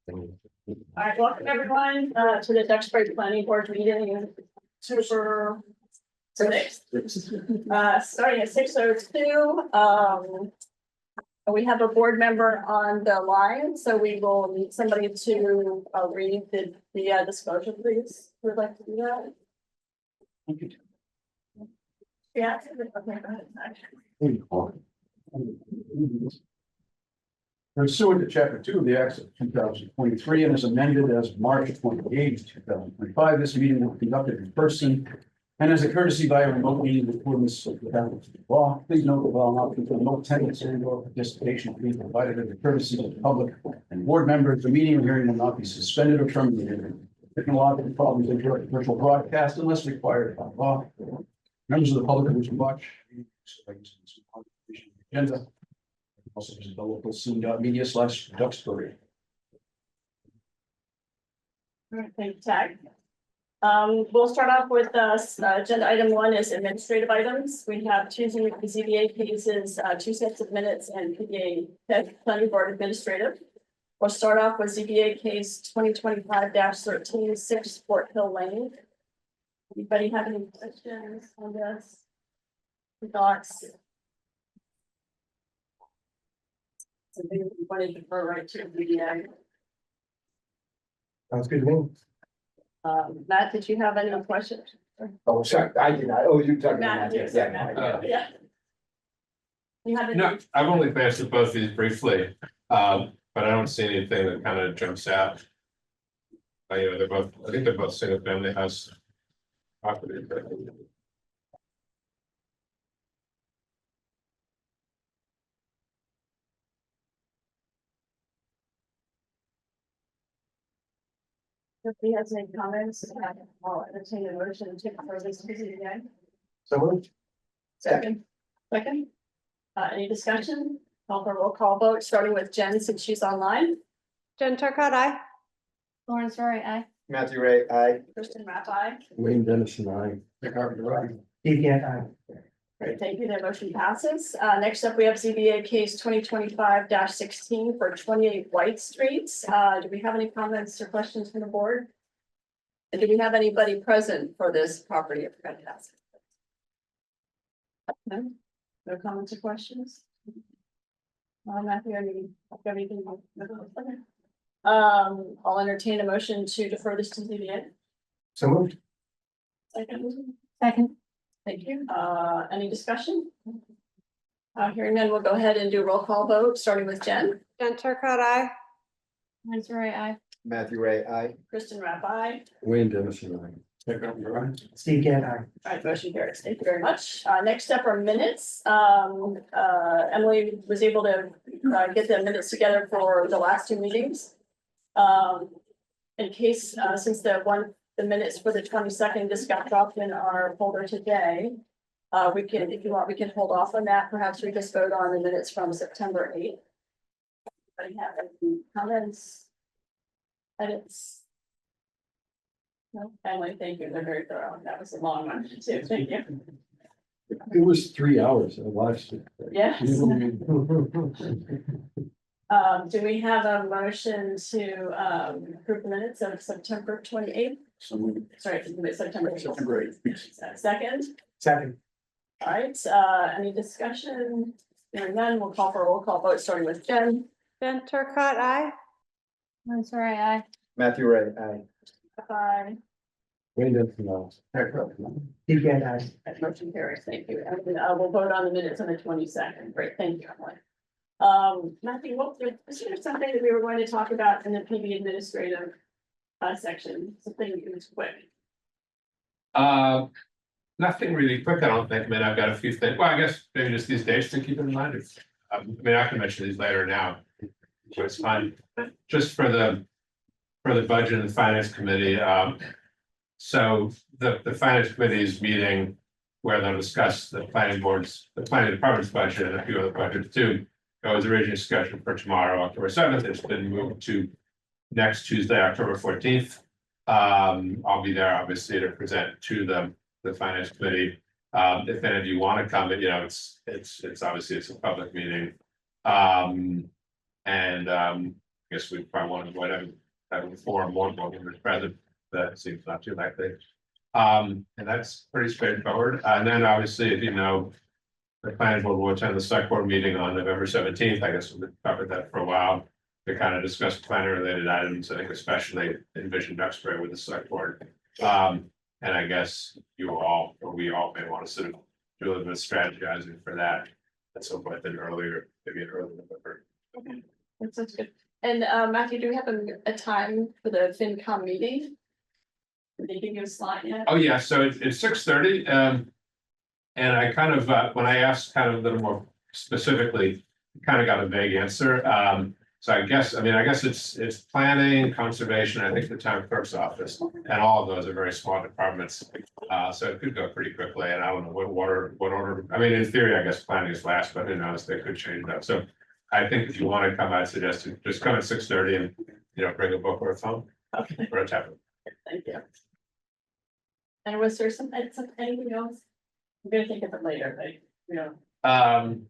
All right, welcome everyone to the Duxbury Planning Board meeting. Super six. Starting at 6:02. We have a board member on the line, so we will need somebody to read the disclosure, please. Who would like to do that? Yeah. Okay, go ahead. Pursuant to Chapter 2 of the Acts of 2023 and as amended as March 28, 2025, this meeting will be conducted in person and as a courtesy by a remote meeting in accordance with the law. Please note that while not considering no attendance and/or participation being provided as a courtesy to the public and board members, the meeting or hearing will not be suspended or terminated. Technological problems interrupt virtual broadcast unless required by law. Members of the public who wish to watch agenda. Also visit the local scene.media/Duxbury. All right, thank you, Tag. We'll start off with agenda item 1 is administrative items. We have two ZBA cases, 2 sets of minutes, and PBA Planning Board Administrative. We'll start off with ZBA case 2025-13, 6 Fort Hill Lane. Anybody have any questions on this? Thoughts? Something we wanted to defer right to the Sounds good to me. Matt, did you have any questions? Oh, sorry, I did not. Oh, you're talking Matt, about yes, that. Matt, Yeah. yeah. You have any? No, I've only glanced at both these briefly, but I don't see anything that kind of jumps out. You know, they're both, I think they're both single family house property. If he has any comments, I'll entertain a motion to defer this to the end. So moved. Second. Any discussion? Call for roll call vote, starting with Jen, since she's online. Jen Turcott, aye. Lawrence Roy, aye. Matthew Ray, aye. Kristen Rapp, aye. Wayne Dennison, aye. Nick Carpenter, aye. Steve Gant, aye. Great, thank you. That motion passes. Next up, we have ZBA case 2025-16 for 28 White Street. Do we have any comments or questions from the board? And do we have anybody present for this property? I forgot to ask. No? No comments or questions? Matthew, anything? Okay. I'll entertain a motion to defer this to ZBA. So moved. Second. Thank you. Any discussion? Hearing none, we'll go ahead and do a roll call vote, starting with Jen. Jen Turcott, aye. Lawrence Roy, aye. Matthew Ray, aye. Kristen Rapp, aye. Wayne Dennison, aye. Nick Carpenter, aye. Steve Gant, aye. All right, motion carries. Thank you very much. Next up are minutes. Emily was able to get the minutes together for the last 2 meetings. In case, since the minutes for the 22nd just got dropped in our folder today, we can, if you want, we can hold off on that. Perhaps we just vote on the minutes from September 8th. Anybody have any comments? Edits? No, Emily, thank you. They're very thorough. That was a long one too. Thank you. It was 3 hours. I watched it. Yes. Do we have a motion to approve the minutes of September 28th? Sorry, September 8th. Second. Second. All right, any discussion? Hearing none, we'll call for a roll call vote, starting with Jen. Jen Turcott, aye. Lawrence Roy, aye. Matthew Ray, aye. Aye. Wayne Dennison, aye. Nick Carpenter, aye. Steve Gant, aye. That motion carries. Thank you. And we'll vote on the minutes on the 22nd. Great, thank you, Emily. Matthew, is there something that we were going to talk about in the PB administrative section? Something that was quick. Nothing really quick, I don't think. I mean, I've got a few things. Well, I guess maybe just these dates to keep in mind. I mean, I can mention these later now. So it's fine. Just for the budget and the finance committee. So the finance committee is meeting where they'll discuss the planning department's budget and a few other budgets too. It was originally scheduled for tomorrow, October 7th. It's been moved to next Tuesday, October 14th. I'll be there obviously to present to the finance committee. If any of you want to come, you know, it's obviously it's a public meeting. guess we probably want to avoid having 4 or more board members present. That seems not too likely. And that's pretty straightforward. And then obviously, if you know, the planning board will attend the select board meeting on November 17th. I guess we've covered that for a while to kind of discuss planning related items. I think especially envision Duxbury with the select board. And I guess you all, or we all may want to sort of do a little bit of strategizing for that at some point then earlier, maybe in early November. Okay, that sounds good. And Matthew, do we have a time for the FinCom meeting? Did they give you a slide yet? Oh, yeah, so it's 6:30. And I kind of, when I asked kind of a little more specifically, kind of got a vague answer. So I guess it's planning, conservation, I think the town clerk's office, and all of those are very small departments. So it could go pretty quickly, and I don't know what order, I mean, in theory, I guess planning is last, but who knows, they could change that. So I think if you want to come, I'd suggest you just come at 6:30 and, bring a book or a phone Okay, or a tablet. thank you. And was there anything else? I'm gonna think of it later, but,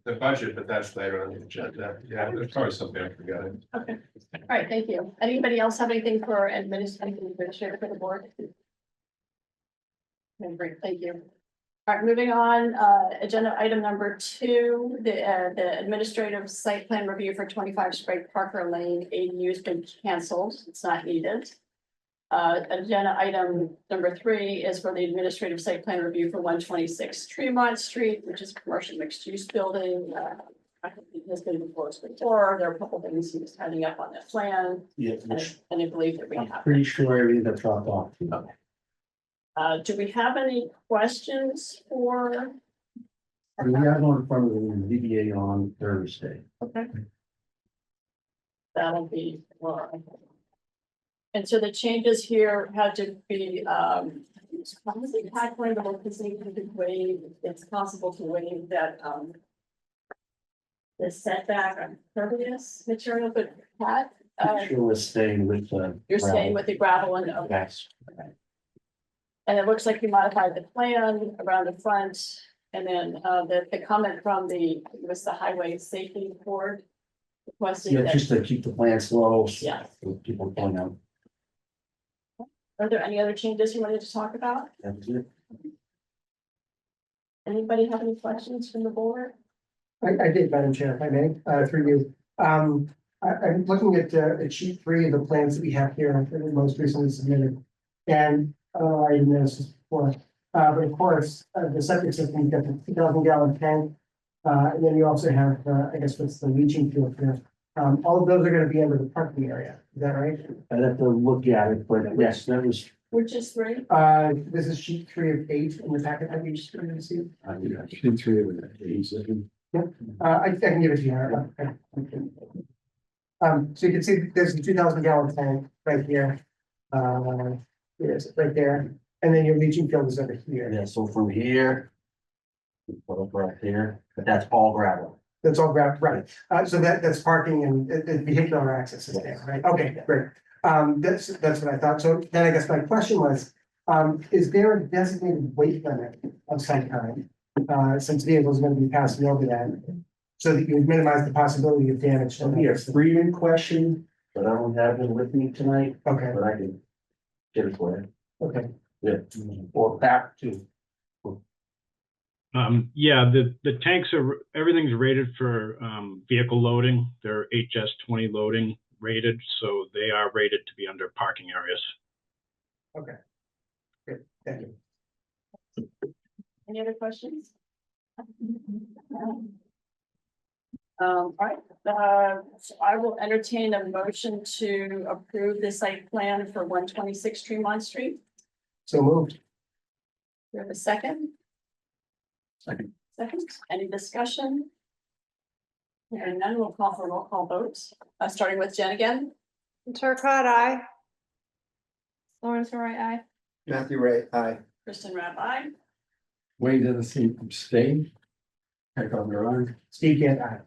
The budget, but that's later on the agenda. Yeah, there's probably something I'm forgetting. okay. All right, thank you. Anybody else have anything for administrator for the board? Okay, great, thank you. All right, moving on, agenda item number 2, the administrative site plan review for 25 Sprague Parker Lane, ADU has been canceled, it's not needed. Agenda item number 3 is for the administrative site plan review for 126 Tremont Street, which is a commercial mixed use building. I think it has been before us before, there are a couple things he was tidying up on that plan, Yeah, and I believe that we I'm have. pretty sure everything got dropped off. Do we have any questions for? We have one from the ZBA on Thursday. Okay. That'll be, well. And so the changes here had to be, probably calculable because they could waive, it's possible to waive that, the setback on pervious material, but Pat, Sure, we're staying with you're staying with the gravel and, okay. Yes. And it looks like you modified the plan around the front, and then, the comment from it was the highway safety board. Requested Yeah, that, just to keep the plants low. Yeah. So people point out. are there any other changes you wanted to talk about? That's it. Anybody have any questions from the board? I did, Madam Chair, if I may, through you. I'm looking at sheet 3 of the plans that we have here, that were most recently submitted. And I didn't notice this before, but of course, the septic system, you've got the 2,000-gallon tank. And then you also have, I guess, what's the leaching field here. All of those are gonna be under the parking area, is that right? I'd have to look at it, but yes, that was. Which is 3? This is sheet 3 of 8 in the packet that we just received. Sheet 3 of it. I can give it to you. Okay. So you can see there's a 2,000-gallon tank right here. Yes, right there, and then your leaching field is over here. Yeah, so from here. Put up right here, but that's all gravel. That's all gravel, right? So that's parking and vehicular access is there, right? Okay, great. That's what I thought. So then I guess my question was, is there a designated weight limit of some kind? Since vehicles are going to be passing over that, so that you minimize the possibility of damage. So we have freedom question, but I don't have it with me tonight, Okay, but I can get it for you. okay. Yeah, or back to. Yeah, the tanks everything's rated for, vehicle loading. They're HS20 loading rated, so they are rated to be under parking areas. Okay. Good, thank you. Any other questions? All right, so I will entertain a motion to approve the site plan for 126 Tremont Street. So moved. We have a second? Second. Second, any discussion? Hearing none, we'll call for roll call votes, starting with Jen again. Turcott, I. Lawrence Roy, I. Matthew Ray, aye. Kristen Rabbi, Wayne doesn't seem to abstain. Heck on their own. Steve Gant, aye.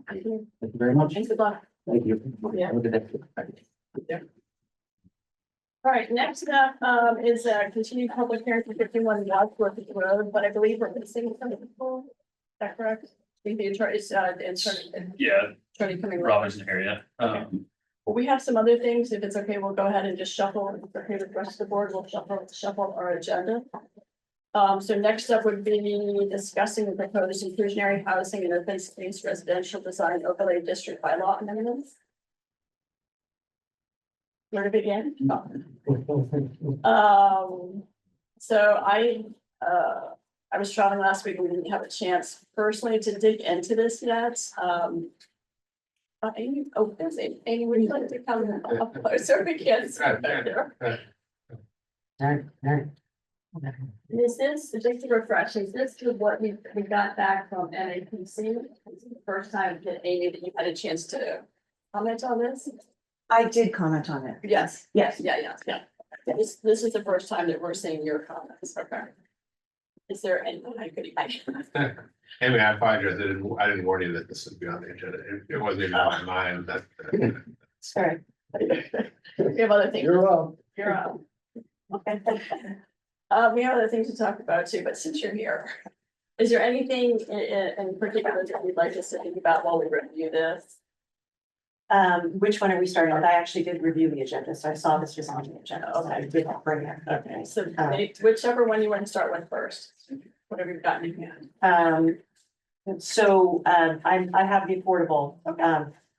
thank you, Thank you very much. and good luck. Thank you. Yeah. Have a good day. All right, next up is a continued public hearing for 51 Wadsworth Road, but I believe we're missing some of the people. Is that correct? think the attorney's, Yeah, attorney coming. Robert's in here, yeah. Well, we have some other things. If it's okay, we'll go ahead and just shuffle, if it's okay with the rest of the board, we'll shuffle our agenda. So next up would be discussing the proposed inclusionary housing and open space residential design overlay district bylaw amendments. Where to begin? So I was traveling last week and we didn't have a chance personally to dig into this yet. Amy, oh, there's Amy. Amy, would you like to come up closer? We can't see back there. Is this, just to refresh, is this what we got back from NAPC? Is it the first time that Amy, that you had a chance to comment on this? I did comment on it. Yes. Yes. Yeah. This is the first time that we're seeing your comments. Okay. Is there anything I could? Amy, I apologize. I didn't warn you that this would be on the agenda. It wasn't even on my mind. Sorry. We have other things. You're up. You're up. Okay. We have other things to talk about too, but since you're here, is there anything in particular that you'd like us to think about while we review this? Which one are we starting with? I actually did review the agenda, so I saw this was on the agenda. So I did not bring it. Okay, so whichever one you want to start with first, whatever you've got in hand. I have the affordable,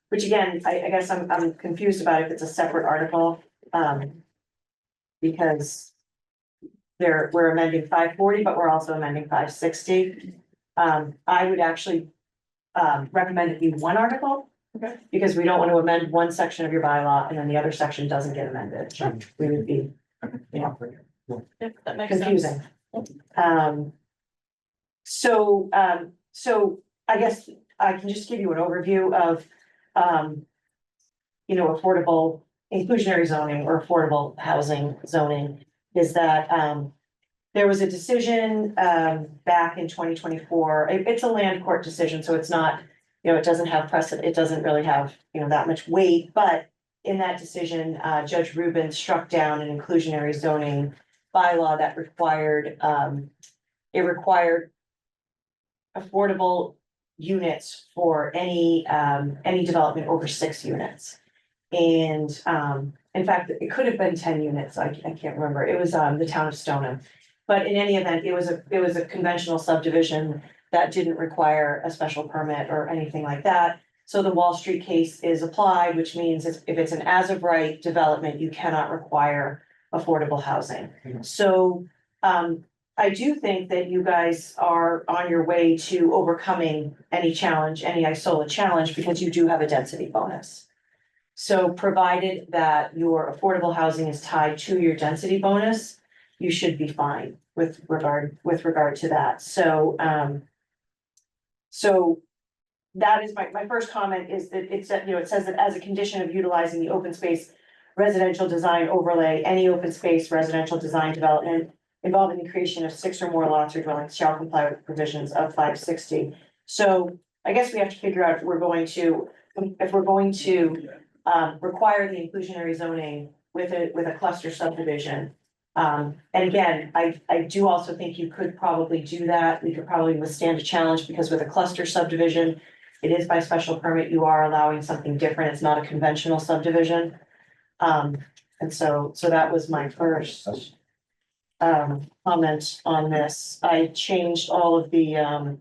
which again, I guess I'm confused about if it's a separate article. Because we're amending 540, but we're also amending 560. I would actually recommend it be one article. Okay. Because we don't want to amend one section of your bylaw and then the other section doesn't get amended. Sure. We would be, Yeah, that makes sense. confusing. So I guess I can just give you an overview of, affordable inclusionary zoning or affordable housing zoning is that, there was a decision, back in 2024. It's a land court decision, so it's not, it doesn't have precedent, it doesn't really have, that much weight, but in that decision, Judge Rubin struck down an inclusionary zoning bylaw that required, affordable units for any development over 6 units. And, in fact, it could have been 10 units, I can't remember, it was, the town of Stoneham. But in any event, it was a conventional subdivision that didn't require a special permit or anything like that. So the Wall Street case is applied, which means if it's an as of right development, you cannot require affordable housing. So I do think that you guys are on your way to overcoming any ISOLA challenge, because you do have a density bonus. So provided that your affordable housing is tied to your density bonus, you should be fine with regard to that. So that is my first comment, is that it says that as a condition of utilizing the open space residential design overlay, any open space residential design development involving the creation of 6 or more lots or dwellings shall comply with provisions of 560. So I guess we have to figure out if we're going to require the inclusionary zoning with a cluster subdivision. And again, I do also think you could probably do that. We could probably withstand a challenge, because with a cluster subdivision, it is by special permit, you are allowing something different. It's not a conventional subdivision. And so that was my first comment on this. I changed all of the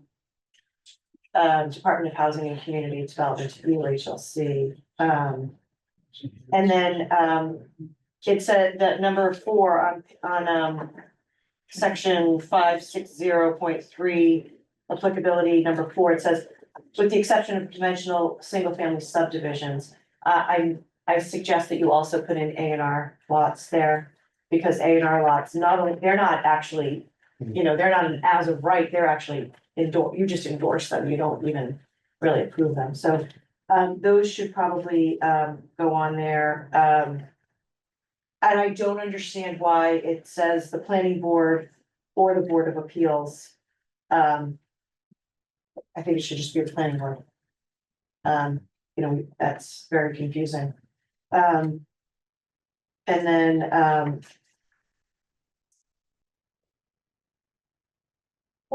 Department of Housing and Community Development to EHLC. And then it said that number 4 on section 560.3 applicability, number 4, it says, with the exception of conventional single-family subdivisions, I suggest that you also put in A&R lots there, because A&R lots, they're not actually, they're not an as of right, they're actually you just endorse them, you don't even really approve them. So those should probably go on there. And I don't understand why it says the planning board or the Board of Appeals. I think it should just be the planning board. That's very confusing. And then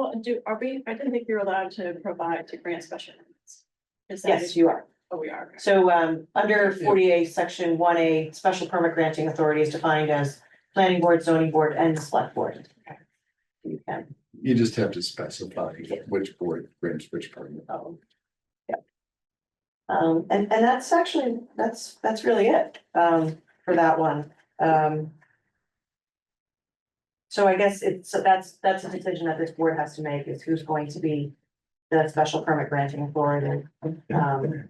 Well, I didn't think you're allowed to provide to grant special permits. Is that? Yes, you are. Oh, we are. So under 48, section 1A, special permit granting authority is defined as planning board, zoning board, and select board. You can. You just have to specify which board grants which permit. And that's actually, that's really it, for that one. So I guess that's a decision that this board has to make, is who's going to be the special permit granting authority. Do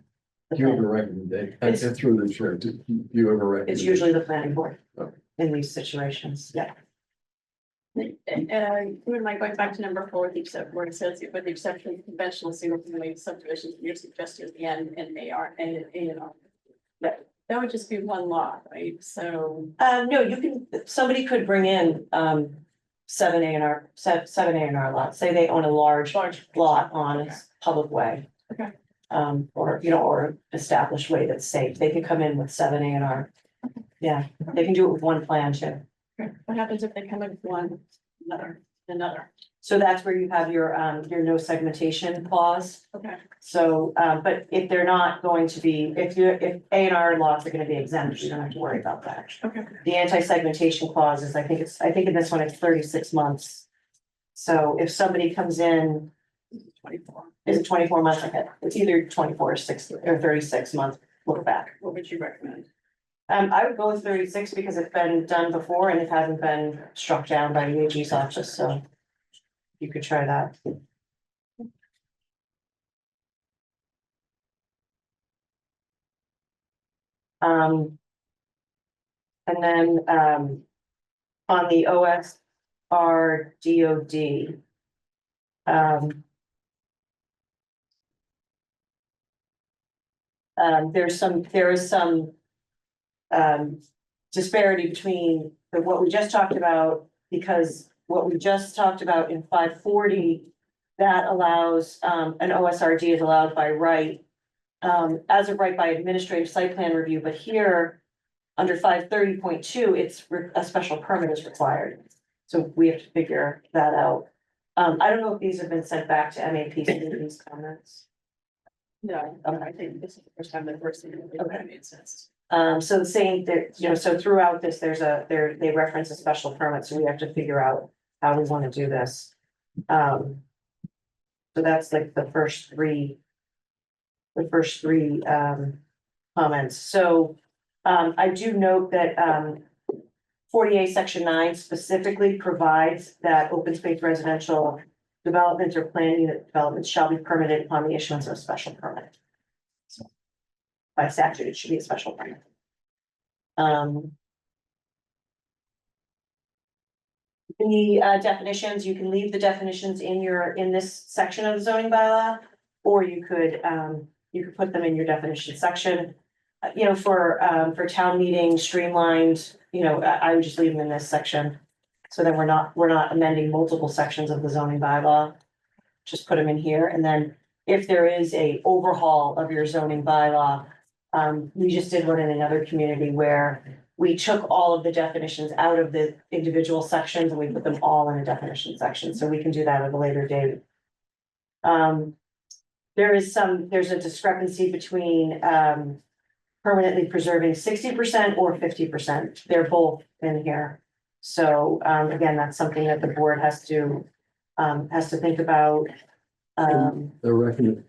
you have a recommendation? It's- Through the chair, do you have a recommendation? It's usually the planning board Okay. in these situations, yeah. You wouldn't mind going back to number 4, with the except where it says with the exception of conventional single family subdivisions, you're suggesting at the end and AR and A&R. That would just be one lot, right? So. No, somebody could bring in, 7 A&R lots, say they own a large lot on a public way. Okay. Or, or established way that's safe, they can come in with 7 A&R. Yeah, they can do it with one plan too. What happens if they come in with one, another? So that's where you have your no segmentation clause. Okay. So, but if they're not going to be, if A&R lots are gonna be exempt, you don't have to worry about that. Okay. The anti-segmentation clause is, I think in this one, it's 36 months. So if somebody comes in, 24. is it 24 months? Okay, it's either 24 or 6 or 36 months, look back. What would you recommend? I would go with 36 because it's been done before and it hasn't been struck down by the AG's office, so you could try that. And then, on the OSR DOD. There is some disparity between what we just talked about, because what we just talked about in 540, that allows, an OSRD is allowed by right, as of right by administrative site plan review, but here, under 530.2, it's a special permit is required. So we have to figure that out. I don't know if these have been sent back to MAPC, these comments. No, I think this is the first time that we're seeing it. Okay. That made sense. So the same, so throughout this, they reference a special permit, so we have to figure out how we want to do this. So that's like the first three comments. So, I do note that, 48 section 9 specifically provides that open space residential developments or planned unit developments shall be permitted upon the issuance of a special permit. So, by statute, it should be a special permit. The definitions, you can leave the definitions in this section of the zoning bylaw, or you could put them in your definition section. For town meeting streamlined, I would just leave them in this section. So that we're not amending multiple sections of the zoning bylaw. Just put them in here, and then if there is a overhaul of your zoning bylaw, we just did one in another community where we took all of the definitions out of the individual sections and we put them all in a definition section, so we can do that at a later date. There's a discrepancy between, permanently preserving 60% or 50%. They're both in here. So, again, that's something that the board has to think about. Do you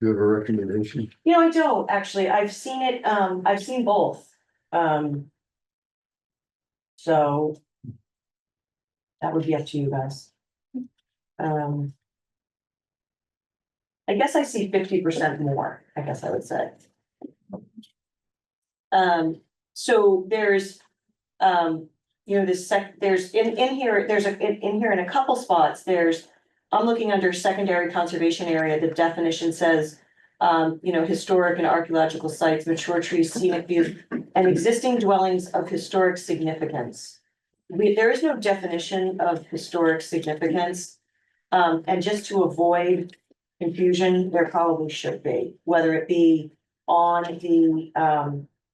have a recommendation? I don't actually. I've seen it. I've seen both. So that would be up to you guys. I guess I see 50% more, I guess I would say. So there's, there's in here in a couple spots, I'm looking under secondary conservation area, the definition says, historic and archaeological sites, mature trees, scenic views, and existing dwellings of historic significance. There is no definition of historic significance. And just to avoid confusion, there probably should be, whether it be on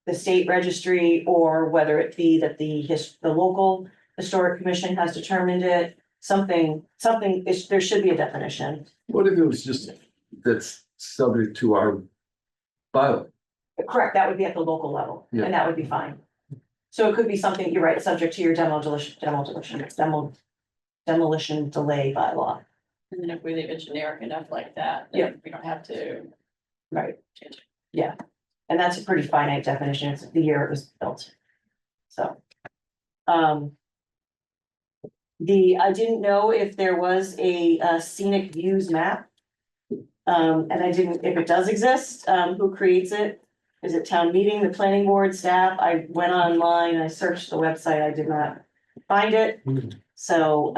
the state registry, or whether it be that the local historic commission has determined it. there should be a definition. What if it was just, that's subject to our bylaw? Correct, that would be at the local level, Yeah. and that would be fine. So it could be something, you're right, subject to your demolition delay bylaw. And then if we leave it generic enough like that, Yeah. then we don't have to Right. change it. Yeah, and that's a pretty finite definition, it's the year it was built. So. I didn't know if there was a scenic views map. And I didn't, if it does exist, who creates it? Is it town meeting, the planning board, staff? I went online, I searched the website, I did not find it. So,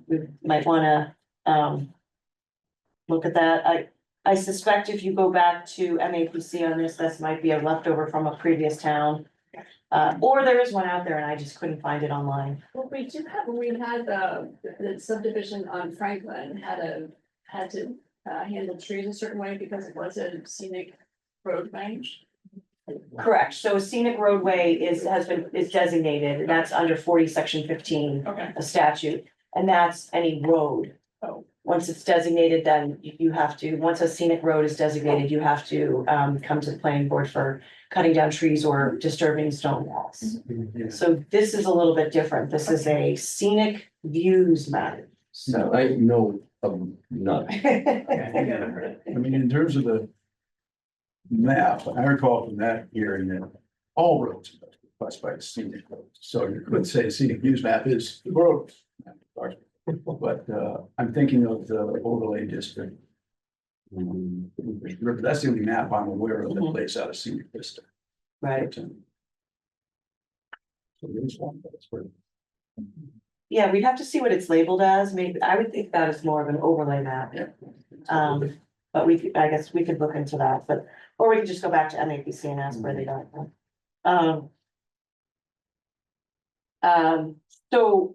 we might wanna, look at that. I suspect if you go back to MAPC on this might be a leftover from a previous town. Or there is one out there and I just couldn't find it online. Well, we had the subdivision on Franklin had to handle trees a certain way because it was a scenic roadway. Correct, so a scenic roadway is designated, that's under 40, section 15, Okay. a statute, and that's any road. Oh. Once it's designated, then you have to, once a scenic road is designated, you have to come to the planning board for cutting down trees or disturbing stone walls. So this is a little bit different, this is a scenic views map, No, so. I know, none. I mean, in terms of the map, I recall from that hearing that all roads are classified as scenic roads. So you could say scenic views map is the road. But I'm thinking of the overlay district. That's the only map I'm aware of that lays out a scenic vista. Right, So there's one, that's where. yeah, we'd have to see what it's labeled as, maybe, I would think that is more of an overlay map. Yeah. But I guess we could look into that, but, or we could just go back to MAPC and ask where they got it from. So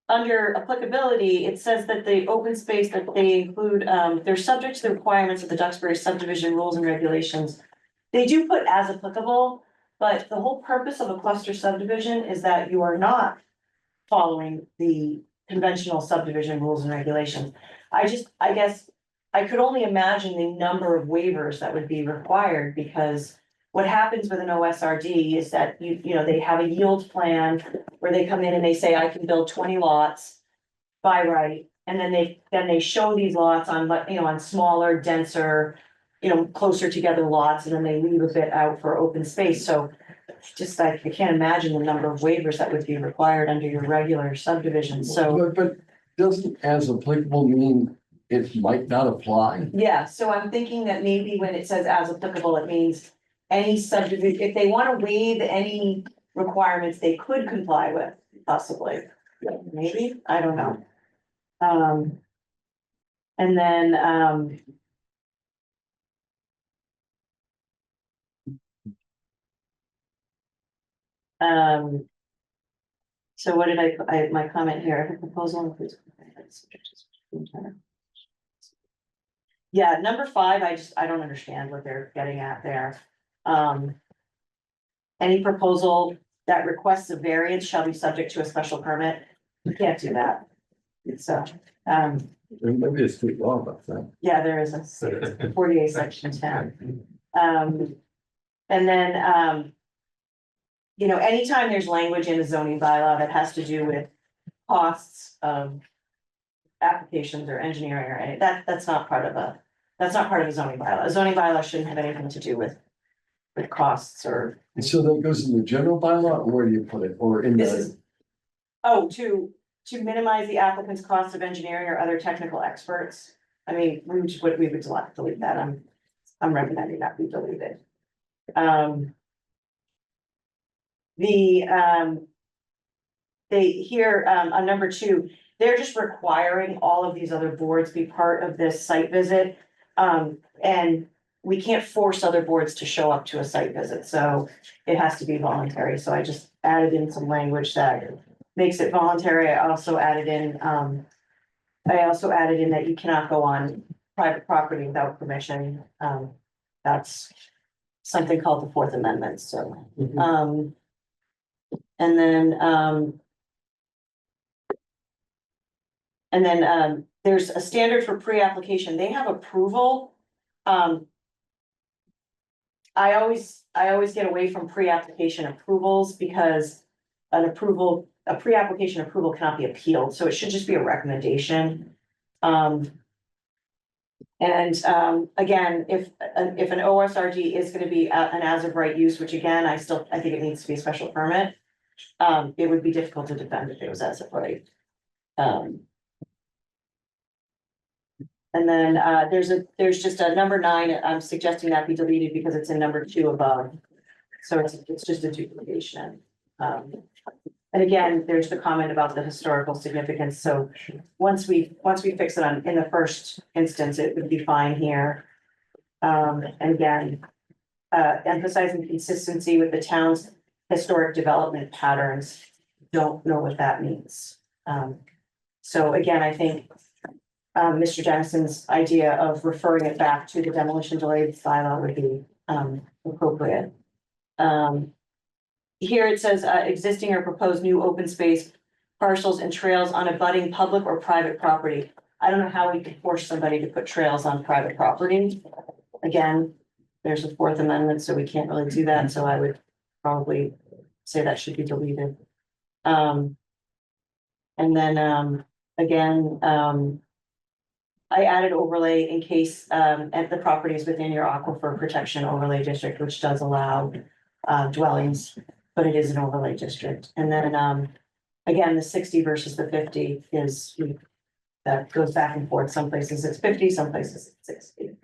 under applicability, it says that the open space that they include, they're subject to the requirements of the Duxbury subdivision rules and regulations. They do put as applicable, but the whole purpose of a cluster subdivision is that you are not following the conventional subdivision rules and regulations. I guess, I could only imagine the number of waivers that would be required, because what happens with an OSRD is that you know, they have a yield plan where they come in and they say, I can build 20 lots by right, and then they show these lots on, you know, on smaller, denser, you know, closer together lots, and then they leave a bit out for open space, so just I can't imagine the number of waivers that would be required under your regular subdivision, so. But doesn't as applicable mean it might not apply? Yeah, so I'm thinking that maybe when it says as applicable, it means any subdivision, if they want to waive any requirements they could comply with, possibly. Maybe, I don't know. And then, so what did my comment here, the proposal includes. Yeah, number 5, I don't understand what they're getting at there. Any proposal that requests a variance shall be subject to a special permit. You can't do that. So, Maybe it's state law about that. yeah, there is a 48 section 10. And then, you know, anytime there's language in a zoning bylaw that has to do with costs of applications or engineering or any, that's not part of a zoning bylaw. A zoning bylaw shouldn't have anything to do with costs or. And so that goes in the general bylaw, or where do you put it, or in This the? is, to minimize the applicant's cost of engineering or other technical experts. I mean, we would delete that. I'm recommending that we delete it. They here, on number 2, they're just requiring all of these other boards be part of this site visit. And we can't force other boards to show up to a site visit, so it has to be voluntary. So I just added in some language that makes it voluntary. I also added in that you cannot go on private property without permission. That's something called the Fourth Amendment, so. And then, And then, there's a standard for pre-application. They have approval. I always get away from pre-application approvals because a pre-application approval cannot be appealed, so it should just be a recommendation. Again, if an OSRD is gonna be an as of right use, which again, I think it needs to be a special permit. It would be difficult to defend if it was as of right. And then, there's just a number 9, I'm suggesting that be deleted because it's in number 2 above. So it's just a duplication. And again, there's the comment about the historical significance, so once we fix it in the first instance, it would be fine here. And again, emphasizing consistency with the town's historic development patterns, don't know what that means. So again, I think Mr. Dennison's idea of referring it back to the demolition delay bylaw would be appropriate. Here it says, existing or proposed new open space parcels and trails on abutting public or private property. I don't know how we could force somebody to put trails on private property. Again, there's a 4th Amendment, so we can't really do that, so I would probably say that should be deleted. And then, again, I added overlay in case, at the property is within your aquifer protection overlay district, which does allow dwellings, but it is an overlay district. And then, again, the 60 versus the 50 is, that goes back and forth. Some places it's 50, some places it's 60.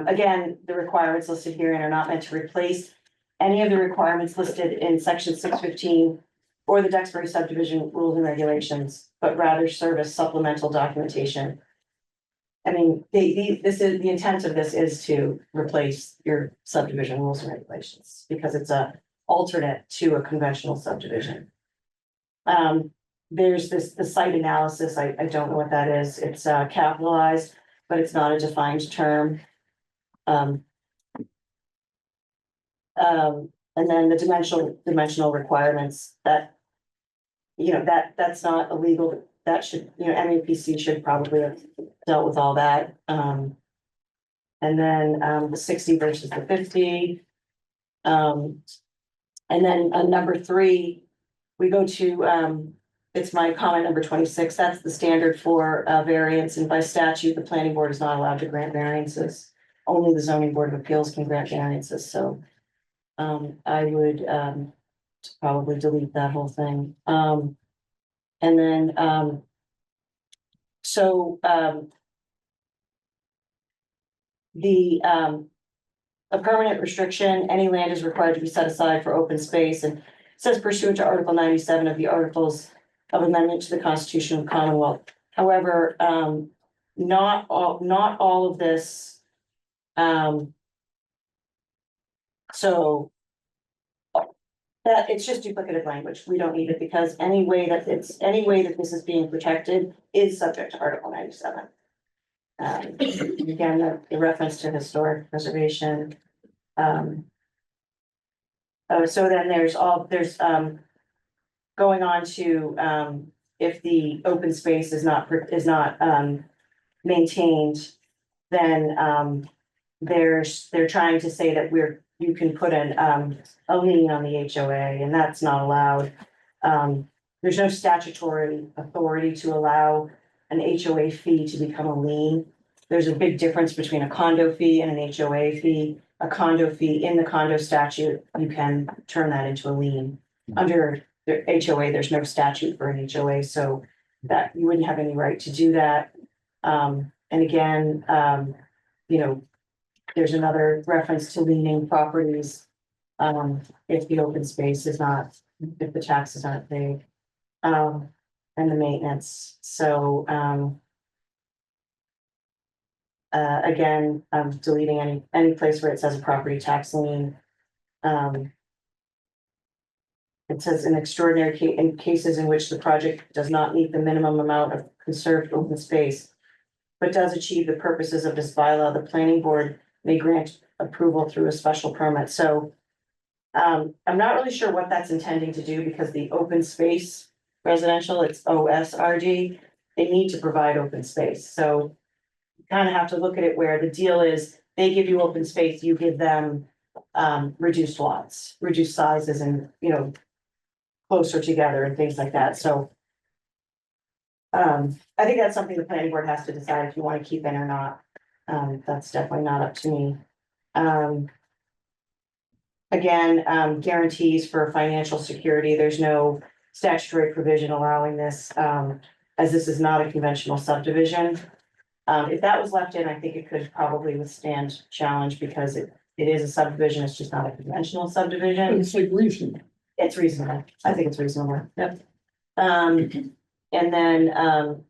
Again, the requirements listed herein are not meant to replace any of the requirements listed in section 615 or the Duxbury subdivision rules and regulations, but rather serve as supplemental documentation. I mean, the intent of this is to replace your subdivision rules and regulations because it's a alternate to a conventional subdivision. There's the site analysis. I don't know what that is. It's capitalized, but it's not a defined term. And then the dimensional requirements that, that's not illegal. That should, MEPC should probably have dealt with all that. And then, the 60 versus the 50. And then number 3, we go to, it's my comment number 26. That's the standard for variance, and by statute, the planning board is not allowed to grant variances. Only the zoning board of appeals can grant variances, so I would probably delete that whole thing. And then, a permanent restriction, any land is required to be set aside for open space, and says pursuant to Article 97 of the Articles of Amendment to the Constitution of the Commonwealth. However, not all of this. So that it's just duplicative language. We don't need it because any way that this is being protected is subject to Article 97. Again, the reference to historic preservation. So then there's going on to if the open space is not maintained, then they're trying to say that you can put a lien on the HOA, and that's not allowed. There's no statutory authority to allow an HOA fee to become a lien. There's a big difference between a condo fee and an HOA fee. A condo fee in the condo statute, you can turn that into a lien. Under the HOA, there's no statute for an HOA, so that you wouldn't have any right to do that. And again, there's another reference to liening properties. If the open space is not, if the taxes aren't paid, and the maintenance. So, again, I'm deleting any place where it says a property tax lien. It says in extraordinary in cases in which the project does not meet the minimum amount of conserved open space, but does achieve the purposes of this bylaw, the planning board may grant approval through a special permit. So, I'm not really sure what that's intending to do because the open space residential, it's OSRD. They need to provide open space, so kind of have to look at it where the deal is, they give you open space, you give them reduced lots, reduced sizes and, you know, closer together and things like that, so I think that's something the planning board has to decide if you want to keep in or not. That's definitely not up to me. Again, guarantees for financial security, there's no statutory provision allowing this, as this is not a conventional subdivision. If that was left in, I think it could probably withstand challenge because it is a subdivision, it's just not a conventional subdivision. It's like reasonable. It's reasonable, I think it's reasonable, yep. And then,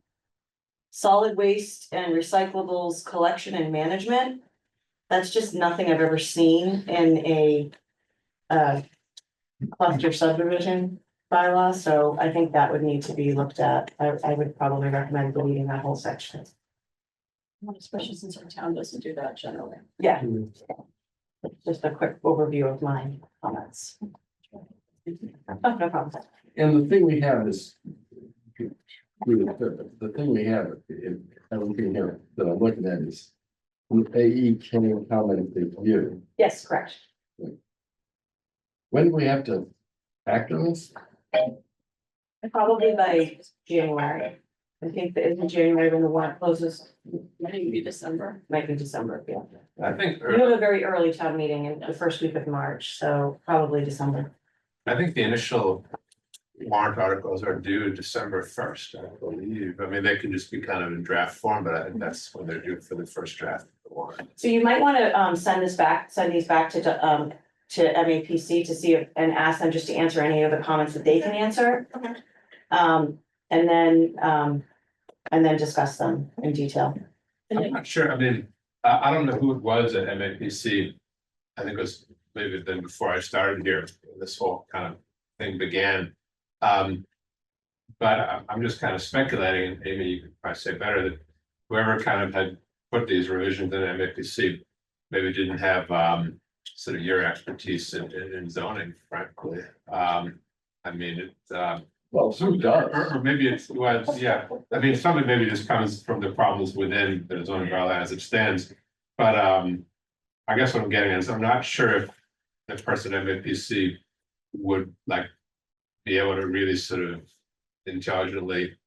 solid waste and recyclables collection and management. That's just nothing I've ever seen in a cluster subdivision bylaw, so I think that would need to be looked at. I would probably recommend deleting that whole section. Especially since our town doesn't do that generally. Yeah. Just a quick overview of my comments. Oh, no problem. And the thing we have is. The thing we have, everything here that I'm looking at is. AE can comment they view. Yes, correct. When do we have to act on this? Probably by January. I think that in January when the warrant closes, Maybe December. might be December, yeah. I think, We have a very early town meeting in the first week of March, so probably December. I think the initial warrant articles are due December 1st, I believe. I mean, they can just be kind of in draft form, but I think that's when they're due for the first draft of the warrant. So you might want to send these back to MAPC to see if, and ask them just to answer any of the comments that they can answer. And then discuss them in detail. I'm not sure, I mean, I don't know who it was at MAPC. I think it was maybe then before I started here, this whole kind of thing began. But I'm just kind of speculating, and Amy, you could probably say better, that whoever kind of had put these revisions in MAPC maybe didn't have sort of your expertise in zoning, frankly. I mean, it Well, who does? or maybe it's, well, yeah, I mean, some of it maybe just comes from the problems within the zoning bylaw as it stands. But I guess what I'm getting at is I'm not sure if the person at MAPC would like be able to really sort of intelligently,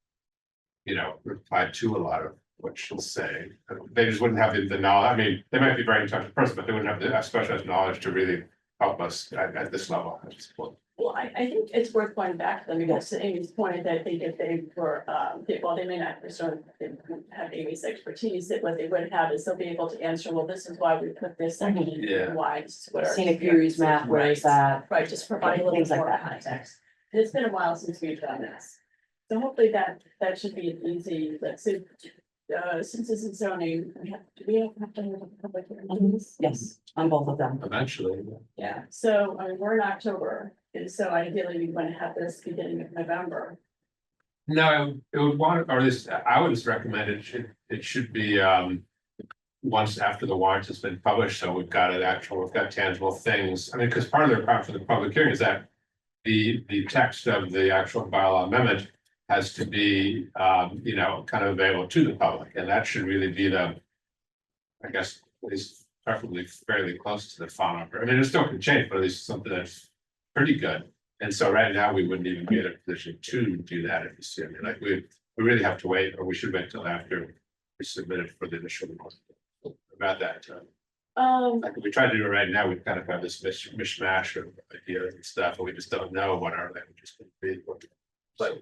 you know, reply to a lot of what she's saying. They just wouldn't have the knowledge. I mean, they might be a very intelligent person, but they wouldn't have the specialized knowledge to really help us at this level. At this point. Well, I think it's worth going back to them because Amy's point that I think if they were, well, they may not necessarily have Amy's expertise, that what they would have is they'll be able to answer, well, this is why we put this section, Yeah. why, this is what our. Scenic views map, where is that? Right, just provide a little Things like more that. context. It's been a while since we've done this. So hopefully that should be an easy, let's see, since this is zoning, do we have to have a public hearing on this? Yes, on both of them. Eventually. Yeah, so I mean, we're in October, and so ideally we want to have this beginning of November. No, it would want, or at least I would just recommend it should be once after the warrant has been published, so we've got tangible things. I mean, because part of the requirement for the public hearing is that the text of the actual bylaw amendment has to be you know, kind of available to the public, and that should really be the, I guess, at least preferably fairly close to the final. I mean, it still can change, but at least something that's pretty good. And so right now, we wouldn't even be in a position to do that if you see, I mean, like we really have to wait, or we should wait till after we submit it for the initial one. About that. Like if we try to do it right now, we've kind of got this mishmash of ideas and stuff, and we just don't know what our language is going to be. But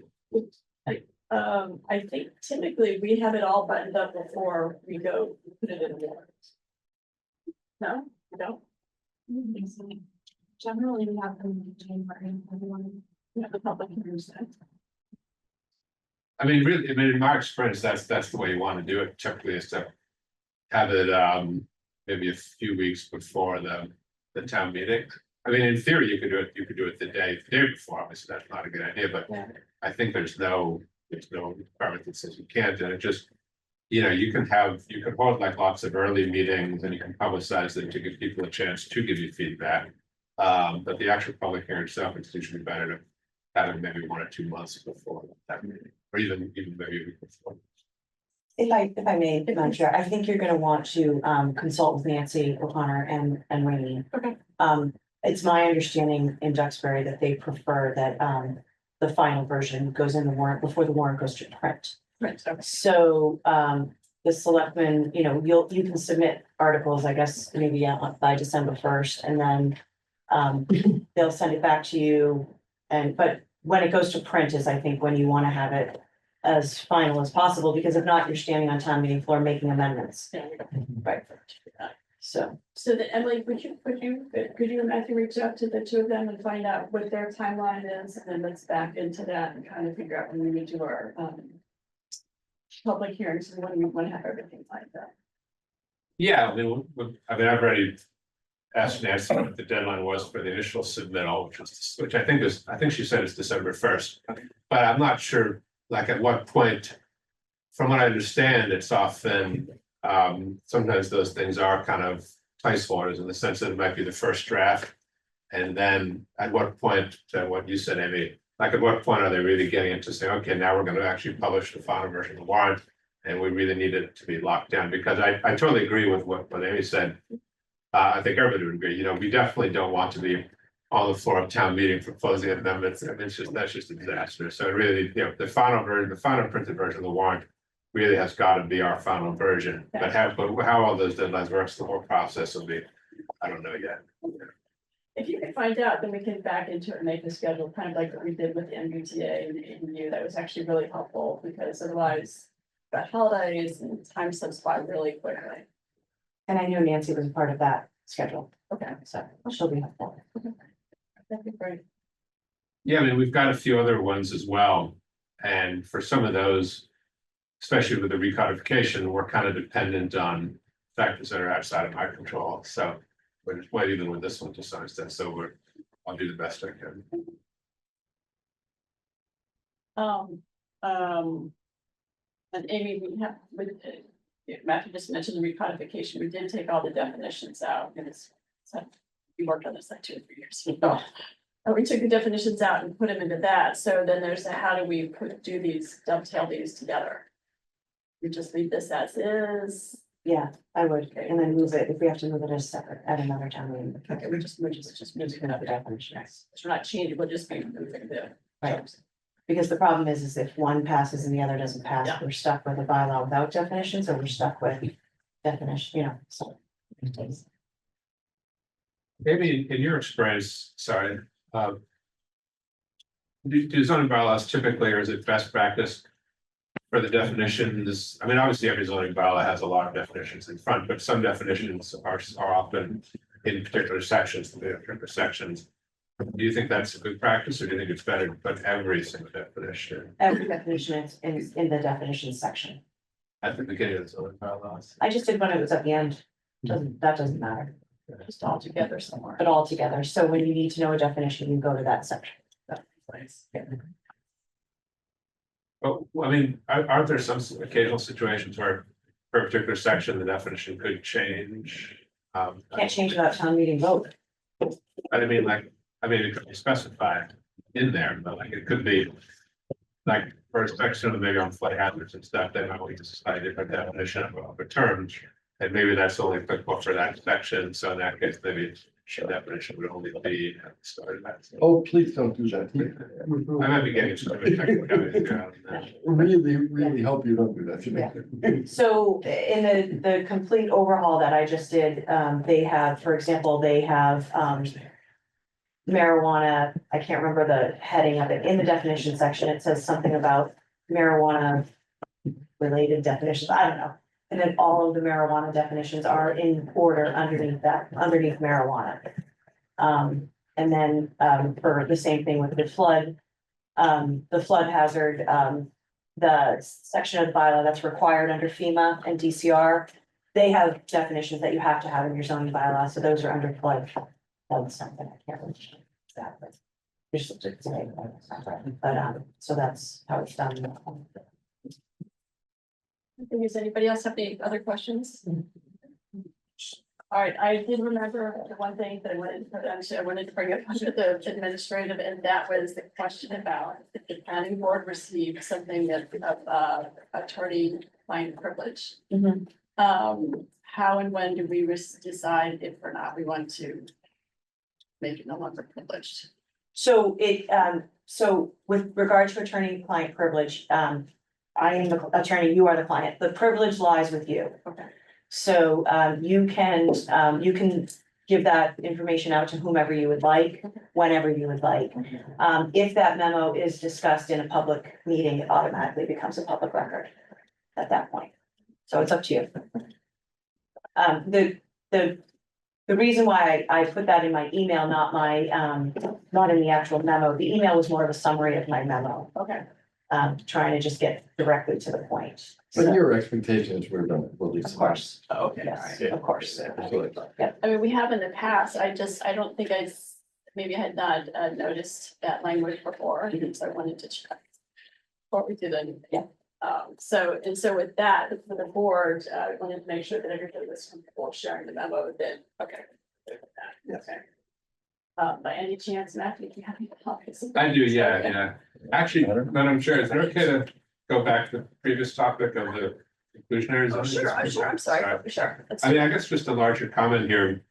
I think typically we have it all buttoned up before we go put it in the warrant. No, you don't? Generally, we have them in January, everyone. You have the public hearings then. I mean, really, I mean, in my experience, that's the way you want to do it. Typically, is to have it maybe a few weeks before the town meeting. I mean, in theory, you could do it the day before. Obviously, that's not a good idea, but Yeah. I think there's no requirement that says you can't, and it just, you know, you can hold like lots of early meetings and you can publicize them to give people a chance to give you feedback. But the actual public hearing itself, it's usually better to have it maybe 1 or 2 months before that meeting, or even maybe a week before. If I may, Madam Chair, I think you're gonna want to consult with Nancy O'Connor and Rainey. Okay. It's my understanding in Duxbury that they prefer that the final version goes in the warrant before the warrant goes to print. Right, okay. So the selectmen, you know, you can submit articles, I guess, maybe by December 1st, and then they'll send it back to you. But when it goes to print is, I think, when you want to have it as final as possible, because if not, you're standing on town meeting floor making amendments. Yeah. Right. So, So Emily, could you and Matthew reach out to the two of them and find out what their timeline is, and then let's back into that and kind of figure out when we need to do our public hearings and when we want to have everything like that. Yeah, I've already asked Nancy what the deadline was for the initial submittal, which I think she said it's December 1st. But I'm not sure, like at what point, from what I understand, it's often, sometimes those things are kind of placeholders in the sense that it might be the first draft. And then at what point, what you said, Amy, like at what point are they really getting into saying, okay, now we're gonna actually publish the final version of the warrant? And we really need it to be locked down, because I totally agree with what Amy said. I think everybody would agree, you know, we definitely don't want to be on the floor of town meeting for closing amendments. I mean, that's just a disaster. So really, you know, the final printed version of the warrant really has got to be our final version. But how all those deadlines works, the whole process will be, I don't know yet. If you can find out, then we can back into it and make the schedule, kind of like what we did with the MBTA and the ADU. That was actually really helpful, because otherwise the holidays and time slips by really quickly. and I know Nancy was a part of that schedule, Okay, so she'll be helpful. that'd be great. Yeah, I mean, we've got a few other ones as well. And for some of those, especially with the recodification, we're kind of dependent on factors that are outside of my control. So we're just waiting with this one to some extent. So I'll do the best I can. And Amy, Matthew just mentioned the recodification. We did take all the definitions out, and we worked on this like 2 or 3 years ago. And we took the definitions out and put them into that. So then there's how do we dovetail these together? We just leave this as is. Yeah, I would, and then move it, if we have to move it as separate at another time meeting. Okay, we're just moving Another definition. So we're not changing, we'll just be moving the. Right. Because the problem is if one passes and the other doesn't pass, Yeah. we're stuck with a bylaw without definitions, or we're stuck with definition, you know, so. Maybe in your experience, sorry, do zoning bylaws typically, or is it best practice for the definitions? I mean, obviously every zoning bylaw has a lot of definitions in front, but some definitions are often in particular sections, Do you think that's a good practice, or do you think it's better to put every single definition Every definition is in the definition section. at the beginning of the zoning bylaws? I just did when it was at the end. That doesn't matter, Just all together somewhere. but all together. So when you need to know a definition, you go to that section. Well, I mean, aren't there some occasional situations where for a particular section, the definition could change? Can't change without town meeting vote. I mean, it could be specified in there, but like, it could be. Like, for a section of maybe on flood hazards and stuff, they might want to decide a different definition of a term. And maybe that's only applicable for that section, so in that case, maybe the definition would only be at the start of that. Oh, please don't do that. I might be getting some. Really hope you don't do that. So in the complete overhaul that I just did, they have, for example, marijuana, I can't remember the heading of it, in the definition section, it says something about marijuana related definitions, I don't know. And then all of the marijuana definitions are in order underneath marijuana. And then, for the same thing with the flood hazard, the section of the bylaw that's required under FEMA and DCR, they have definitions that you have to have in your zoning bylaw, so those are under flood. That's something I can't remember exactly. But, so that's how it's done. Does anybody else have any other questions? All right, I did remember the one thing that I wanted to put on, so I wanted to bring up under the administrative, and that was the question about if the planning board received something that of attorney-client privilege. How and when do we decide if or not we want to make it no longer privileged? So so with regard to attorney-client privilege, I am the attorney, you are the client, the privilege lies with you. Okay. So you can give that information out to whomever you would like, whenever you would like. If that memo is discussed in a public meeting, it automatically becomes a public record at that point. So it's up to you. The reason why I put that in my email, not in the actual memo, the email was more of a summary of my memo. Okay. Trying to just get directly to the point. But So, your expectation is we're gonna release. of course, Okay. yes, of course. I mean, we have in the past, I don't think maybe I had not noticed that language before, so I wanted to check. Before we did it. Yeah. So with that, for the board, I wanted to make sure that everybody was comfortable sharing the memo, then, okay. Okay. By any chance, Matthew, if you have any comments? I do, yeah. Actually, Madam Chair, is it okay to go back to the previous topic of the inclusionary Oh, zoning? sure, I'm sorry, sure. That's- I mean, I guess just a larger comment here,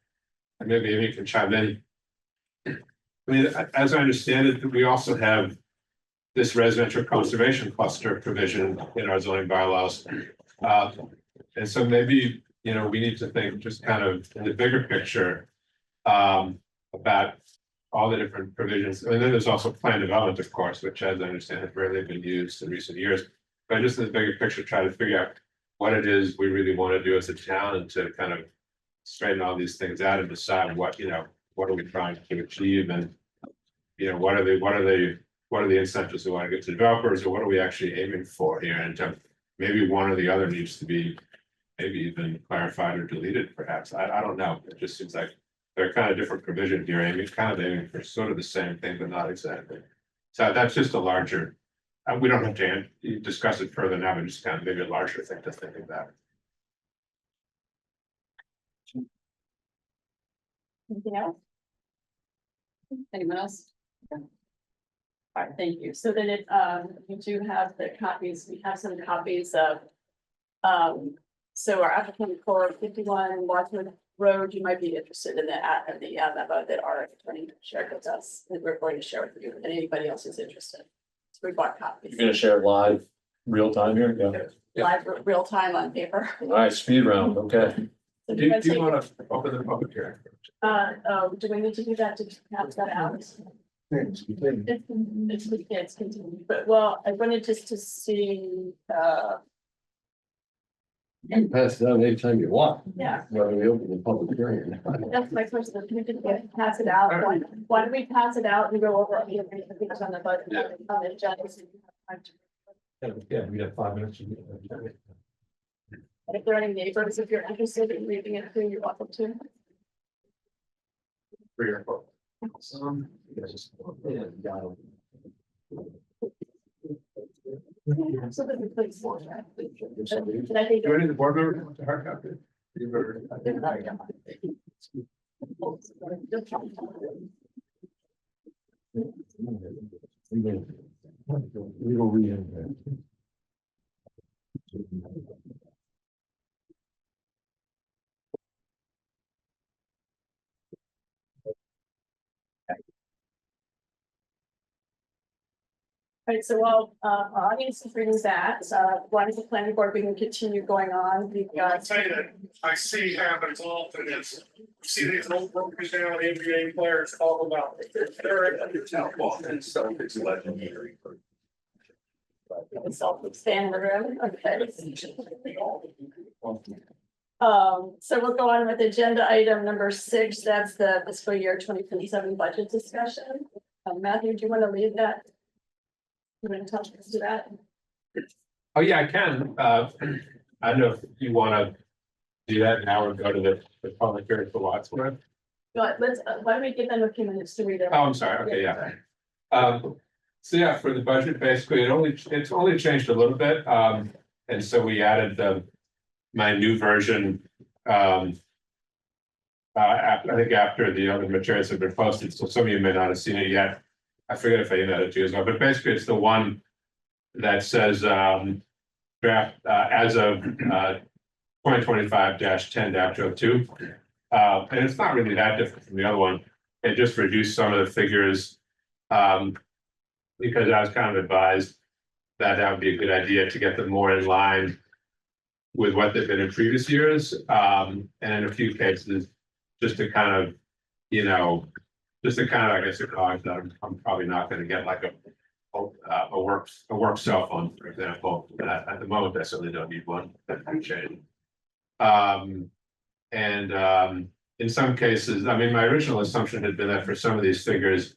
and maybe Amy can chime in. I mean, as I understand it, we also have this residential conservation cluster provision in our zoning bylaws. And so maybe, we need to think just kind of in the bigger picture about all the different provisions. And then there's also plan development, of course, which, as I understand, has rarely been used in recent years. But just in the bigger picture, try to figure out what it is we really want to do as a town, and to kind of straighten all these things out and decide what are we trying to achieve, and what are the incentives we want to give to developers, or what are we actually aiming for here? And maybe one or the other needs to be maybe even clarified or deleted, perhaps. I don't know. It just seems like they're kind of different provision here, aiming for sort of the same thing, but not exactly. So that's just a larger, we don't have to discuss it further now, but just kind of maybe a larger thing to think about. Anything else? Anyone else? All right, thank you. So then you do have the copies, we have some copies of, so our applicant for 51 Wadsworth Road, you might be interested in the memo that our attorney shared with us, that we're going to share with you, and anybody else who's interested. So we bought copies. You're gonna share live, real time here? Yeah. Live, real time on paper. All right, speed round, okay. So Do you want to open the public hearing? do we need to do that to have that out? It's continued, but well, I wanted just to see, You can pass it out anytime you want, yeah, whether we open the public hearing. or not. that's my question, if we could pass it out, why don't we pass it out and go over the things on the budget, on the agenda, so you have time to. Yeah, we got 5 minutes. If there are any neighbors, if you're interested in reading it through, you're welcome to. 3 or 4. So this is please. And I think. Do any of the board members want to hard copy? We will read it. Right, so while our audience is reading that, why does the planning board, we can continue going on, we've I'll got. tell you that I see happens often is, you see these old brokers down, NBA players talk about. And so it's legendary. Stand in the room, okay. So we'll go on with agenda item number 6, that's the fiscal year 2027 budget discussion. Matthew, do you want to lead that? You want to talk us to that? Oh, yeah, I can. I don't know if you want to do that now or go to the public hearing for Wadsworth. But let's, why don't we give them a few minutes to read it? Oh, I'm sorry. Okay, yeah. So yeah, for the budget, basically, it's only changed a little bit. And so we added my new version I think after the other materials have been posted, so some of you may not have seen it yet. I forget if I emailed it to you as well, but basically it's the one that says, draft, as of, 2025-10-02. And it's not really that different from the other one. It just reduced some of the figures. Because I was kind of advised that that would be a good idea to get them more in line with what they've been in previous years. And in a few cases, just to kind of, you know, just to kind of, I guess, acknowledge that I'm probably not going to get like a work cell phone, for example. At the moment, I certainly don't need one. That can change. In some cases, I mean, my original assumption had been that for some of these figures,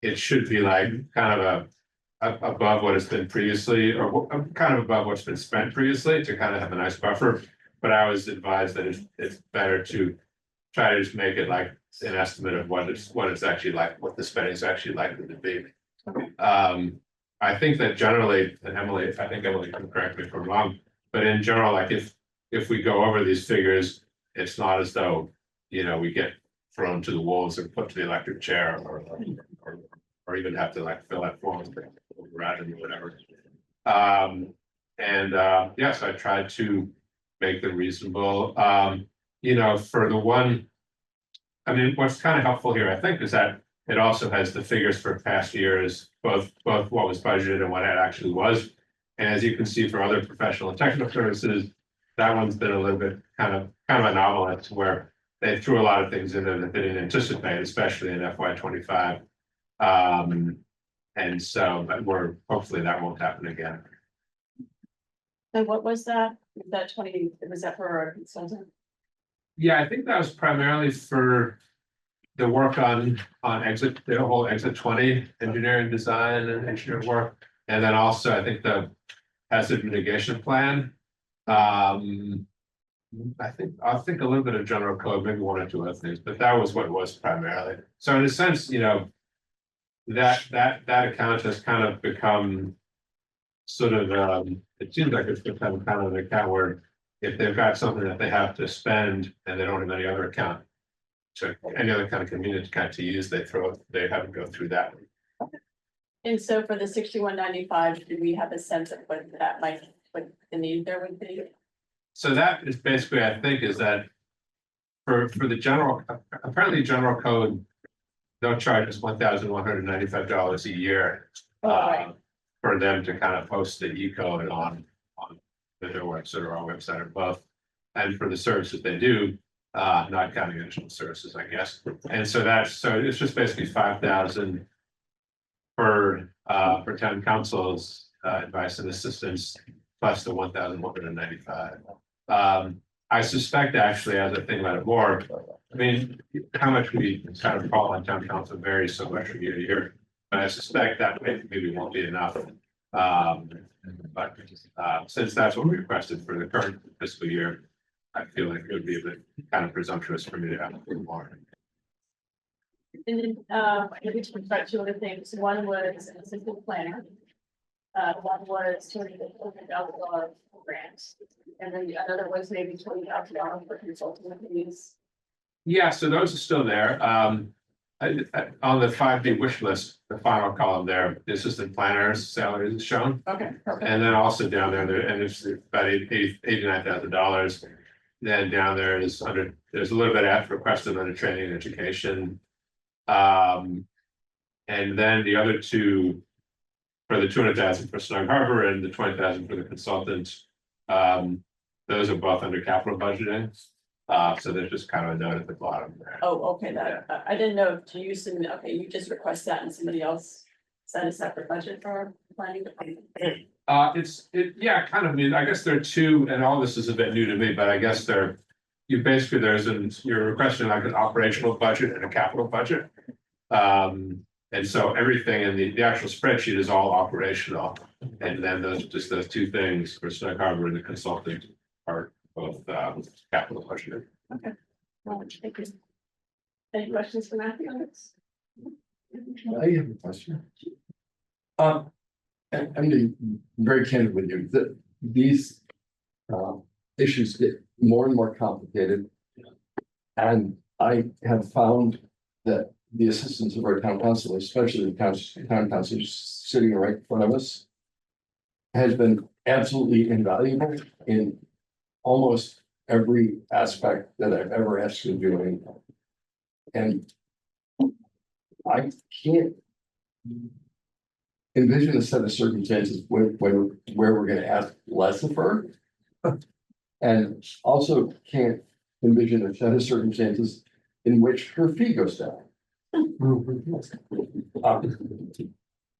it should be like kind of above what has been previously, or kind of above what's been spent previously to kind of have a nice buffer. But I was advised that it's better to try to just make it like an estimate of what it's actually like, what the spending is actually likely to be. I think that generally, and Emily, I think Emily can correct me if I'm wrong, but in general, like if we go over these figures, it's not as though, you know, we get thrown to the wolves and put to the electric chair or even have to like fill out forms or whatever. Yes, I tried to make them reasonable. You know, for the one, I mean, what's kind of helpful here, I think, is that it also has the figures for past years, both what was budgeted and what it actually was. And as you can see for other professional and technical services, that one's been a little bit kind of anomalous where they threw a lot of things in there that they didn't anticipate, especially in FY25. And so, but hopefully that won't happen again. And what was that? That 20, was that for our consultant? Yeah, I think that was primarily for the work on exit, the whole exit 20 engineering design and engineering work. And then also, I think the hazard mitigation plan. I'll think a little bit of general code, maybe one or two other things, but that was what it was primarily. So in a sense, you know, that account has kind of become sort of, it seems like it's become kind of an account where if they've got something that they have to spend and they don't have any other account, so any other kind of convenient account to use, they have to go through that. And so for the 6195, do we have a sense of what that might, what the need there would be? So that is basically, I think, is that for the general, apparently general code, they'll charge us $1,195 a year. Right. For them to kind of post the e-code on their website or our website or both. And for the services they do, not counting additional services, I guess. And so it's just basically 5,000 for town council's advice and assistance, plus the 1,195. I suspect actually, as I think about it more, I mean, how much we kind of call on town council varies so much from year to year. But I suspect that maybe won't be enough. But since that's what we requested for the current fiscal year, I feel like it would be a bit kind of presumptuous for me to have more. And then, maybe to about two other things. One was an assistant planner. One was $250,000 grant. And then another was maybe $20,000 for consulting fees. Yeah, so those are still there. On the 5D wish list, the final column there, the assistant planner's salary is shown. Okay, perfect. And then also down there, and it's about $89,000. Then down there is there's a little bit after requested under training and education. And then the other two for the 200,000 for Snug Harbor and the 20,000 for the consultant. Those are both under capital budgeting. So there's just kind of a note at the bottom there. Oh, okay, I didn't know if you submit, okay, you just request that and somebody else set a separate budget for planning. Yeah, kind of. I mean, I guess there are two, and all this is a bit new to me, but I guess you're requesting like an operational budget and a capital budget. And so everything in the actual spreadsheet is all operational. And then those two things for Snug Harbor and the consultant are both capital budgeted. Okay. Well, thank you. Any questions for Matthew on this? I have a question. I'm being very candid with you, that these issues get more and more complicated. And I have found that the assistance of our town council, especially the town council sitting right in front of us, has been absolutely invaluable in almost every aspect that I've ever asked to do anything. And I can't envision a set of circumstances where we're gonna ask less of her. And also can't envision a set of circumstances in which her fee goes down.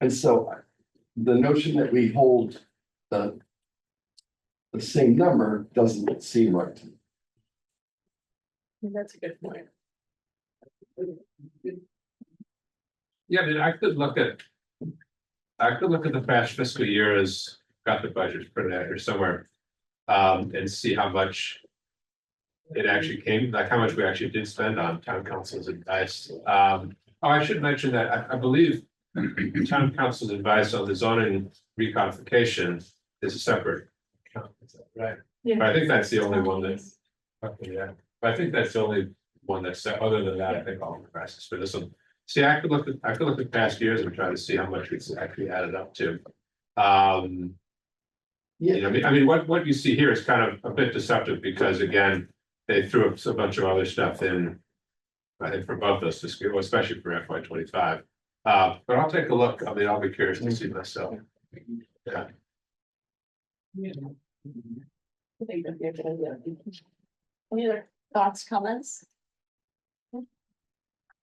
And so the notion that we hold the same number doesn't seem right to me. That's a good point. Yeah, I mean, I could look at the past fiscal year as, got the budget printed out here somewhere. And see how much it actually came, like how much we actually did spend on town council's advice. Oh, I should mention that I believe town council's advice on the zoning recodification is a separate account, is that right? Yeah. But I think that's the only one that, okay, yeah, but I think that's the only one that's, other than that, I think all the rest is for this one. See, I could look at past years and try to see how much it's actually added up to. You know, I mean, what you see here is kind of a bit deceptive because again, they threw up a bunch of other stuff in. I think for both those fiscal, especially for FY 25. But I'll take a look. I mean, I'll be curious to see myself. Yeah. I think that'd be a good idea. Any other thoughts, comments? All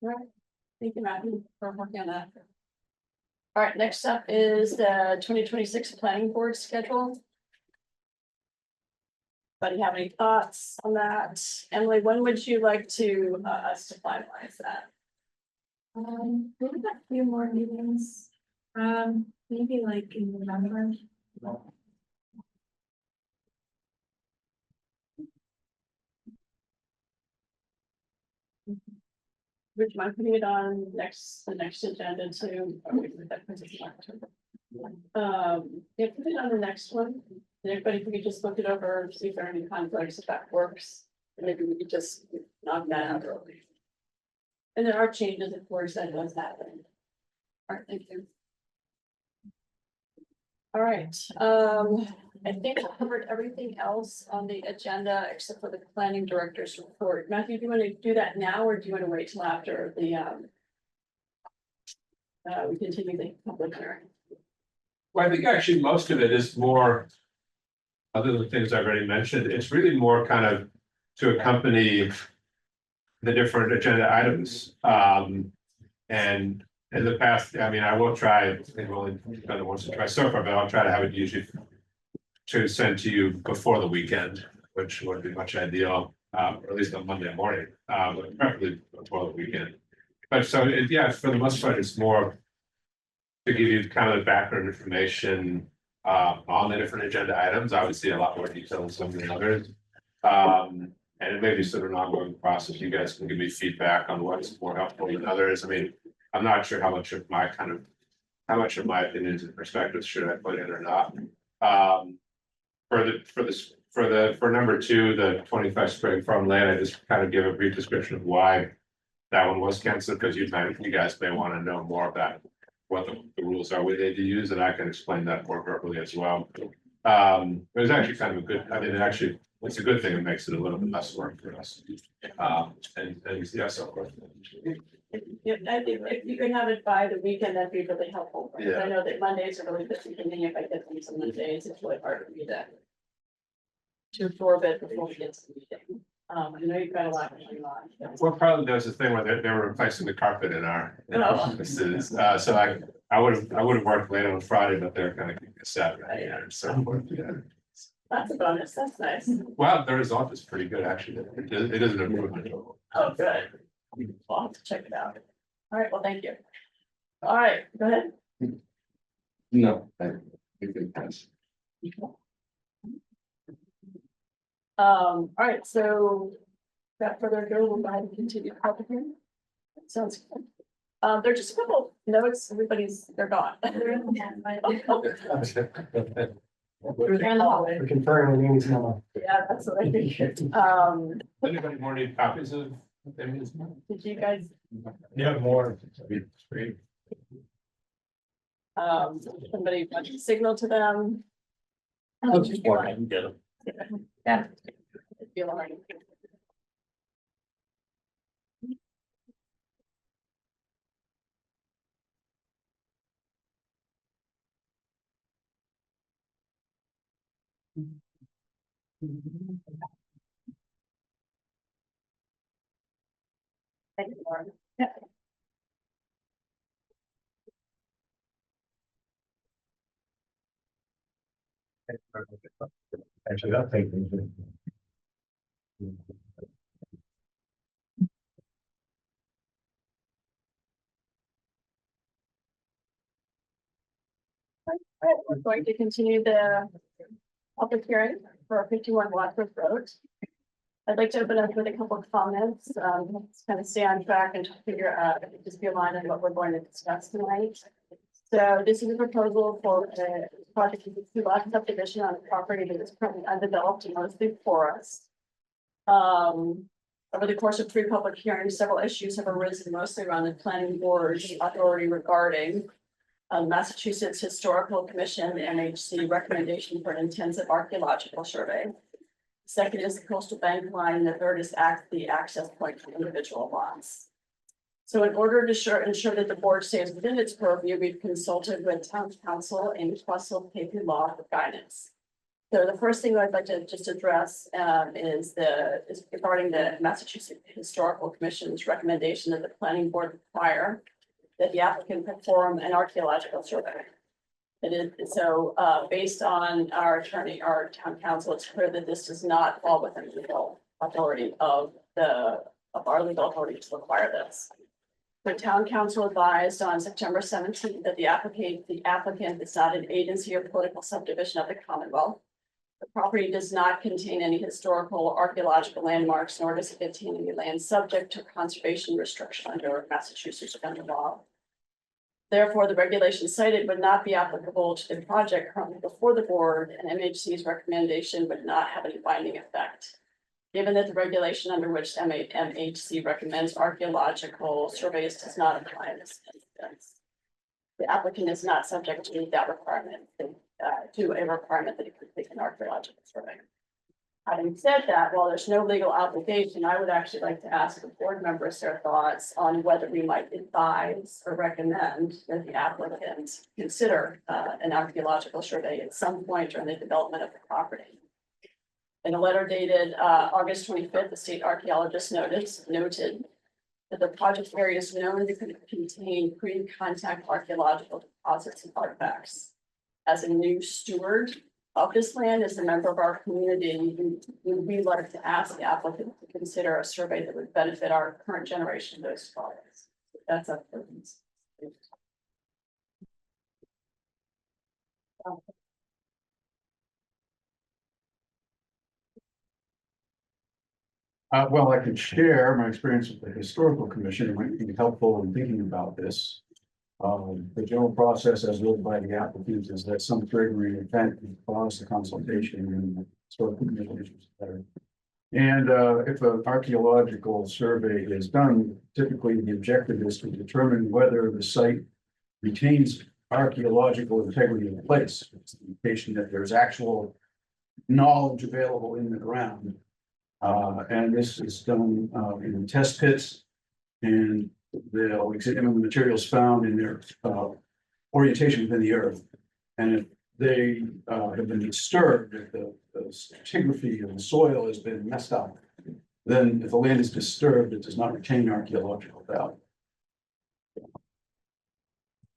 right, thank you, Matt, for working on that. All right, next up is the 2026 planning board schedule. Anybody have any thoughts on that? Emily, when would you like to us to finalize that? We've got a few more meetings, maybe like in November. Would you mind putting it on the next agenda too? Yeah, put it on the next one. And everybody, if we could just look it over, see if there are any conflicts, if that works, and maybe we could just knock that out early. And there are changes, of course, that does happen. All right, thank you. All right, I think I covered everything else on the agenda except for the planning director's report. Matthew, do you want to do that now, or do you want to wait till after the we continue the public hearing? Well, I think actually most of it is more, other than things I've already mentioned, it's really more kind of to accompany the different agenda items. And in the past, I mean, I will try, I've only done it once or twice so far, but I'll try to have it usually to send to you before the weekend, which would be much ideal, or at least on Monday morning, but preferably before the weekend. But so, yeah, for the most part, it's more to give you kind of the background information on the different agenda items. Obviously, a lot more detail than some of the others. And it may be sort of an ongoing process. You guys can give me feedback on what's more helpful than others. I mean, I'm not sure how much of my opinions and perspectives should I put in or not. For number 2, the 25 Spring Farm Land, I just kind of give a brief description of why that one was canceled, because you guys may want to know more about what the rules are we need to use, and I can explain that more verbally as well. It was actually kind of a good, I mean, it's a good thing. It makes it a little bit less work for us. And yeah, so forth. Yep, I think if you could have it by the weekend, that'd be really helpful. Because Yeah. I know that Mondays are really busy for me. If I get these on Mondays, it's really hard for me to absorb it before we get to the meeting. I know you've got a lot going on. Well, probably there was a thing where they were replacing the carpet in our Oh. offices. So I would have worked late on Friday, but they're kind of keeping us set right here. So yeah. That's a bonus. That's nice. Well, the result is pretty good, actually. It is an improvement. Oh, good. I'll have to check it out. All right, well, thank you. All right, go ahead. No, I think that's. All right, so without further ado, we'll go ahead and continue the public hearing. Sounds good. There's just a couple notes, they're gone. And the hallway. We're conferring on Amy's memo. Yeah, that's what I think. Anybody more need copies of? Amy's? Did you guys, Yeah, more. It's great. somebody want to signal to them? I'll just walk out and get them. Yeah. Feel all right. Thank you, Lauren. Yeah. Actually, I'll take them. All right, we're going to continue the public hearing for 51 Wadsworth Road. I'd like to open up with a couple of comments, let's kind of stay on track and figure out, just be aligned on what we're going to discuss tonight. So this is a proposal for a project with 2 lot subdivision on a property that is currently undeveloped and mostly forest. Over the course of 3 public hearings, several issues have arisen mostly around the planning board's authority regarding Massachusetts Historical Commission, MHC recommendation for an intensive archaeological survey. Second is the coastal bank line, and the third is the access point for individual lots. So in order to ensure that the board stays within its purview, we've consulted with town council and Russell KP Law for guidance. So the first thing I'd like to just address is regarding the Massachusetts Historical Commission's recommendation that the planning board require that the applicant perform an archaeological survey. It is so based on our attorney, our town council, it's clear that this does not fall within the legal authority of our legal authority to require this. The town council advised on September 17th that the applicant is not an agency or political subdivision of the Commonwealth. The property does not contain any historical or archaeological landmarks, nor does it contain any land subject to conservation restriction under Massachusetts general law. Therefore, the regulations cited would not be applicable to the project currently before the board, and MHC's recommendation would not have any binding effect. Given that the regulation under which MHC recommends archaeological surveys does not apply in this instance, the applicant is not subject to that requirement, to a requirement that it complete an archaeological survey. Having said that, while there's no legal obligation, I would actually like to ask the board members their thoughts on whether we might advise or recommend that the applicant consider an archaeological survey at some point during the development of the property. In a letter dated August 25th, the state archaeologist noted that the project area is known to contain pre-contact archaeological deposits and artifacts. As a new steward of this land, as a member of our community, we would like to ask the applicant to consider a survey that would benefit our current generation of those scholars. That's up for this. Well, I could share my experience with the historical commission. It might be helpful in thinking about this. The general process as led by the applicant is that some triggering event can cause the consultation and the historical commission issues better. And if an archaeological survey is done, typically the objective is to determine whether the site retains archaeological integrity in place. It's the indication that there's actual knowledge available in the ground. And this is done in test pits, and they'll examine the materials found in their orientation within the earth. And if they have been disturbed, if the stratigraphy of the soil has been messed up, then if the land is disturbed, it does not retain archaeological value.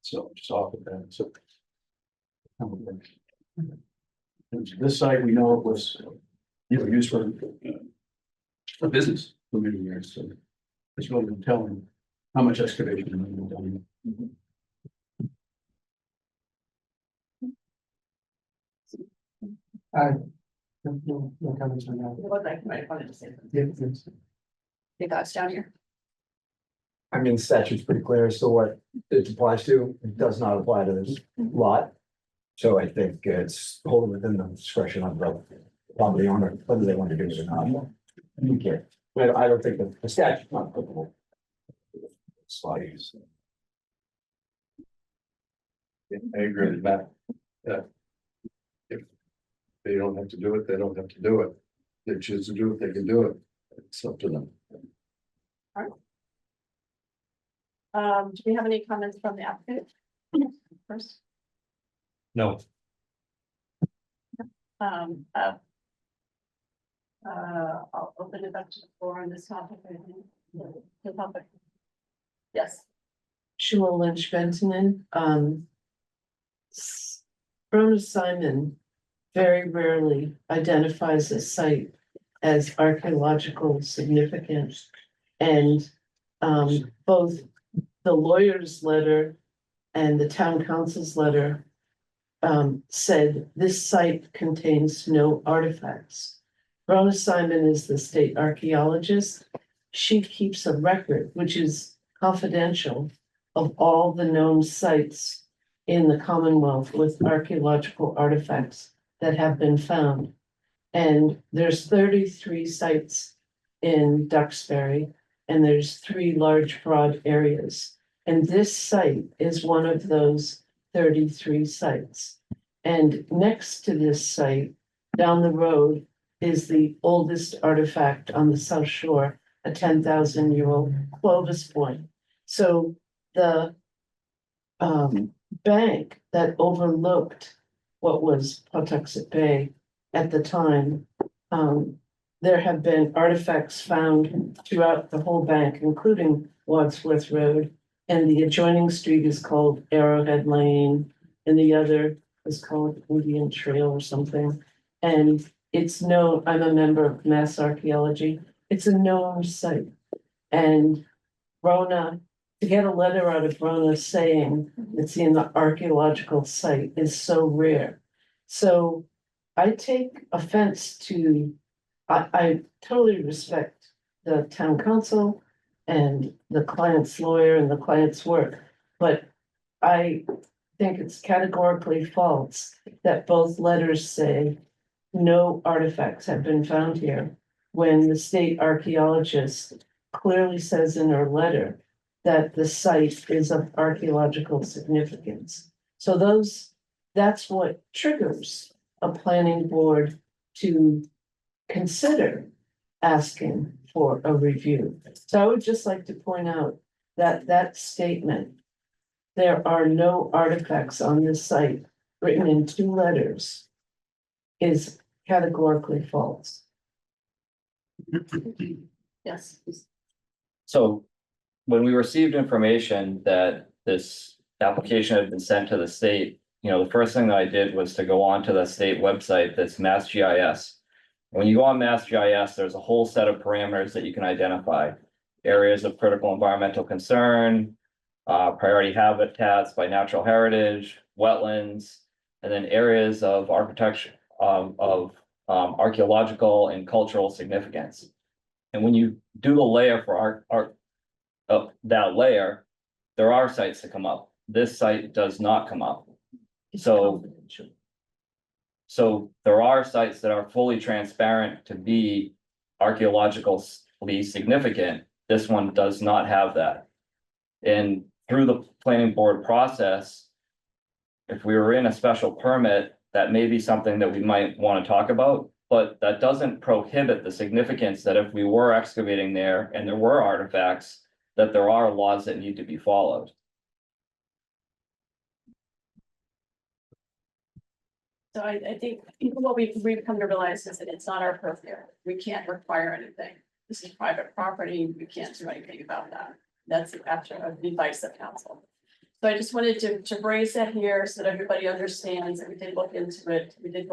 So just off of that. So this site, we know it was used for business for many years. So it's really telling how much excavation has been done. No comments on that. What I might wanted to say. Yeah, thanks. You guys down here. I mean, the statute's pretty clear as to what it applies to. It does not apply to this lot. So I think it's wholly within the discretion of the property owner, whether they want to do it or not. You can't, well, I don't think that the statute's not applicable. Slides. I agree with that. Yeah. If they don't have to do it, they don't have to do it. If they choose to do it, they can do it. It's up to them. Do we have any comments from the applicant? First, No, I'll open it up to the floor on this topic. I think. The topic. Yes. Shula Lynch Bentinen, Brona Simon very rarely identifies a site as archaeological significance. And both the lawyer's letter and the town council's letter said this site contains no artifacts. Brona Simon is the state archaeologist. She keeps a record, which is confidential, of all the known sites in the Commonwealth with archaeological artifacts that have been found. And there's 33 sites in Duxbury, and there's 3 large broad areas. And this site is one of those 33 sites. And next to this site, down the road, is the oldest artifact on the South Shore, a 10,000-year-old Clovis point. So the bank that overlooked what was Pawtuxet Bay at the time, there have been artifacts found throughout the whole bank, including Wadsworth Road, and the adjoining street is called Arrowhead Lane, and the other is called Indian Trail or something. And it's known, I'm a member of Mass Archaeology, it's a known site. And Brona, to get a letter out of Brona saying it's in the archaeological site is so rare. So I take offense to, I totally respect the town council and the client's lawyer and the client's work, but I think it's categorically false that both letters say no artifacts have been found here, when the state archaeologist clearly says in her letter that the site is of archaeological significance. So that's what triggers a planning board to consider asking for a review. So I would just like to point out that that statement, there are no artifacts on this site, written in 2 letters, is categorically false. Yes. So when we received information that this application had been sent to the state, the first thing that I did was to go on to the state website, that's Mass GIS. When you go on Mass GIS, there's a whole set of parameters that you can identify. Areas of critical environmental concern, priority habitats by natural heritage, wetlands, and then areas of architecture, archaeological and cultural significance. And when you do the layer for that layer, there are sites that come up. This site does not come up. So there are sites that are fully transparent to be archaeologically significant. This one does not have that. And through the planning board process, if we were in a special permit, that may be something that we might want to talk about, but that doesn't prohibit the significance that if we were excavating there and there were artifacts, that there are laws that need to be followed. So I think what we've come to realize is that it's not our purview. We can't require anything. This is private property. We can't do anything about that. That's after the advice of council. So I just wanted to raise that here so that everybody understands that we did look into it. We did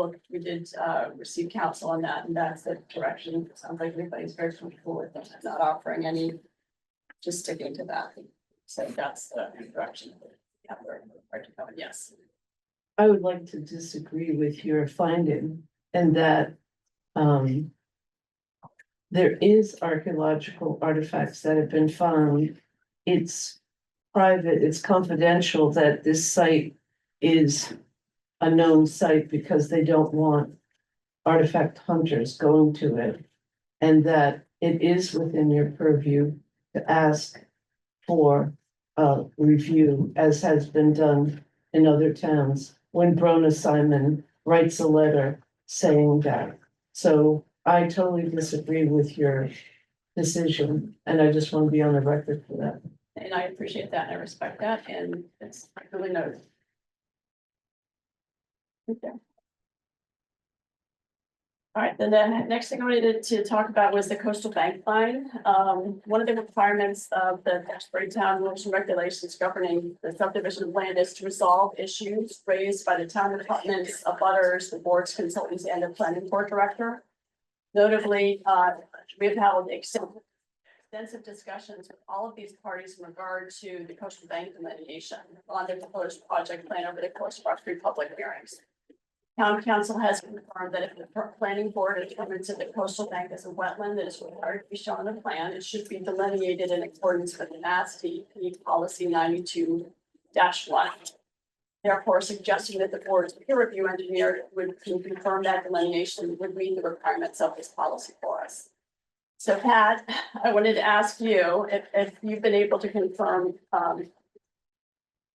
receive counsel on that, and that's the direction. It sounds like everybody's very comfortable with it, not offering any, just sticking to that. So that's the direction. Yeah, we're to go. Yes. I would like to disagree with your finding, and that there is archaeological artifacts that have been found. It's private, it's confidential that this site is a known site because they don't want artifact hunters going to it. And that it is within your purview to ask for a review, as has been done in other towns, when Brona Simon writes a letter saying that. So I totally disagree with your decision, and I just want to be on the record for that. And I appreciate that and I respect that, and it's really noted. Okay. All right, then the next thing I wanted to talk about was the coastal bank line. One of the requirements of the Duxbury Town rules and regulations governing the subdivision of land is to resolve issues raised by the town departments, abutters, the board's consultants, and the planning board director. Notably, we've held extensive discussions with all of these parties in regard to the coastal bank delineation on the proposed project plan over the course of our 3 public hearings. Town council has confirmed that if the planning board determines that the coastal bank is a wetland that is required to be shown on the plan, it should be delineated in accordance with the Mass DEP policy 92-1. Therefore, suggesting that the board's peer review engineer would confirm that delineation would meet the requirements of this policy for us. So Pat, I wanted to ask you if you've been able to confirm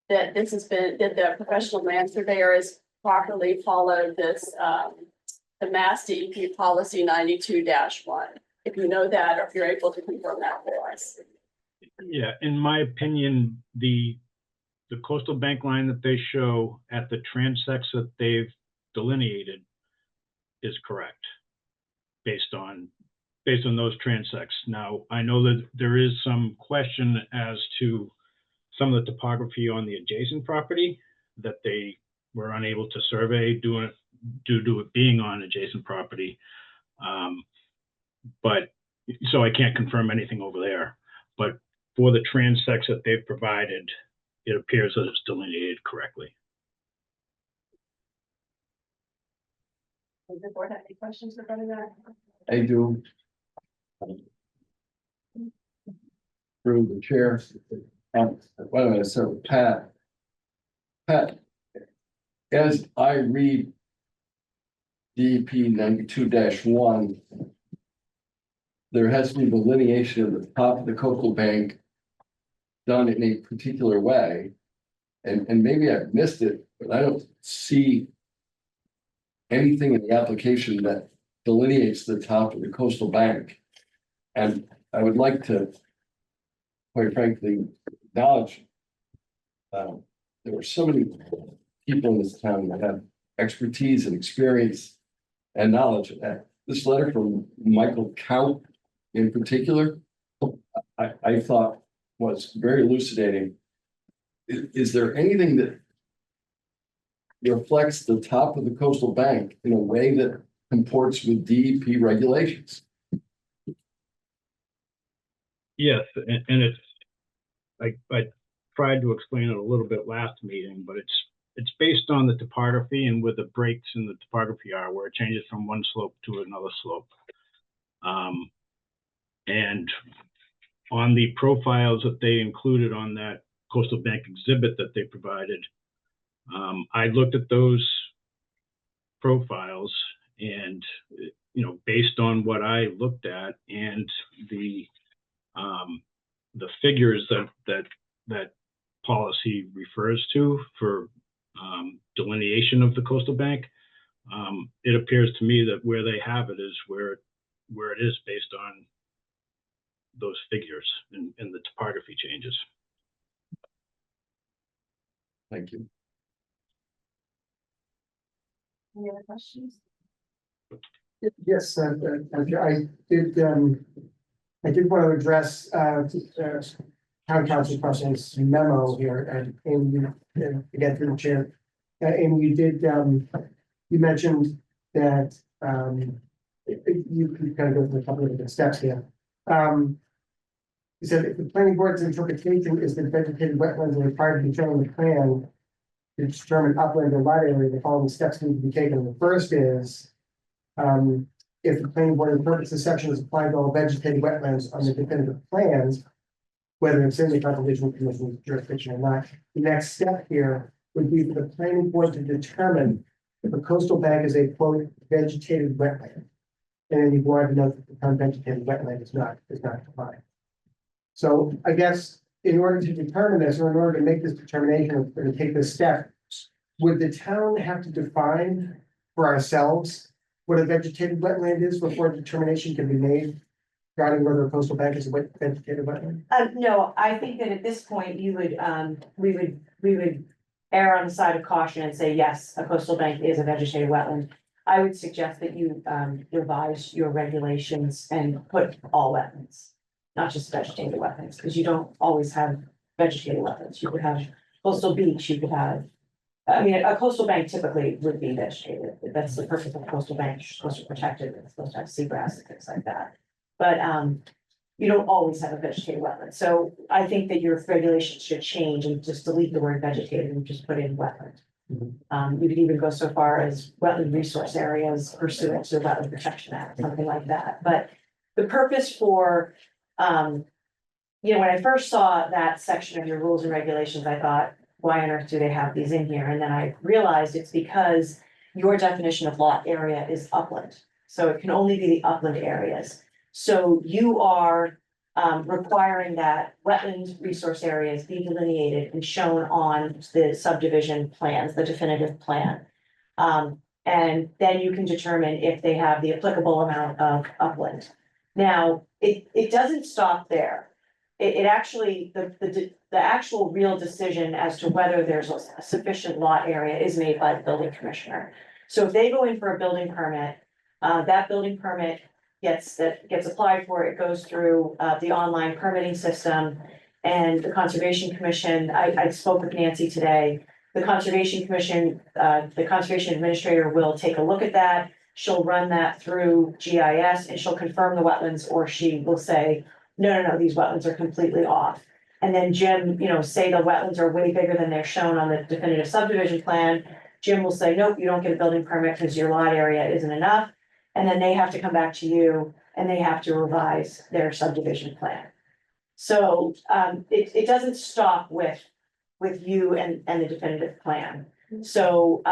that this has been, that the professional land surveyor has properly followed this, the Mass DEP policy 92-1. If you know that, or if you're able to confirm that for us. Yeah, in my opinion, the coastal bank line that they show at the transects that they've delineated is correct, based on those transects. Now, I know that there is some question as to some of the topography on the adjacent property that they were unable to survey due to it being on adjacent property. But so I can't confirm anything over there, but for the transects that they've provided, it appears that it's delineated correctly. Does the board have any questions regarding that? I do. Through the chair. Wait a minute, so Pat, as I read DEP 92-1, there has to be delineation of the top of the coastal bank done in a particular way. And maybe I've missed it, but I don't see anything in the application that delineates the top of the coastal bank. And I would like to, quite frankly, acknowledge there were so many people in this town that have expertise and experience and knowledge. This letter from Michael Count in particular, I thought was very elucidating. Is there anything that reflects the top of the coastal bank in a way that comports with DEP regulations? Yes, and it's, I tried to explain it a little bit last meeting, but it's based on the topography and where the breaks in the topography are, where it changes from one slope to another slope. And on the profiles that they included on that coastal bank exhibit that they provided, I looked at those profiles and, you know, based on what I looked at and the figures that policy refers to for delineation of the coastal bank, it appears to me that where they have it is where it is based on those figures and the topography changes. Thank you. Any other questions? Yes, I did want to address town council president's memo here and again through the chair. And you did, you mentioned that you can kind of go through a couple of different steps here. You said if the planning board's interpretation is that vegetated wetlands are required to be shown on the plan to determine upland or lot area, the following steps need to be taken. The first is if the planning board interprets the section as applying to all vegetated wetlands on the definitive plans, whether it's in the conservation commission's jurisdiction or not, the next step here would be for the planning board to determine if a coastal bank is a quote vegetated wetland. And then you want to note that the term vegetated wetland is not defined. So I guess in order to determine this, or in order to make this determination, or to take this step, would the town have to define for ourselves what a vegetated wetland is before determination can be made regarding whether a coastal bank is a vegetated wetland? No, I think that at this point, you would, we would err on the side of caution and say, yes, a coastal bank is a vegetated wetland. I would suggest that you, revise your regulations and put all wetlands, not just vegetated wetlands, because you don't always have vegetated wetlands. You could have coastal beach, you could have, I mean, a coastal bank typically would be vegetated. That's the purpose of a coastal bank. You're supposed to protect it. It's supposed to have seagrass and things like that. But, you don't always have a vegetated wetland. So I think that your regulations should change and just delete the word vegetated and just put in wetland. You could even go so far as wetland resource areas pursuant to the Wetland Protection Act, something like that. But the purpose for, when I first saw that section of your rules and regulations, I thought, why on earth do they have these in here? And then I realized it's because your definition of lot area is upland. So it can only be the upland areas. So you are requiring that wetland resource areas be delineated and shown on the subdivision plans, the definitive plan. And then you can determine if they have the applicable amount of upland. Now, it doesn't stop there. It actually, the actual real decision as to whether there's a sufficient lot area is made by the building commissioner. So if they go in for a building permit, that building permit gets applied for, it goes through the online permitting system. And the Conservation Commission, I spoke with Nancy today, the Conservation Commission, the Conservation Administrator will take a look at that. She'll run that through GIS and she'll confirm the wetlands, or she will say, no, these wetlands are completely off. And then Jim, say the wetlands are way bigger than they're shown on the definitive subdivision plan. Jim will say, nope, you don't get a building permit because your lot area isn't enough. And then they have to come back to you and they have to revise their subdivision plan. So it doesn't stop with you and the definitive plan. So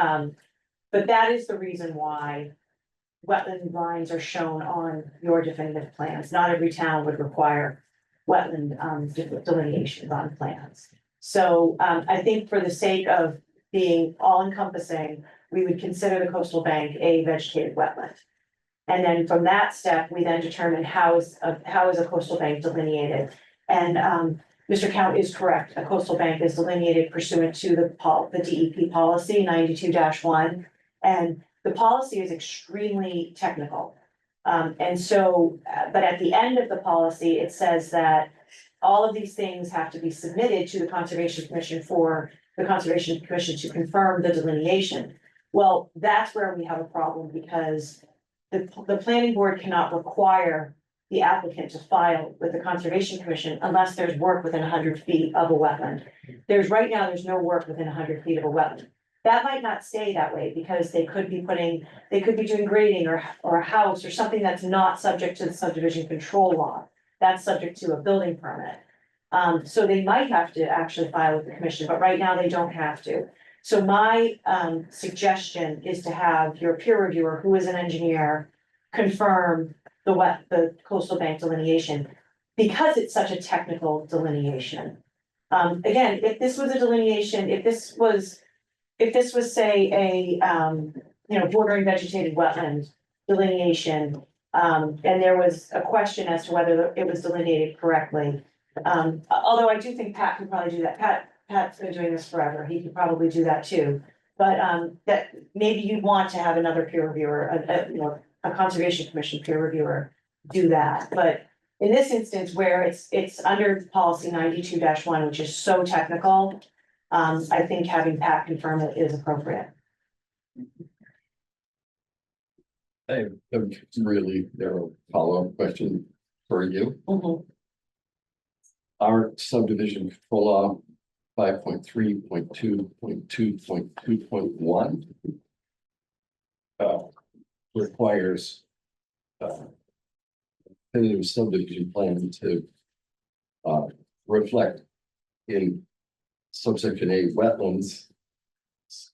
but that is the reason why wetland lines are shown on your definitive plans. Not every town would require wetland delineation on plans. So I think for the sake of being all encompassing, we would consider the coastal bank a vegetated wetland. And then from that step, we then determine how is a coastal bank delineated. And Mr. Count is correct. A coastal bank is delineated pursuant to the DEP policy 92-1. And the policy is extremely technical. And so, but at the end of the policy, it says that all of these things have to be submitted to the Conservation Commission for the Conservation Commission to confirm the delineation. Well, that's where we have a problem, because the planning board cannot require the applicant to file with the Conservation Commission unless there's work within 100 feet of a wetland. Right now, there's no work within 100 feet of a wetland. That might not stay that way because they could be doing grading or a house or something that's not subject to the subdivision control law. That's subject to a building permit. So they might have to actually file with the commission, but right now they don't have to. So my suggestion is to have your peer reviewer, who is an engineer, confirm the coastal bank delineation, because it's such a technical delineation. Again, if this was a delineation, if this was say a bordering vegetated wetland delineation, and there was a question as to whether it was delineated correctly. Although I do think Pat could probably do that. Pat's been doing this forever. He could probably do that too. But that maybe you want to have another peer reviewer, a Conservation Commission peer reviewer do that. But in this instance where it's under policy 92-1, which is so technical, I think having Pat confirm it is appropriate. I have a really narrow follow-up question for you. Mhm. Our subdivision control law 5.3.2.2.2.1 requires definitive subdivision plan to reflect in subsection A wetlands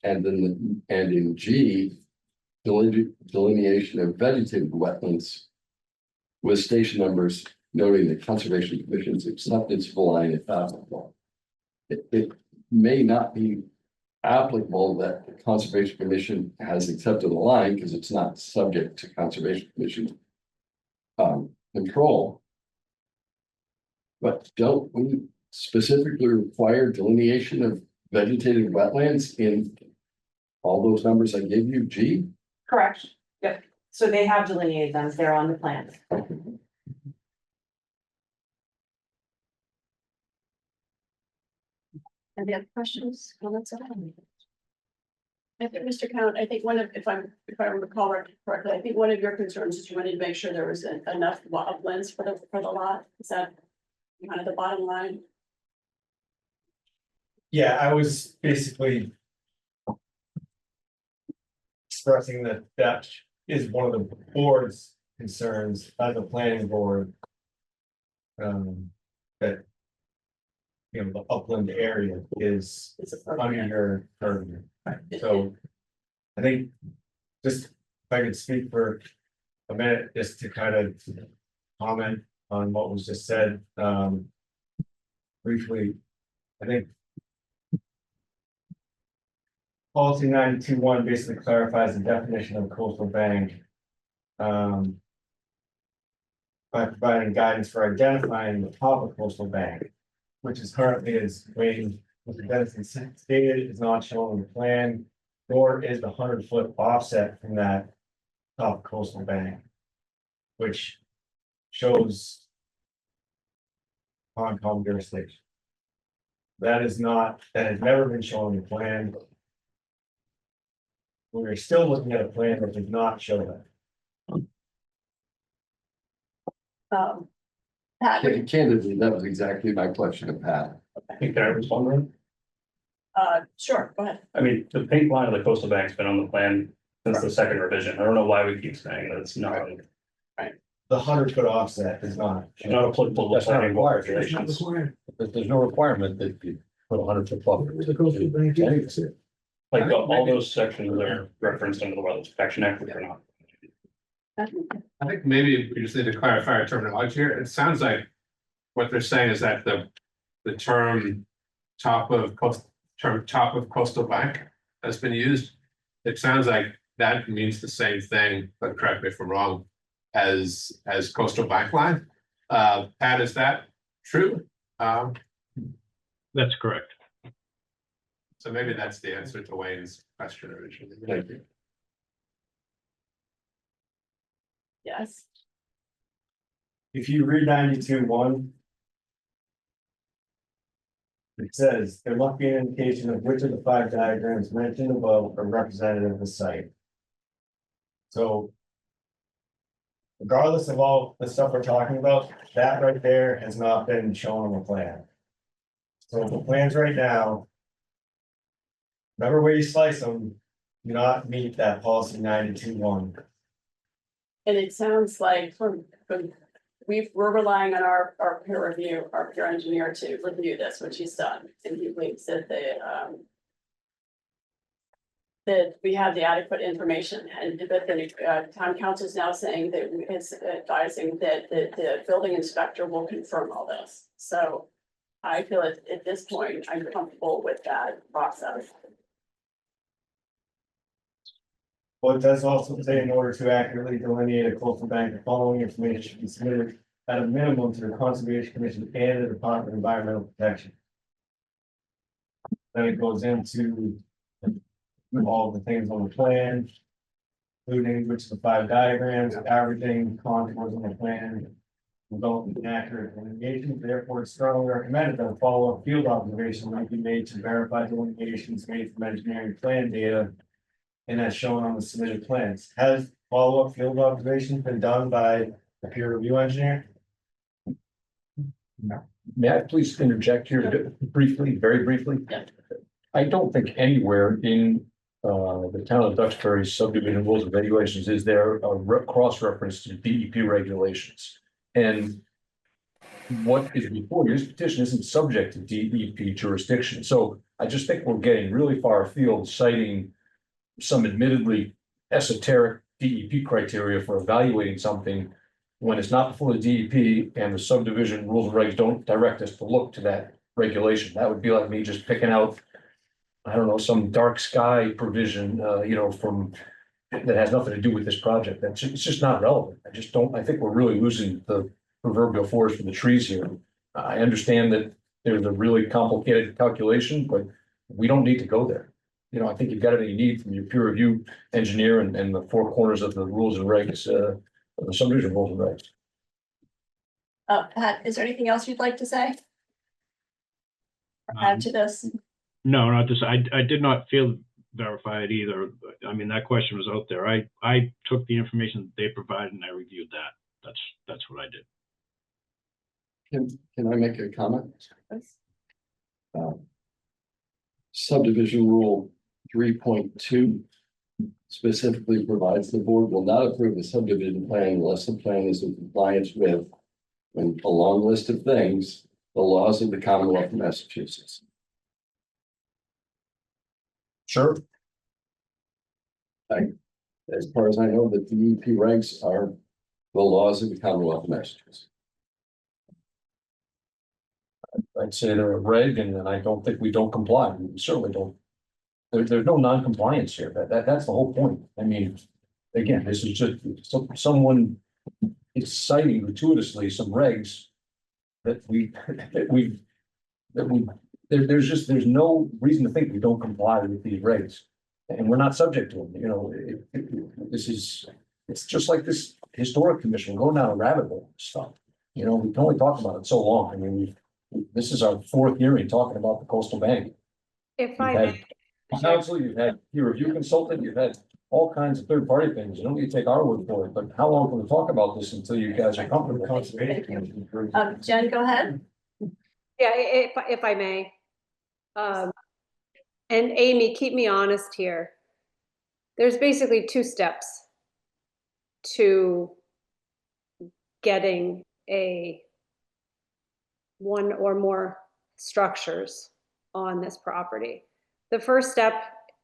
And then, and in G, delineation of vegetated wetlands with station numbers noting the Conservation Commission's acceptance of the line if applicable. It may not be applicable that the Conservation Commission has accepted the line because it's not subject to Conservation Commission control. But don't we specifically require delineation of vegetated wetlands in all those numbers I gave you, G? Correct, yep, so they have delineated them, they're on the plan. Any other questions, comments? I think, Mr. Count, I think one of, if I recall correctly, I think one of your concerns is you wanted to make sure there was enough uplands for the lot. Is that kind of the bottom line? Yeah, I was basically expressing that that is one of the board's concerns as a planning board. That, you know, the upland area is under your purview. So I think just if I could speak for a minute, just to kind of comment on what was just said. Briefly, I think policy 92.1 basically clarifies the definition of coastal bank. By providing guidance for identifying the top of coastal bank, which is currently, as Wayne Mr. Dennison stated, is not shown on the plan, nor is the 100-foot offset from that top coastal bank, which shows Concom jurisdiction. That has never been shown on the plan. We're still looking at a plan that does not show that. Pat, Candidly, that was exactly my question of Pat. Can I respond? sure, go ahead. I mean, the pink line of the coastal bank's been on the plan since the second revision. I don't know why we keep saying that it's not. The 100-foot offset is not. Not applicable to That's not planning required. regulations. There's no requirement that you put 100-foot buffer. Like all those sections are referenced under the Wetlands Protection Act, which are not. I think maybe we just need to clarify our terminology here. It sounds like what they're saying is that the term top of coastal bank has been used. It sounds like that means the same thing, but correct me if I'm wrong, as coastal bank line. Pat, is that true? That's correct. So maybe that's the answer to Wayne's question originally. Thank you. Yes, If you read 92.1. It says there must be an indication of which of the 5 diagrams mentioned above are representative of the site. So. Regardless of all the stuff we're talking about, that right there has not been shown on the plan. So the plans right now. Remember where you slice them, do not meet that policy 92.1. and it sounds like we're relying on our peer review, our peer engineer to review this, which he's done, and he believes that that we have the adequate information, and that the town council is now saying that it's advising that the building inspector will confirm all this. So I feel at this point, I'm comfortable with that process. Well, it does also say in order to accurately delineate a coastal bank, the following information should be submitted at a minimum to the Conservation Commission and the Department of Environmental Protection. Then it goes into all the things on the plan, including which of the 5 diagrams, averaging contours on the plan, resulting in accurate delineation. Therefore, it's strongly recommended that a follow-up field observation might be made to verify delineations made from engineering plan data. And as shown on the submitted plans. Has follow-up field observations been done by a peer review engineer? May I please interject here briefly, very briefly? Yeah. I don't think anywhere in the town of Duxbury's subdivision rules and regulations is there a cross-reference to DEP regulations. And what is before you, this petition isn't subject to DEP jurisdiction, so I just think we're getting really far afield citing some admittedly esoteric DEP criteria for evaluating something when it's not before the DEP and the subdivision rules and regs don't direct us to look to that regulation. That would be like me just picking out, I don't know, some dark sky provision, from that has nothing to do with this project. It's just not relevant. I think we're really losing the proverbial forest for the trees here. I understand that there's a really complicated calculation, but we don't need to go there. I think you've got everything you need from your peer review engineer and the four corners of the rules and regs, the subdivision rules and regs. Pat, is there anything else you'd like to say? Or add to this? No, not this. I did not feel verified either. I mean, that question was out there. I took the information that they provided and I reviewed that. That's what I did. Can I make a comment? Subdivision rule 3.2 specifically provides the board will not approve a subdivision plan unless the plan is in compliance with, and a long list of things, the laws of the Commonwealth of Massachusetts. Sure. As far as I know, the DEP regs are the laws of the Commonwealth of Massachusetts. I'd say they're a reg, and I don't think we don't comply. We certainly don't. There's no non-compliance here. That's the whole point. I mean, again, this is just someone is citing gratuitously some regs there's no reason to think we don't comply with these regs, and we're not subject to them. It's just like this historic commission going down a rabbit hole stuff. We can only talk about it so long. I mean, this is our fourth hearing talking about the coastal bank. If I You've may, had counsel, you've had peer review consultant, you've had all kinds of third party things. You don't need to take our word for it, but how long can we talk about this until you guys are comfortable? Jen, go ahead. yeah, if I may. And Amy, keep me honest here. There's basically two steps to getting one or more structures on this property. The first step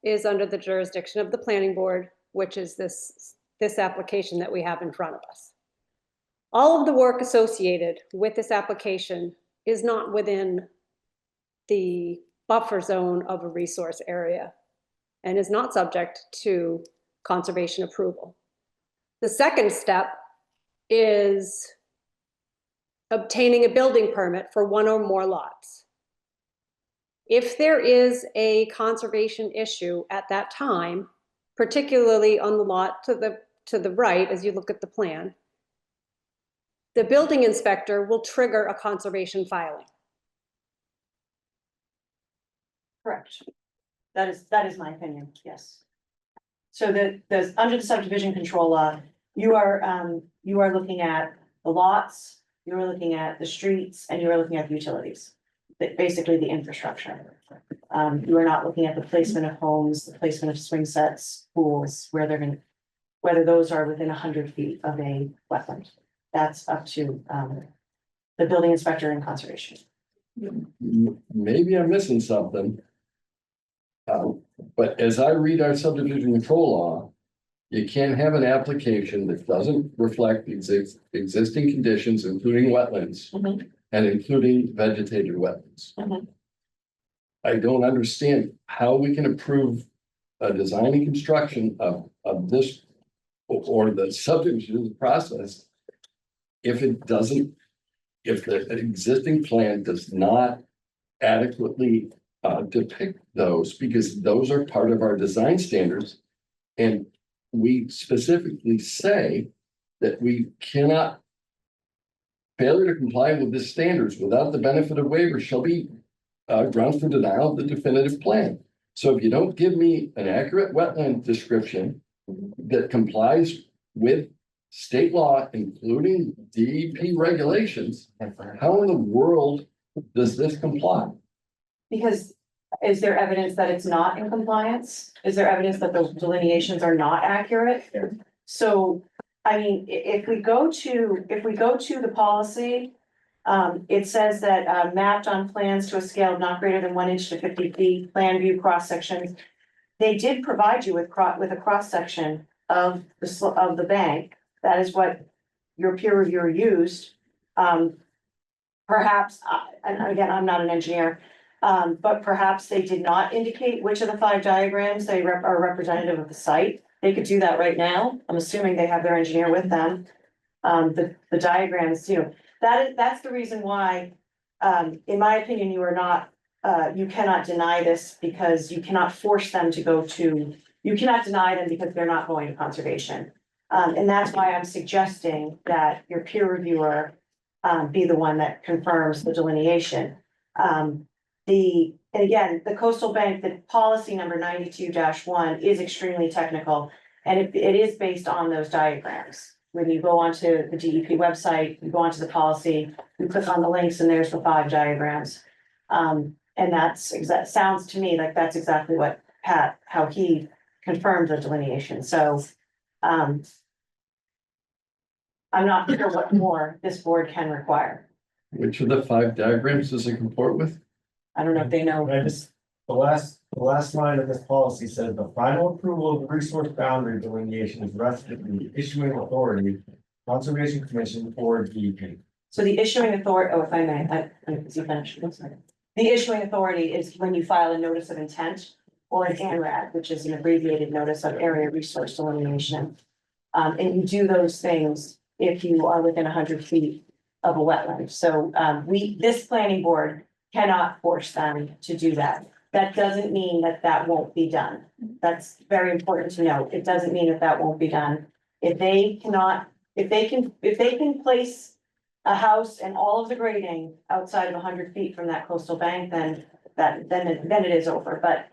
is under the jurisdiction of the planning board, which is this application that we have in front of us. All of the work associated with this application is not within the buffer zone of a resource area and is not subject to conservation approval. The second step is obtaining a building permit for one or more lots. If there is a conservation issue at that time, particularly on the lot to the right, as you look at the plan, the building inspector will trigger a conservation filing. Correct. That is my opinion, yes. So under the subdivision control law, you are looking at the lots, you are looking at the streets, and you are looking at the utilities. Basically the infrastructure. You are not looking at the placement of homes, the placement of swing sets, pools, whether those are within 100 feet of a wetland. That's up to the building inspector and conservation. Maybe I'm missing something. But as I read our subdivision control law, you can't have an application that doesn't reflect existing conditions, including wetlands. And including vegetated wetlands. I don't understand how we can approve a design and construction of this or the subdivision of the process if the existing plan does not adequately depict those, because those are part of our design standards. And we specifically say that we cannot failure to comply with the standards without the benefit of waiver shall be grounds for denial of the definitive plan. So if you don't give me an accurate wetland description that complies with state law, including DEP regulations, how in the world does this comply? Because is there evidence that it's not in compliance? Is there evidence that those delineations are not accurate? So, I mean, if we go to the policy, It says that, mapped on plans to a scale of not greater than 1 inch to 50 feet, plan view cross sections. They did provide you with with a cross section of of the bank. That is what your peer reviewer used. Perhaps, and again, I'm not an engineer, but perhaps they did not indicate which of the 5 diagrams they are representative of the site. They could do that right now. I'm assuming they have their engineer with them. The diagrams, that's the reason why, in my opinion, you are not, you cannot deny this because you cannot force them to go to, you cannot deny them because they're not going to conservation. And that's why I'm suggesting that your peer reviewer be the one that confirms the delineation. And again, the coastal bank, the policy number 92-1 is extremely technical. And it is based on those diagrams. When you go onto the DEP website, you go onto the policy, you click on the links and there's the 5 diagrams. And sounds to me like that's exactly what how he confirmed the delineation. So, I'm not sure what more this board can require. Which of the 5 diagrams does it comport with? I don't know if they know. The last line of this policy said the final approval of the resource boundary delineation is vested in the issuing authority, Conservation Commission or DEP. So the issuing authority, oh, if I may, is he finished? One second. The issuing authority is when you file a notice of intent or an ANRAD, which is an abbreviated notice of area resource delineation. And you do those things if you are within 100 feet of a wetland. So this planning board cannot force them to do that. That doesn't mean that that won't be done. That's very important to note. It doesn't mean that that won't be done. If they can place a house and all of the grading outside of 100 feet from that coastal bank, then it is over. But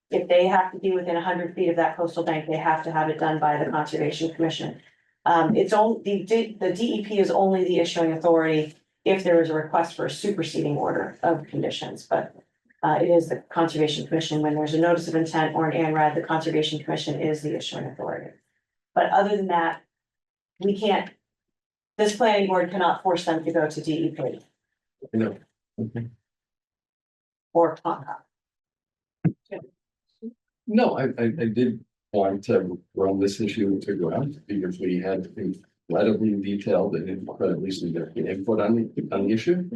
if they have to be within 100 feet of that coastal bank, they have to have it done by the Conservation Commission. It's only, the DEP is only the issuing authority if there is a request for a superseding order of conditions, but it is the Conservation Commission. When there's a notice of intent or an ANRAD, the Conservation Commission is the issuing authority. But other than that, we can't, this planning board cannot force them to go to DEP. No. Or Concom. No, I did want to run this issue to ground because we had incredibly detailed and incredibly significant input on the issue.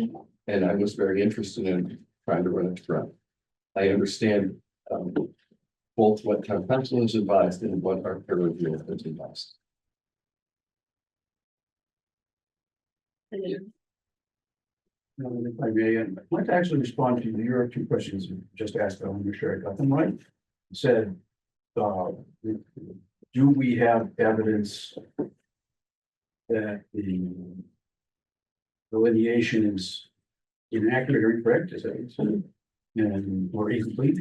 And I was very interested in trying to run it to ground. I understand both what town council has advised and what our peer review has advised. If I may, I'd like to actually respond to your 2 questions you just asked. I want to make sure I got them right. You said, do we have evidence that the delineation is inaccurate or incorrect? Is that what you said? And or incomplete?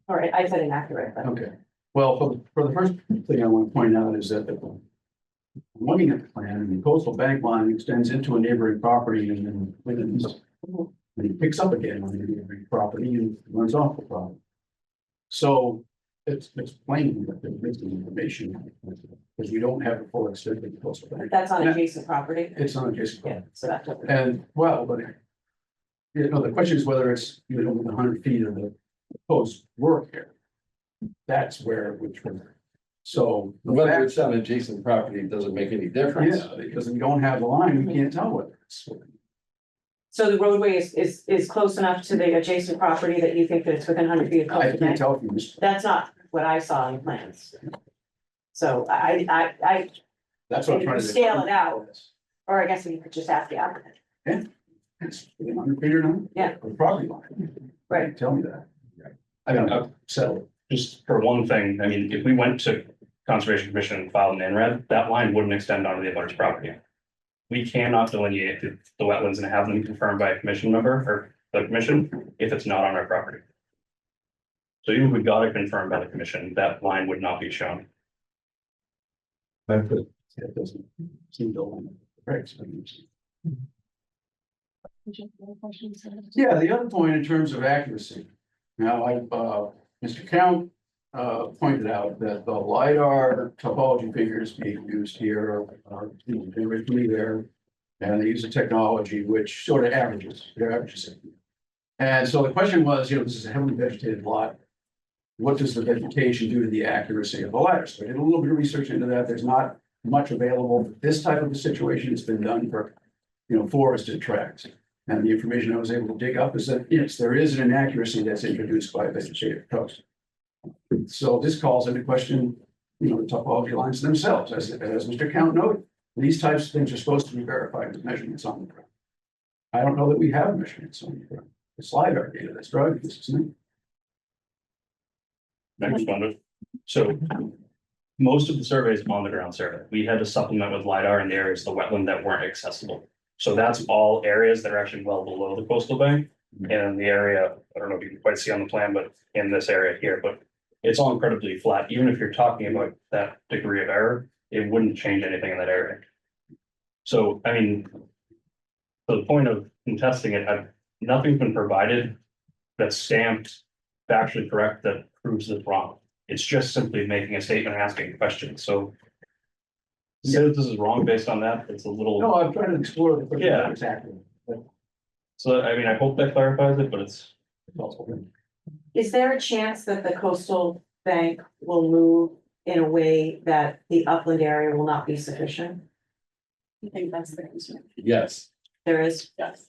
All right, I said inaccurate, but Okay. Well, for the first thing I want to point out is that looking at the plan, and the coastal bank line extends into a neighboring property and then and he picks up again on the neighboring property and runs off the property. So it's plain that there's missing information because we don't have a full extent of the coastal bank. that's on adjacent property. It's on adjacent Yeah, property. so that's. And well, but the question is whether it's within 100 feet of the proposed work here. That's where it would trigger. So Whether it's on adjacent property doesn't make any difference. yeah, because we don't have the line, we can't tell whether it's. So the roadway is close enough to the adjacent property that you think that it's within 100 feet of I coastal can't bank? tell if you missed. That's not what I saw in plans. So I, That's what I'm trying to. Scale it out. or I guess you could just ask the applicant. It's 100 feet or not? Yeah. The property line. Right. Tell me that. I don't So. just for one thing, I mean, if we went to Conservation Commission and filed an INRAD, that line wouldn't extend onto the abutter's property. We cannot delineate the wetlands and have them confirmed by a commission member or the commission if it's not on our property. So even if we got it confirmed by the commission, that line would not be shown. But it doesn't seem to align with the regs. Yeah, the other point in terms of accuracy. Now, Mr. Count pointed out that the LiDAR topology figures being used here are originally there. And they use a technology which sort of averages it. And so the question was, this is a heavily vegetated lot. What does the vegetation do to the accuracy of the LiDAR? So I did a little bit of research into that. There's not much available for this type of a situation. It's been done for, forested tracts. And the information I was able to dig up is that, yes, there is an inaccuracy that's introduced by vegetative coast. So this calls into question, the topology lines themselves, as Mr. Count noted. These types of things are supposed to be verified with measurements on the ground. I don't know that we have measurements on the ground. It's LiDAR data that's driving this, isn't it? Next one. So most of the survey is on the ground survey. We had to supplement with LiDAR in the areas of the wetland that weren't accessible. So that's all areas that are actually well below the coastal bank. And the area, I don't know if you can quite see on the plan, but in this area here, but it's all incredibly flat. Even if you're talking about that degree of error, it wouldn't change anything in that area. So, I mean, to the point of contesting it, nothing's been provided that's stamped factually correct that proves it wrong. It's just simply making a statement, asking questions. So to say that this is wrong based on that, it's a little. No, I'm trying to explore the question. Yeah. Exactly. So, I mean, I hope that clarifies it, but it's Also, Is there a chance that the coastal bank will move in a way that the upland area will not be sufficient? I think that's the concern. Yes. There is. Yes.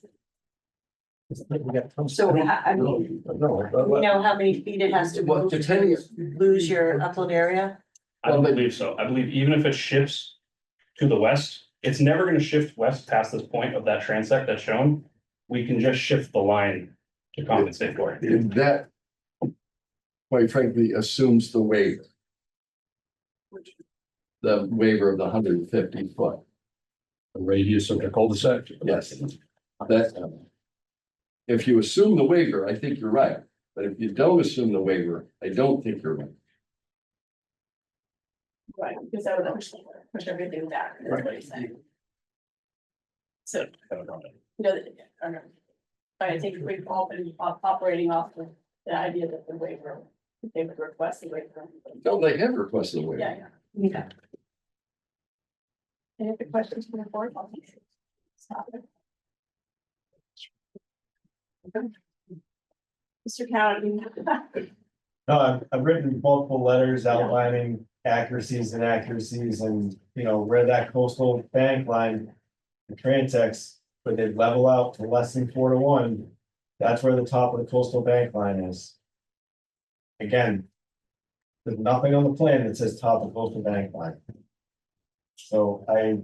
So I mean, we know how many feet it has to Well, move depending- to lose your upland area? I don't believe so. I believe even if it shifts to the west, it's never gonna shift west past this point of that transect that's shown. We can just shift the line to compensate for it. And that, quite frankly, assumes the waiver. The waiver of the 150 foot. The radius of the cul-de-sac. Yes, that. If you assume the waiver, I think you're right, but if you don't assume the waiver, I don't think you're right. Right, because that would push everything back, that's what he's saying. So, I think we've all been operating off of the idea that the waiver, they would request the waiver. No, they have requested a waiver. Yeah. Any other questions from the board? Stop it. Mr. Cowan. No, I've written multiple letters outlining accuracies and inaccuracies and, where that coastal bank line. The transects, where they level out to less than 4:1, that's where the top of the coastal bank line is. Again. There's nothing on the plan that says top of coastal bank line. So I.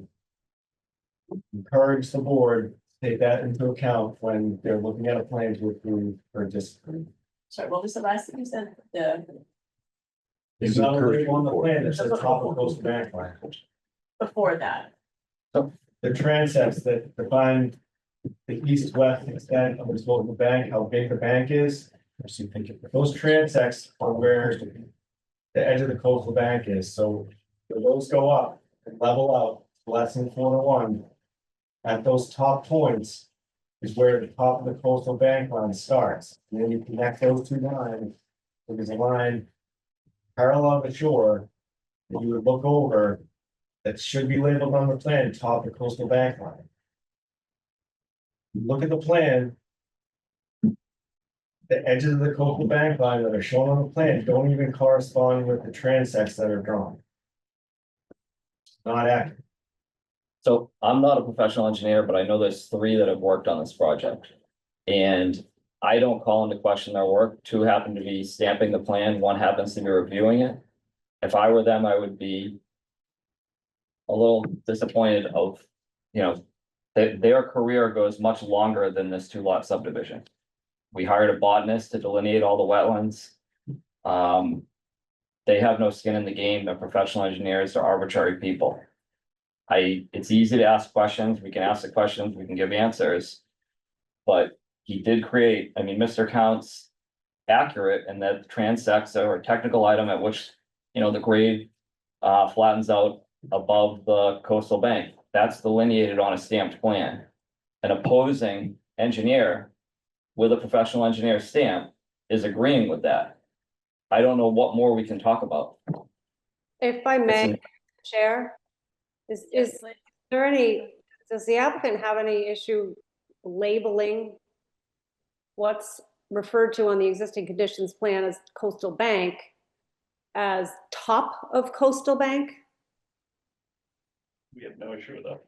Encourage the board to take that into account when they're looking at a plan to approve or disapprove. Sorry, what was the last thing you said? There's nothing on the plan that says top of coastal bank line. Before that, The transects that define the east-west extent of the coastal bank, how big the bank is. Those transects are where the edge of the coastal bank is, so if those go up and level out less than 4:1. At those top points is where the top of the coastal bank line starts, and then you connect those two lines. So there's a line parallel to the shore that you would look over that should be labeled on the plan, top of the coastal bank line. You look at the plan. The edges of the coastal bank line that are shown on the plan don't even correspond with the transects that are drawn. Not accurate. So I'm not a professional engineer, but I know there's 3 that have worked on this project. And I don't call into question their work. 2 happen to be stamping the plan, 1 happens to be reviewing it. If I were them, I would be a little disappointed of, their career goes much longer than this 2-lot subdivision. We hired a botanist to delineate all the wetlands. They have no skin in the game. They're professional engineers, they're arbitrary people. It's easy to ask questions. We can ask the questions, we can give answers. But he did create, Mr. Count's accurate in that transects are a technical item at which, the grade flattens out above the coastal bank. That's delineated on a stamped plan. An opposing engineer with a professional engineer stamp is agreeing with that. I don't know what more we can talk about. If I may, Chair, is there any Does the applicant have any issue labeling what's referred to on the existing conditions plan as coastal bank as top of coastal bank? We have no issue with that.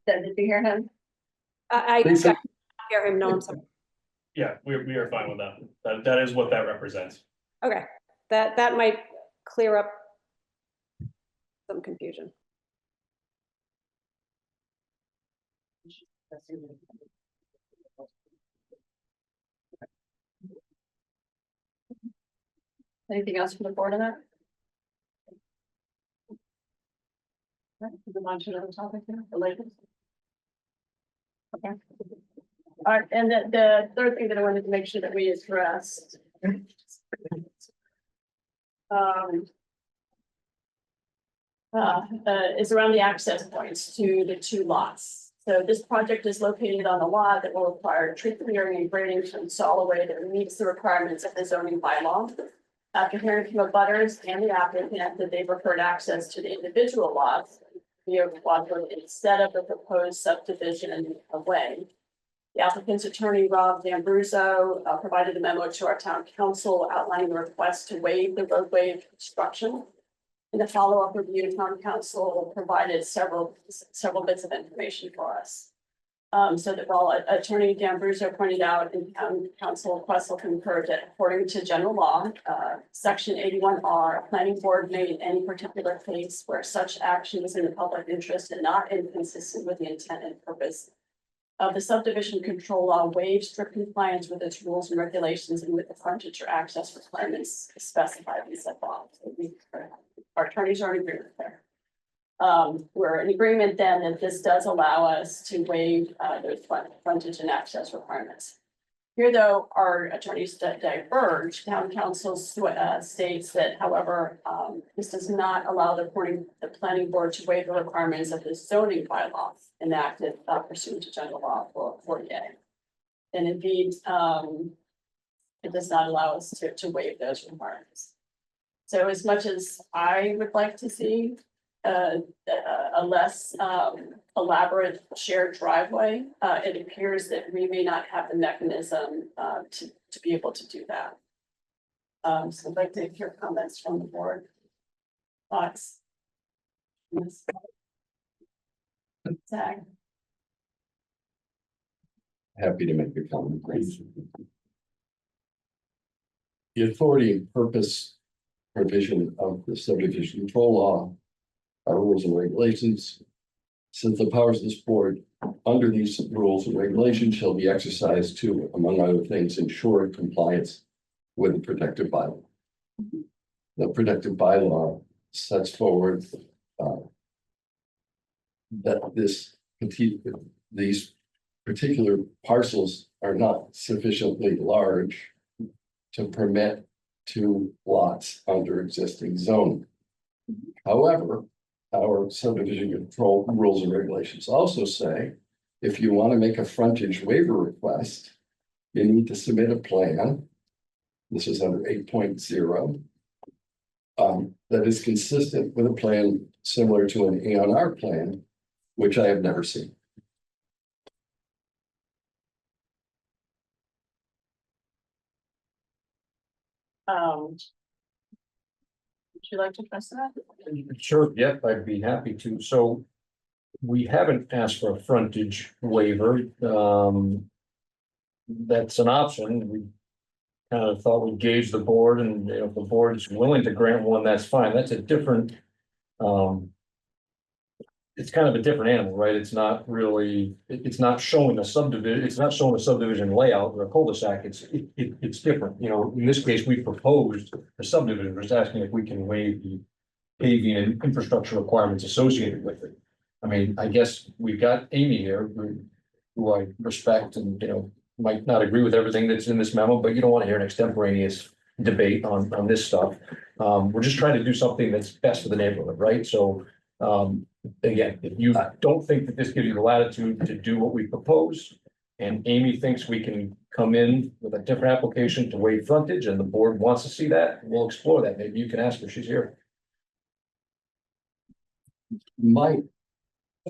Did you hear him? I Lisa? hear him, no, I'm sorry. Yeah, we are fine with that. That is what that represents. Okay, that might clear up some confusion. Anything else from the board on that? Right, move on to another topic here, the latest. Okay. All right, and the third thing that I wanted to make sure that we addressed. Is around the access points to the two lots. So this project is located on a lot that will require tree clearing and grading to install a way that meets the requirements of the zoning bylaw. After hearing from the butters and the applicant that they preferred access to the individual lots via quadrant instead of the proposed subdivision away. The applicant's attorney, Rob D'Ambruzzo, provided a memo to our town council outlining the request to waive the roadway construction. In the follow-up review, town council provided several bits of information for us. So that while attorney D'Ambruzzo pointed out and town council Questle concurred that according to general law, section 81R, planning board may in any particular case where such action is in the public interest and not inconsistent with the intent and purpose of the subdivision control law waive strict compliance with its rules and regulations and with the frontage or access requirements specified in said law. So our attorneys are in agreement there. We're in agreement then that this does allow us to waive those frontage and access requirements. Here, though, our attorneys diverge. Town council states that, however, this does not allow the planning board to waive the requirements of the zoning bylaw enacted pursuant to general law for 40A. And indeed, it does not allow us to waive those requirements. So as much as I would like to see a less elaborate shared driveway, it appears that we may not have the mechanism to be able to do that. So I'd like to hear comments from the board. Thoughts? Yes. Zach? Happy to make a comment, please. The authority and purpose provision of the subdivision control law, our rules and regulations. Since the powers of this board under these rules and regulations shall be exercised to, among other things, ensure compliance with the protective bylaw. The protective bylaw sets forward that these particular parcels are not sufficiently large to permit 2 lots under existing zoning. However, our subdivision control rules and regulations also say, if you want to make a frontage waiver request, you need to submit a plan. This is under 8.0. That is consistent with a plan similar to an A&R plan, which I have never seen. Would you like to address that? Sure, yep, I'd be happy to. So we haven't asked for a frontage waiver. That's an option. We kind of thought we'd gauge the board, and if the board is willing to grant one, that's fine. That's a different, it's kind of a different animal, right? It's not really, it's not showing a subdivision, it's not showing a subdivision layout or a cul-de-sac. It's different. You know, in this case, we proposed a subdivision. We're just asking if we can waive the paving and infrastructure requirements associated with it. I mean, I guess we've got Amy here, who I respect and, might not agree with everything that's in this memo, but you don't want to hear an extemporaneous debate on this stuff. We're just trying to do something that's best for the neighborhood, right? So, again, if you don't think that this gives you the latitude to do what we propose, and Amy thinks we can come in with a different application to waive frontage and the board wants to see that, we'll explore that. Maybe you can ask her, she's here.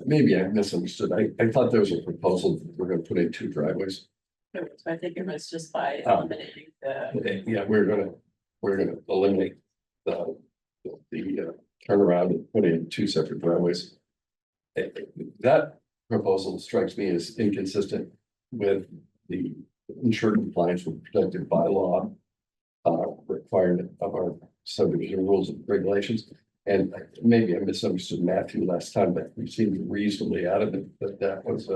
Maybe I misunderstood. I thought there was a proposal that we're gonna put in 2 driveways. I think it was just by eliminating the. Yeah, we're gonna eliminate the turnaround and put in 2 separate driveways. That proposal strikes me as inconsistent with the ensured compliance with protected by law requirement of our subdivision rules and regulations. And maybe I misunderstood Matthew last time, but we seemed reasonably adamant that that was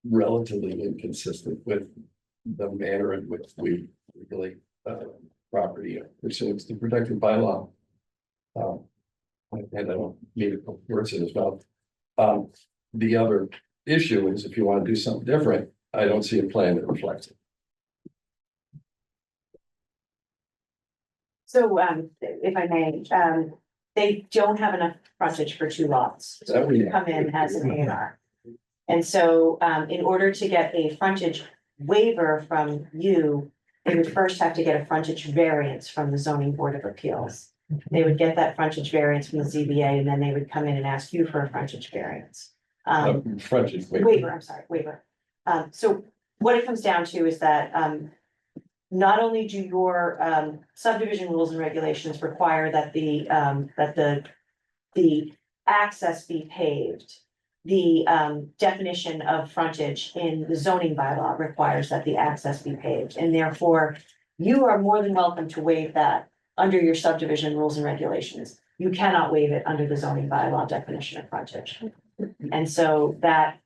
relatively inconsistent with the manner in which we regulate property pursuant to protected by law. And I don't mean to put words in his mouth. The other issue is if you want to do something different, I don't see a plan that reflects it. So, if I may, they don't have enough frontage for 2 lots. So That we they come in as an A&R. And so, in order to get a frontage waiver from you, they would first have to get a frontage variance from the zoning board of appeals. They would get that frontage variance from the ZBA, and then they would come in and ask you for a frontage variance. Frontage Waiver, I'm sorry, waiver. So what it comes down to is that, not only do your subdivision rules and regulations require that the access be paved. The definition of frontage in the zoning bylaw requires that the access be paved, and therefore you are more than welcome to waive that under your subdivision rules and regulations. You cannot waive it under the zoning bylaw definition of frontage. And so that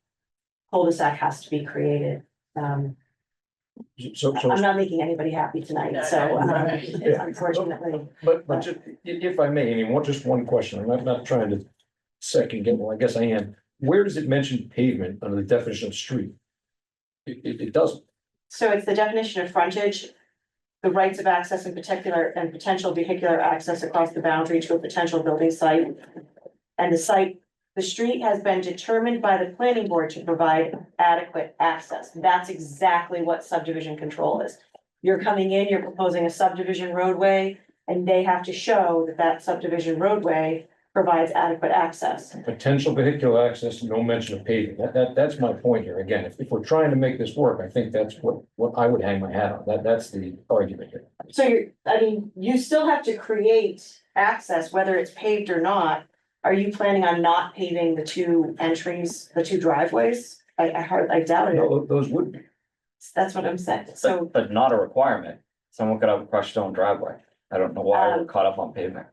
cul-de-sac has to be created. So, I'm not making anybody happy tonight, so unfortunately. but just, if I may, I mean, just one question, I'm not trying to second guess, well, I guess I am. Where does it mention pavement under the definition of street? It doesn't. So it's the definition of frontage, the rights of access in particular and potential vehicular access across the boundary to a potential building site. And the street has been determined by the planning board to provide adequate access. That's exactly what subdivision control is. You're coming in, you're proposing a subdivision roadway, and they have to show that that subdivision roadway provides adequate access. Potential vehicular access, no mention of paving. That's my point here. Again, if we're trying to make this work, I think that's what I would hang my hat on. That's the argument here. So you still have to create access, whether it's paved or not. Are you planning on not paving the 2 entries, the 2 driveways? I doubt it. No, those would be. That's what I'm saying. So, But not a requirement. Someone could have a crushed stone driveway. I don't know why we're caught up on pavement.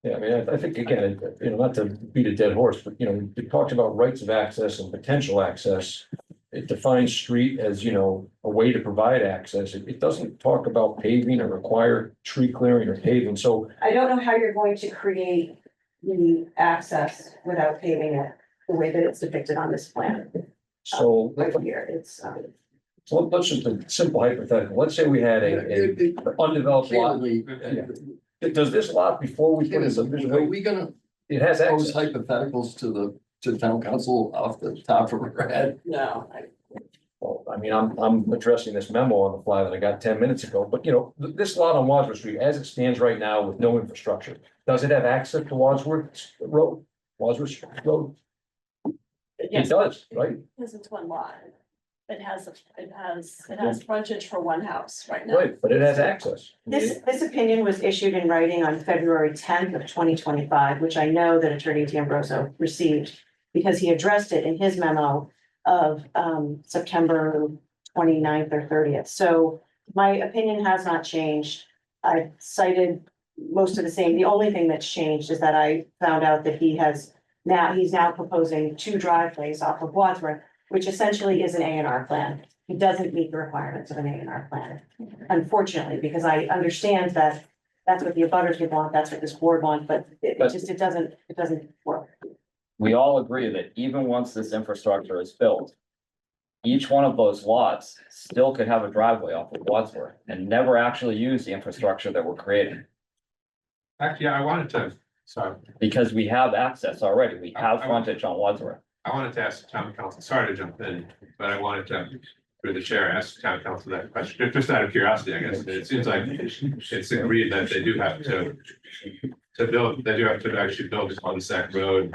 Yeah, I mean, I think again, not to beat a dead horse, but it talks about rights of access and potential access. It defines street as, a way to provide access. It doesn't talk about paving or require tree clearing or paving. So I don't know how you're going to create the access without paving it the way that it's depicted on this plan. So Right here, it's, so let's just a simple hypothetical. Let's say we had a undeveloped lot. Does this lot before we put in subdivision? Are we gonna It has pose access. hypotheticals to town council off the top of our head? No. Well, I mean, I'm addressing this memo on the fly that I got 10 minutes ago, but this lot on Wadsworth Street, as it stands right now with no infrastructure, does it have access to Wadsworth Road? Wadsworth Road? It does, right? Because it's 1 lot. It has frontage for 1 house right now. Right, but it has access. this opinion was issued in writing on February 10th of 2025, which I know that Attorney D'Ambrosio received because he addressed it in his memo of September 29th or 30th. So my opinion has not changed. I cited most of the same. The only thing that's changed is that I found out that he's now proposing 2 driveways off of Wadsworth, which essentially is an A&R plan. It doesn't meet the requirements of an A&R plan, unfortunately, because I understand that that's what the abutters would want, that's what this board wants, but it doesn't work. We all agree that even once this infrastructure is built, each one of those lots still could have a driveway off of Wadsworth and never actually use the infrastructure that we're creating. Actually, I wanted to, sorry. Because we have access already. We have frontage on Wadsworth. I wanted to ask town council, sorry to jump in, but I wanted to, through the chair, ask town council that question, just out of curiosity, I guess. It seems like it's agreed that they do have to build, they do have to actually build this cul-de-sac road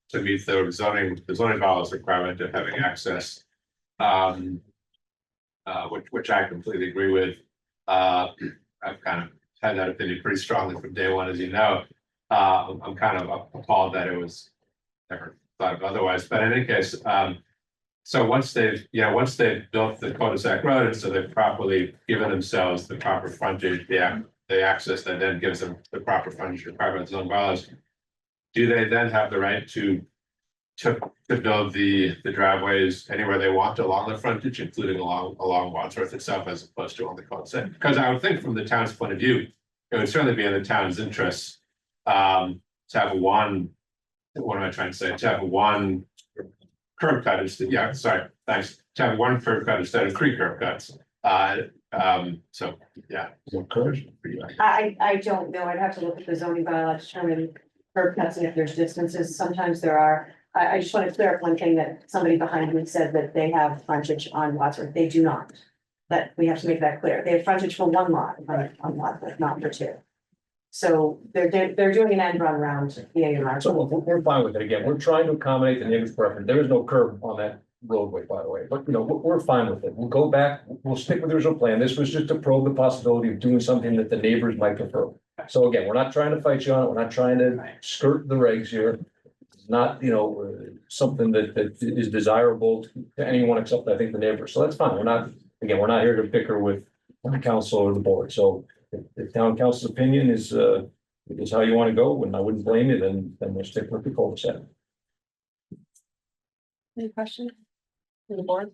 to meet the zoning bylaws requirement of having access. Which I completely agree with. I've kind of had that opinion pretty strongly from day one, as you know. I'm kind of appalled that it was never thought of otherwise, but in any case, so once they've built the cul-de-sac road, and so they've properly given themselves the proper frontage, the access that then gives them the proper frontage requirement of zone bylaws. Do they then have the right to build the driveways anywhere they want along the frontage, including along Wadsworth itself, as opposed to on the cul-de-sac? Because I would think from the town's point of view, it would certainly be in the town's interests to have one, what am I trying to say? To have one curb cut instead, yeah, sorry, thanks. To have one curb cut instead of 3 curb cuts. So, yeah. I don't know, I'd have to look at the zoning bylaw to determine curb cuts and if there's distances, sometimes there are. I just want to clear up one thing that somebody behind me said that they have frontage on Wadsworth, they do not. That, we have to make that clear, they have frontage for 1 lot on Wadsworth, not for 2. So they're doing an end run around the A&R. So we're fine with it. Again, we're trying to accommodate the neighbor's preference. There is no curb on that roadway, by the way, but you know, we're fine with it. We'll go back, we'll stick with the original plan. This was just to probe the possibility of doing something that the neighbors might prefer. So again, we're not trying to fight you on it. We're not trying to skirt the regs here. It's not, you know, something that is desirable to anyone except, I think, the neighbors. So that's fine. We're not here to bicker with the council or the board. So if the town council's opinion is how you want to go, and I wouldn't blame you, then we'll stick with the cul-de-sac. Any questions from the board?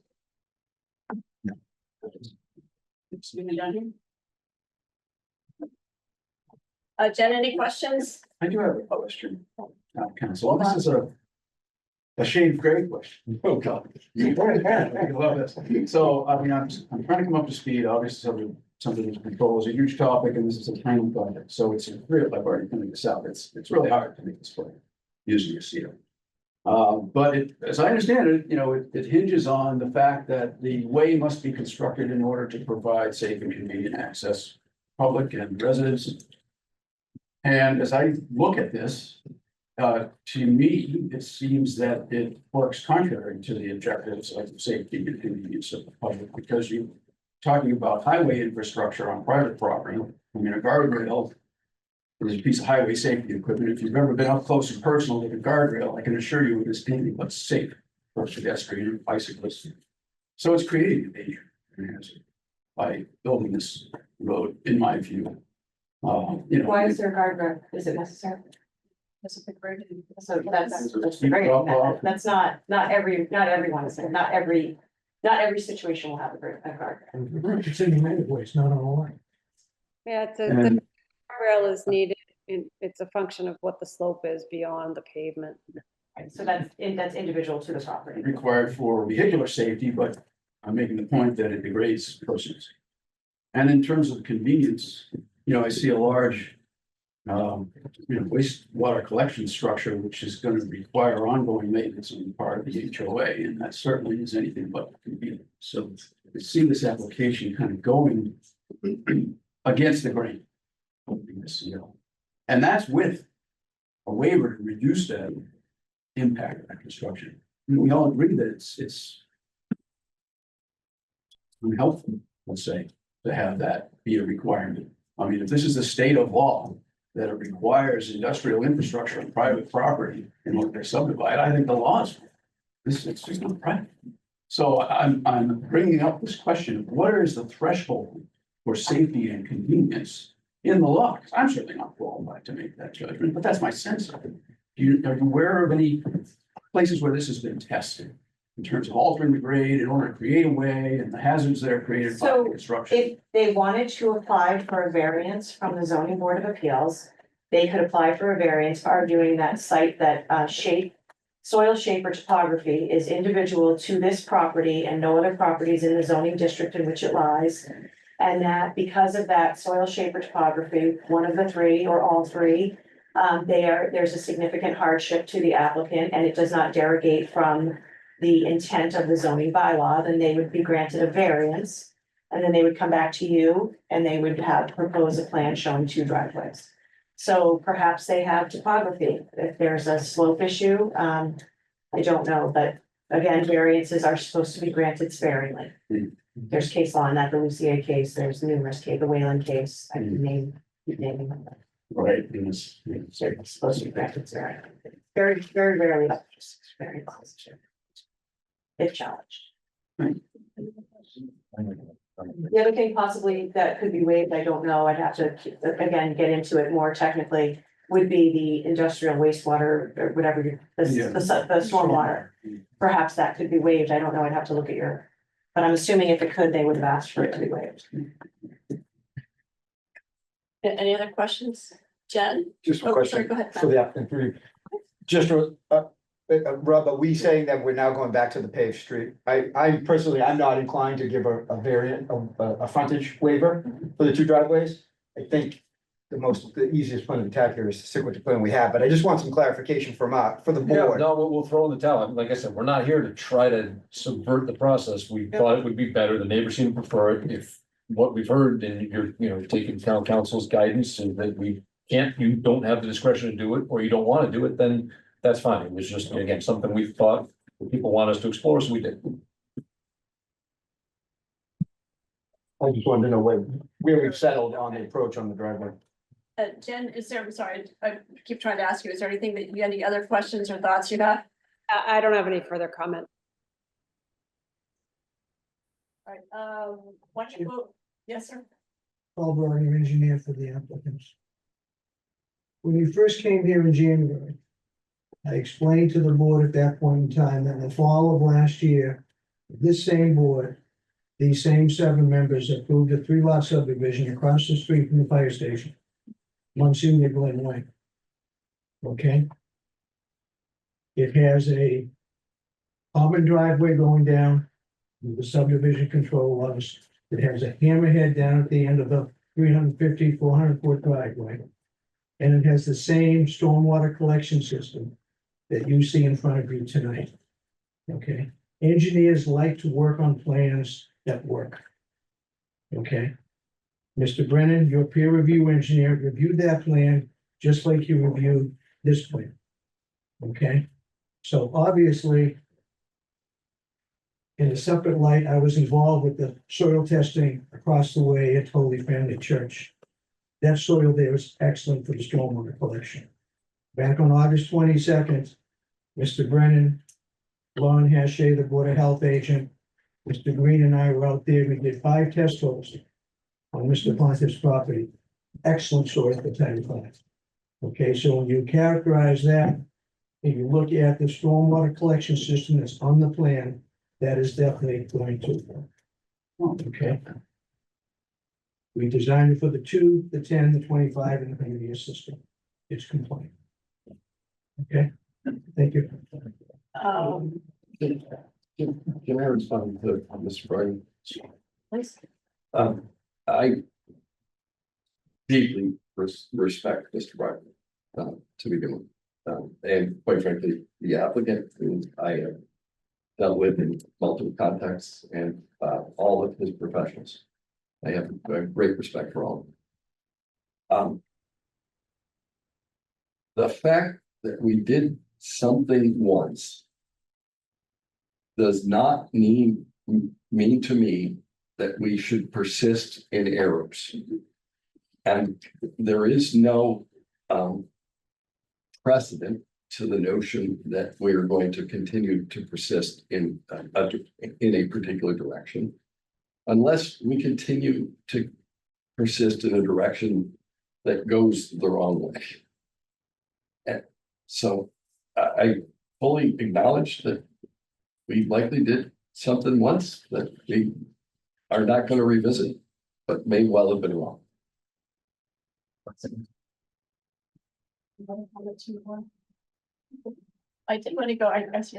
Jen, any questions? I do have a question, council. This is a shade gray question. Oh, God. I love this. So, I mean, I'm trying to come up to speed. Obviously, something that control is a huge topic, and this is a tiny project. So it's real. I've already pointed this out. It's really hard to make this work using a seal. But as I understand it, you know, it hinges on the fact that the way must be constructed in order to provide safe and convenient access, public and residents. And as I look at this, to me, it seems that it works contrary to the objectives of safety and convenience of the public, because you're talking about highway infrastructure on private property. I mean, a guardrail is a piece of highway safety equipment. If you've ever been up close and personal with a guardrail, I can assure you it is anything but safe for pedestrians and bicyclists. So it's creating a danger by building this road, in my view. You know, Why is there a guardrail? Is it necessary? That's a big break. So that's great. That's not everyone is there. Not every situation will have a guardrail. It's in the right of way, it's not on the line. Yeah, the And- rail is needed, and it's a function of what the slope is beyond the pavement. So that's individual to the property. required for vehicular safety, but I'm making the point that it degrades persons. And in terms of convenience, you know, I see a large wastewater collection structure, which is going to require ongoing maintenance on the part of the HOA, and that certainly is anything but convenient. So I see this application kind of going against the grain. And that's with a waiver to reduce that impact of that construction. And we all agree that it's unhelpful, let's say, to have that be a requirement. I mean, if this is the state of law, that it requires industrial infrastructure on private property in order to subdivide, I think the law is, it's just not right. So I'm bringing up this question of what is the threshold for safety and convenience in the law? Because I'm certainly not qualified to make that judgment, but that's my sense of it. Are you aware of any places where this has been tested in terms of altering the grade in order to create a way and the hazards that are created by the construction? If they wanted to apply for a variance from the zoning board of appeals, they could apply for a variance arguing that site, that soil shape or topography is individual to this property and no other properties in the zoning district in which it lies. And that because of that soil shape or topography, one of the 3 or all 3 there's a significant hardship to the applicant and it does not derogate from the intent of the zoning bylaw, then they would be granted a variance. And then they would come back to you and they would have proposed a plan showing 2 driveways. So perhaps they have topography, if there's a slope issue, I don't know, but again, variances are supposed to be granted sparingly. There's case law in that, the Lucier case, there's numerous case, the Wayland case, I can keep naming them. Right. So it's supposed to be granted sparingly. Very, very rarely, but just very positive. If challenged. The other thing possibly that could be waived, I don't know, I'd have to, again, get into it more technically, would be the industrial wastewater or whatever, the stormwater. Perhaps that could be waived, I don't know, I'd have to look at your, but I'm assuming if it could, they would have asked for it to be waived. Any other questions? Jen? Just a Oh, sorry, question go ahead. for the applicant. Just, Rob, are we saying that we're now going back to the paved street? I personally, I'm not inclined to give a variant, a frontage waiver for the 2 driveways. I think the easiest plan of attack here is to stick with the plan we have, but I just want some clarification for the Yeah, board. no, we'll throw in the towel. Like I said, we're not here to try to subvert the process. We thought it would be better. The neighbors seem to prefer it. If what we've heard and you're taking town council's guidance and that you don't have the discretion to do it, or you don't want to do it, then that's fine. It was just, again, something we thought people want us to explore, so we did. I just wanted to know where we've settled on the approach on the driveway. Jen, I'm sorry, I keep trying to ask you, is there anything that you, any other questions or thoughts you have? I don't have any further comment. All right, why don't you go, yes, sir? Paul Berger, engineer for the applicants. When you first came here in January, I explained to the board at that point in time that in the fall of last year, this same board, these same 7 members approved a 3-lot subdivision across the street from the fire station. Monsignor Glen Way. Okay? It has a common driveway going down with the subdivision control laws. It has a hammerhead down at the end of the 350, 400-foot driveway. And it has the same stormwater collection system that you see in front of you tonight. Okay, engineers like to work on plans that work. Okay, Mr. Brennan, your peer review engineer reviewed that plan just like you reviewed this plan. Okay, so obviously, in a separate light, I was involved with the soil testing across the way at Holy Family Church. That soil there is excellent for the stormwater collection. Back on August 22nd, Mr. Brennan, Lauren Hache, the Board of Health agent, Mr. Green and I were out there. We did 5 test holes on Mr. Pontiff's property. Excellent soil for Title 5. Okay, so when you characterize that, and you look at the stormwater collection system that's on the plan, that is definitely going to. Okay. We designed it for the 2, the 10, the 25, and the previous system. It's compliant. Okay, thank you. Can I respond to Mr. Brian? Please. I deeply respect Mr. Brian, to begin with. And quite frankly, the applicant who I have dealt with in multiple contexts and all of his professionals. I have a great respect for all of them. The fact that we did something once does not mean to me that we should persist in errors. And there is no precedent to the notion that we are going to continue to persist in a particular direction, unless we continue to persist in a direction that goes the wrong way. And so I fully acknowledge that we likely did something once that we are not going to revisit, but may well have been wrong. I did want to go, I see,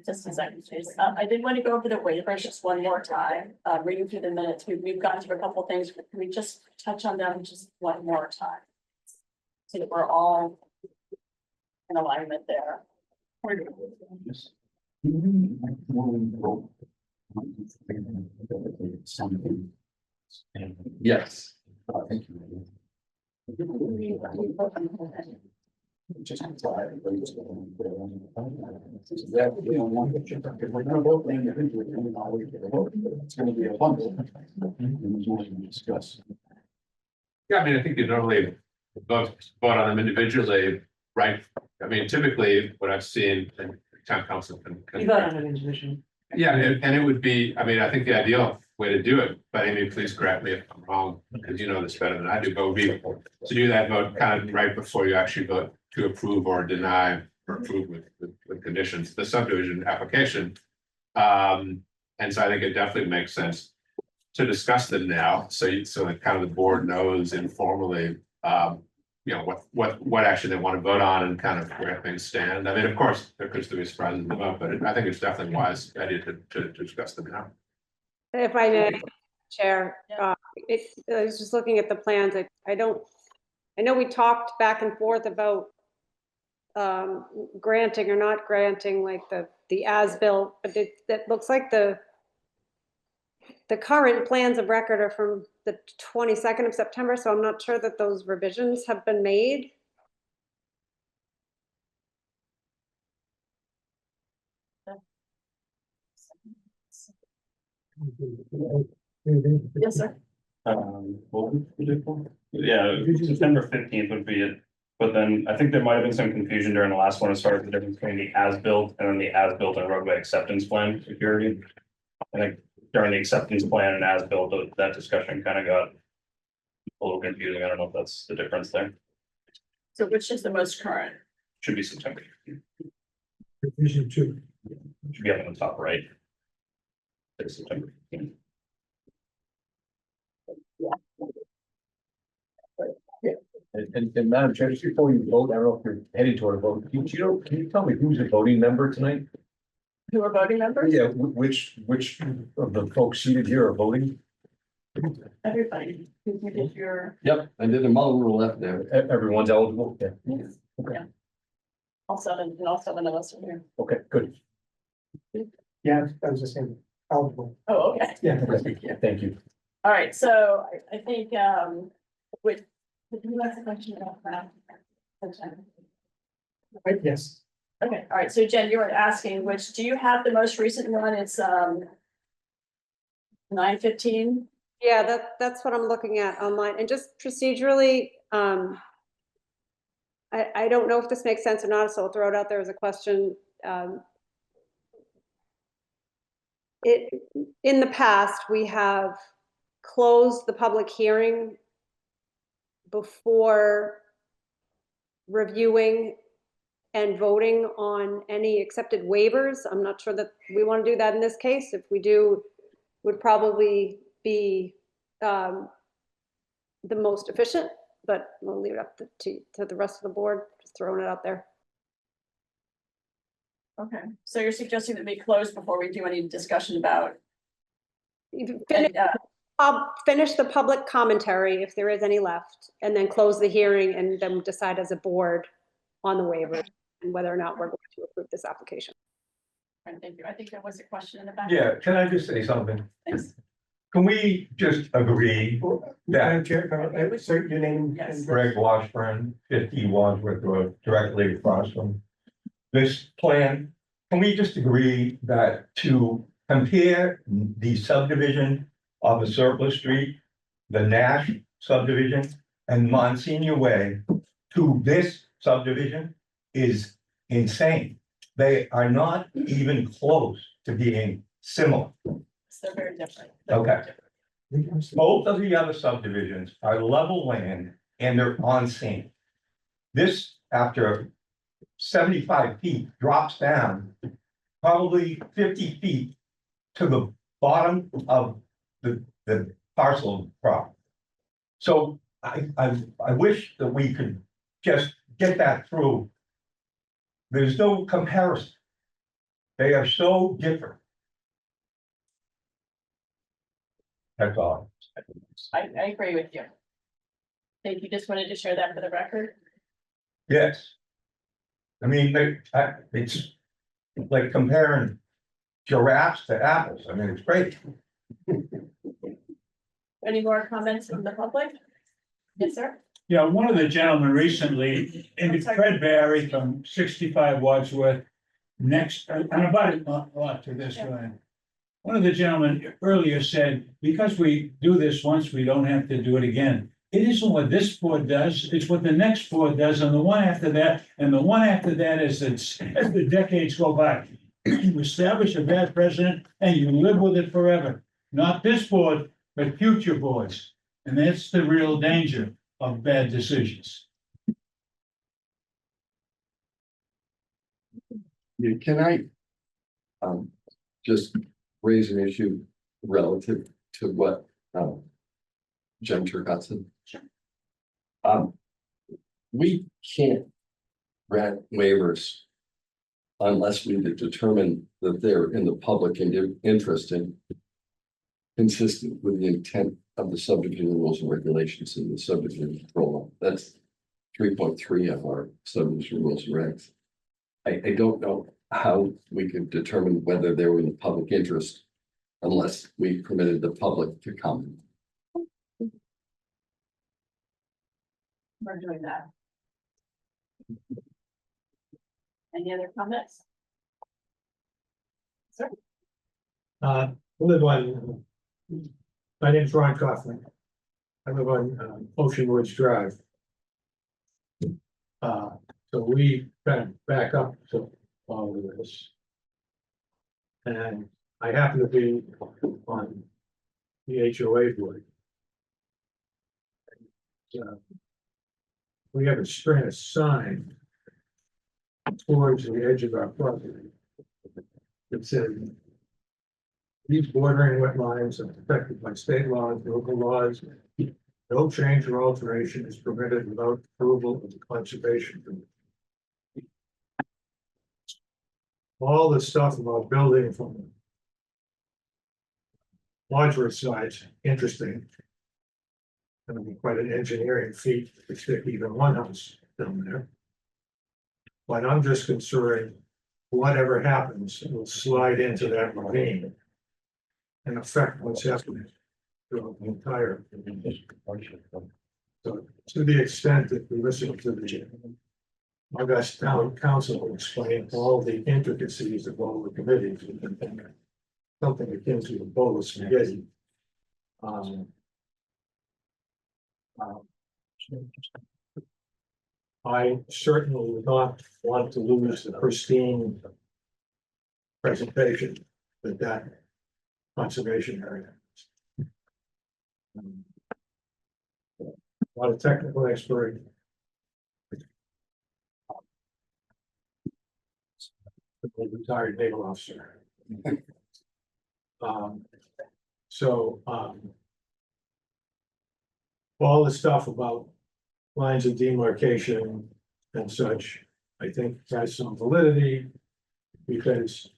just a second, please. I did want to go over the waivers just one more time, reading through the minutes. We've gone through a couple things. Can we just touch on them just one more time? so that we're all in alignment there. Yes. It's gonna be a bundle. Discuss. Yeah, I mean, I think you normally vote on them individually, right? I mean, typically, what I've seen, and town council can. You vote on an individual. Yeah, and it would be, I mean, I think the ideal way to do it, but Amy, please correct me if I'm wrong, because you know this better than I do, but would be to do that vote kind of right before you actually vote to approve or deny or approve with conditions, the subdivision application. And so I think it definitely makes sense to discuss them now, so that kind of the board knows informally, you know, what actually they want to vote on and kind of where things stand. I mean, of course, there could still be surprises in the vote, but I think it's definitely wise idea to discuss them now. If I may, Chair, I was just looking at the plans, I know we talked back and forth about granting or not granting, like the as-built, but that looks like the current plans of record are from the 22nd of September, so I'm not sure that those revisions have been made. Yes, sir. Yeah, September 15th would be it. But then I think there might have been some confusion during the last one as far as the difference between the as-built and then the as-built and roadway acceptance plan security. I think during the acceptance plan and as-built, that discussion kind of got a little confusing. I don't know if that's the difference there. So which is the most current? Should be September. Division 2. Should be up on the top right. There's September 15th. And Madam Chair, just before you vote, I don't know if you're heading toward a vote, can you tell me who's a voting member tonight? Who are voting members? Yeah, which of the folks seated here are voting? Everybody. You did your, Yep, I did a model rule left there. Everyone's eligible? Yeah. yeah. All seven of us are here. Okay, good. Yeah, I was just saying, eligible. Oh, okay. Yeah. Thank you. All right, so I think, would you ask a question about that? Yes. Okay, all right, so Jen, you were asking, do you have the most recent one? It's 9/15. Yeah, that's what I'm looking at online, and just procedurally, I don't know if this makes sense or not, so I'll throw it out there as a question. In the past, we have closed the public hearing before reviewing and voting on any accepted waivers. I'm not sure that we want to do that in this case. If we do, would probably be the most efficient, but we'll leave it up to the rest of the board, just throwing it out there. Okay, so you're suggesting that we close before we do any discussion about. I'll finish the public commentary if there is any left, and then close the hearing and then decide as a board on the waiver and whether or not we're going to approve this application. And thank you. I think there was a question in the back. Yeah, can I just say something? Thanks. Can we just agree Madam that Chair, sir, your name? Yes. and- Greg Washburn, 50 Wadsworth Road, directly across from this plan, can we just agree that to compare the subdivision of the Surplus Street, the Nash subdivision, and Monsignor Way to this subdivision is insane. They are not even close to being similar. So they're very different. Okay. Both of the other subdivisions are level land and they're on scene. This, after 75 feet, drops down probably 50 feet to the bottom of the parcel of property. So I wish that we could just get that through. There's no comparison. They are so different. That's all. I agree with you. Thank you. Just wanted to share that for the record. Yes. I mean, it's like comparing giraffes to apples. I mean, it's great. Any more comments from the public? Yes, sir. Yeah, one of the gentlemen recently, Fred Barry from 65 Wadsworth, next, and about a lot to this one. One of the gentlemen earlier said, because we do this once, we don't have to do it again. It isn't what this board does, it's what the next board does, and the one after that, and the one after that as the decades go by. You establish a bad precedent and you live with it forever. Not this board, but future boards. And that's the real danger of bad decisions. Yeah, can I just raise an issue relative to what Jen Turkotson? Sure. We can't grant waivers unless we determine that they're in the public interest and consistent with the intent of the subdivision rules and regulations in the subdivision control law. That's 3.3 of our subdivision rules and regs. I don't know how we could determine whether they were in the public interest unless we permitted the public to comment. We're doing that. Any other comments? Sir? Live on, my name's Ron Kaufman. I live on Ocean Woods Drive. So we kind of back up to all of this. And I happen to be on the HOA board. We have a strand of sign towards the edge of our property. It says, these bordering wetlands are protected by state laws, local laws. No change or alteration is permitted without approval of the conservation Commission. All the stuff about building from the Wadsworth side's interesting. Gonna be quite an engineering feat to stick even one house down there. But I'm just concerned, whatever happens, it will slide into that ravine and affect what's happening throughout the entire. So to the extent that we listen to the August Town Council will explain all the intricacies of all the committees, something akin to a bowl of spaghetti. I certainly would not want to lose the pristine presentation that conservation area. A lot of technical expert. Retired naval officer. All the stuff about lines of demarcation and such, I think has some validity because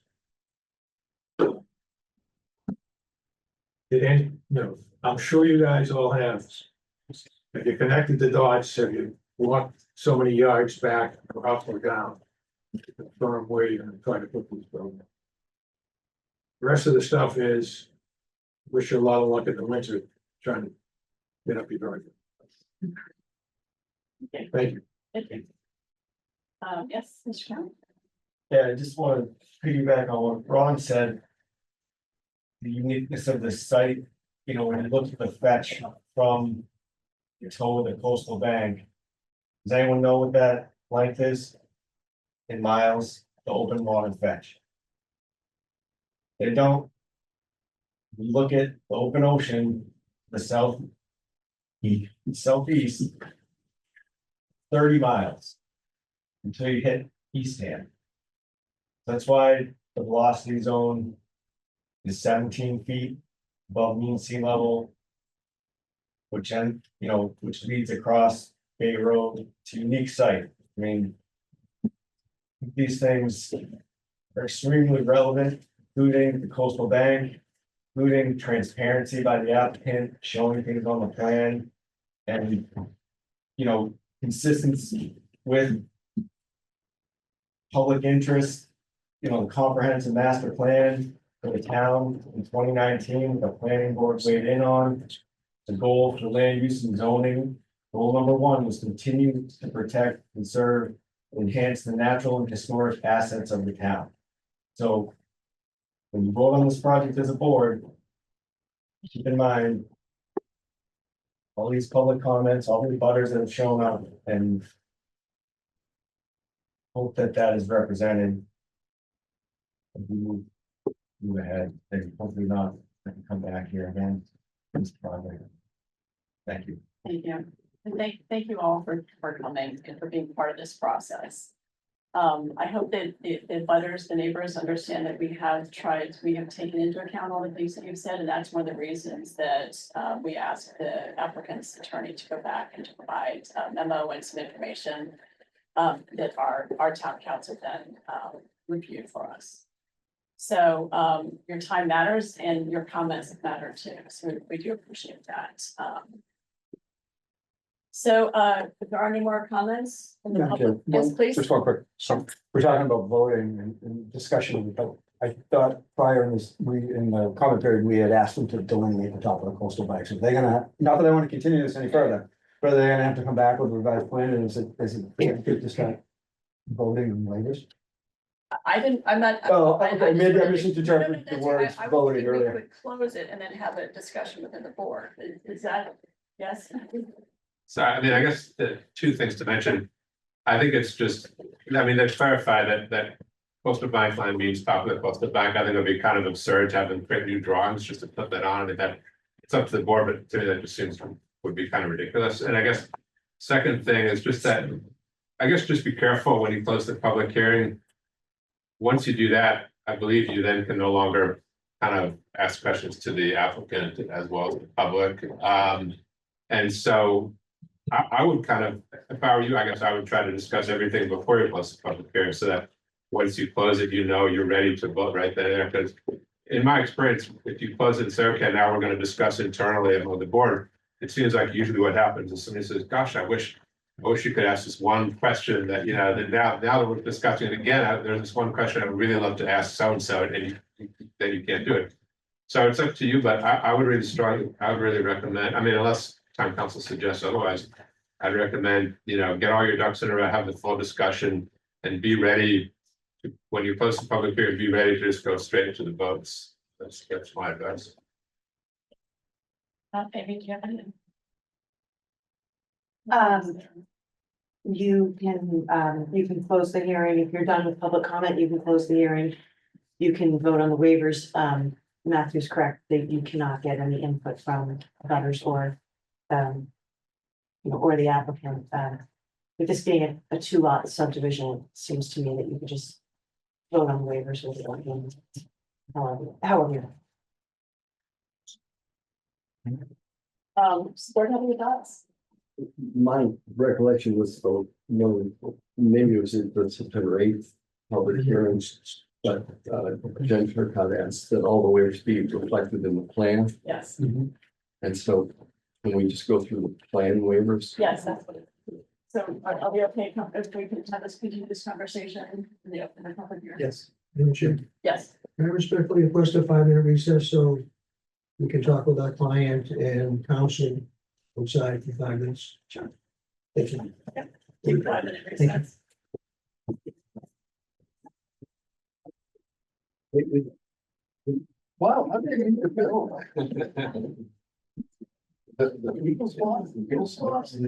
I'm sure you guys all have. Have you connected the dots? Have you walked so many yards back or up or down to confirm where you're going to try to put these buildings? The rest of the stuff is wish you a lot of luck in the winter trying to get up your driveway. Okay. Thank you. Thank you. Yes, Mr. Cowan? Yeah, I just want to piggyback on what Ron said. The uniqueness of the site, you know, when you look at the fetch from your toe of the coastal bank. Does anyone know what that length is? In miles, the open water fetch. They don't. You look at the open ocean, the southeast. 30 miles. Until you hit Eastham. That's why the velocity zone is 17 feet above mean sea level. Which leads across Bay Road. It's a unique site. I mean, these things are extremely relevant, including the coastal bank, including transparency by the applicant, showing things on the plan, and consistency with public interest, you know, the comprehensive master plan for the town in 2019, the planning board weighed in on. The goal for land use and zoning, goal number 1 was continue to protect, conserve, enhance the natural and historic assets of the town. So when you vote on this project as a board, keep in mind all these public comments, all the butters that have shown up, and hope that that is represented. If we move ahead, and hopefully not, I can come back here again. for This project. Thank you. Thank you. And thank you all for coming and for being part of this process. I hope that the butters, the neighbors understand that we have taken into account all the things that you've said, and that's one of the reasons that we asked the applicant's attorney to go back and to provide a memo and some information that our town council then reviewed for us. So your time matters and your comments matter too, so we do appreciate that. So if there are any more comments from the public, yes, please. Just one quick, so we're talking about voting and discussion, but I thought prior in the comment period, we had asked them to delineate the top of the coastal banks. Are they gonna, not that I want to continue this any further, but are they gonna have to come back with a revised plan, and is it good to start voting on waivers? I'm not. Oh, okay, maybe I misinterpreted the words I voting think we earlier. could close it and then have a discussion within the board. Is that, yes? So I mean, I guess the two things to mention. I think it's just, I mean, they clarify that coastal bank line means top of the coastal bank. I think it'd be kind of absurd to have them create new drawings just to put that on. I mean, that it's up to the board, but to me, that just seems would be kind of ridiculous. And I guess second thing is just that, I guess just be careful when you close the public hearing. Once you do that, I believe you then can no longer kind of ask questions to the applicant as well as the public. And so I would kind of, if I were you, I guess I would try to discuss everything before you close the public hearing so that once you close it, you know you're ready to vote right there. Because in my experience, if you close it and say, okay, now we're going to discuss internally among the board, it seems like usually what happens is somebody says, gosh, I wish you could ask this one question that, you know, that now that we're discussing it again, there's this one question I would really love to ask so-and-so, and then you can't do it. So it's up to you, but I would really recommend, I mean, unless town council suggests otherwise, I'd recommend, you know, get all your ducks in a row, have the full discussion, and be ready to, when you post the public hearing, be ready to just go straight to the votes. That's my advice. Maybe, do you have anything? You can close the hearing. If you're done with public comment, you can close the hearing. You can vote on the waivers. Matthew's correct, that you cannot get any input from others or or the applicant. With this being a 2-lot subdivision, it seems to me that you could just vote on the waivers with it. However. Board have any thoughts? My recollection was, maybe it was the September 8th public hearings, but Jennifer had asked that all the waivers be reflected in the plan. Yes. And so can we just go through the plan waivers? Yes, that's what it is. So are we okay if we can continue this conversation in the public hearing? Yes. Madam Chair, Yes. I respectfully request a 5-minute recess so we can talk with our client and counsel outside for 5 minutes. Sure. Thank you. Take 5-minute Thank you. recess. Wow, how did you feel? The Eagles lost, the Eagles lost. I'll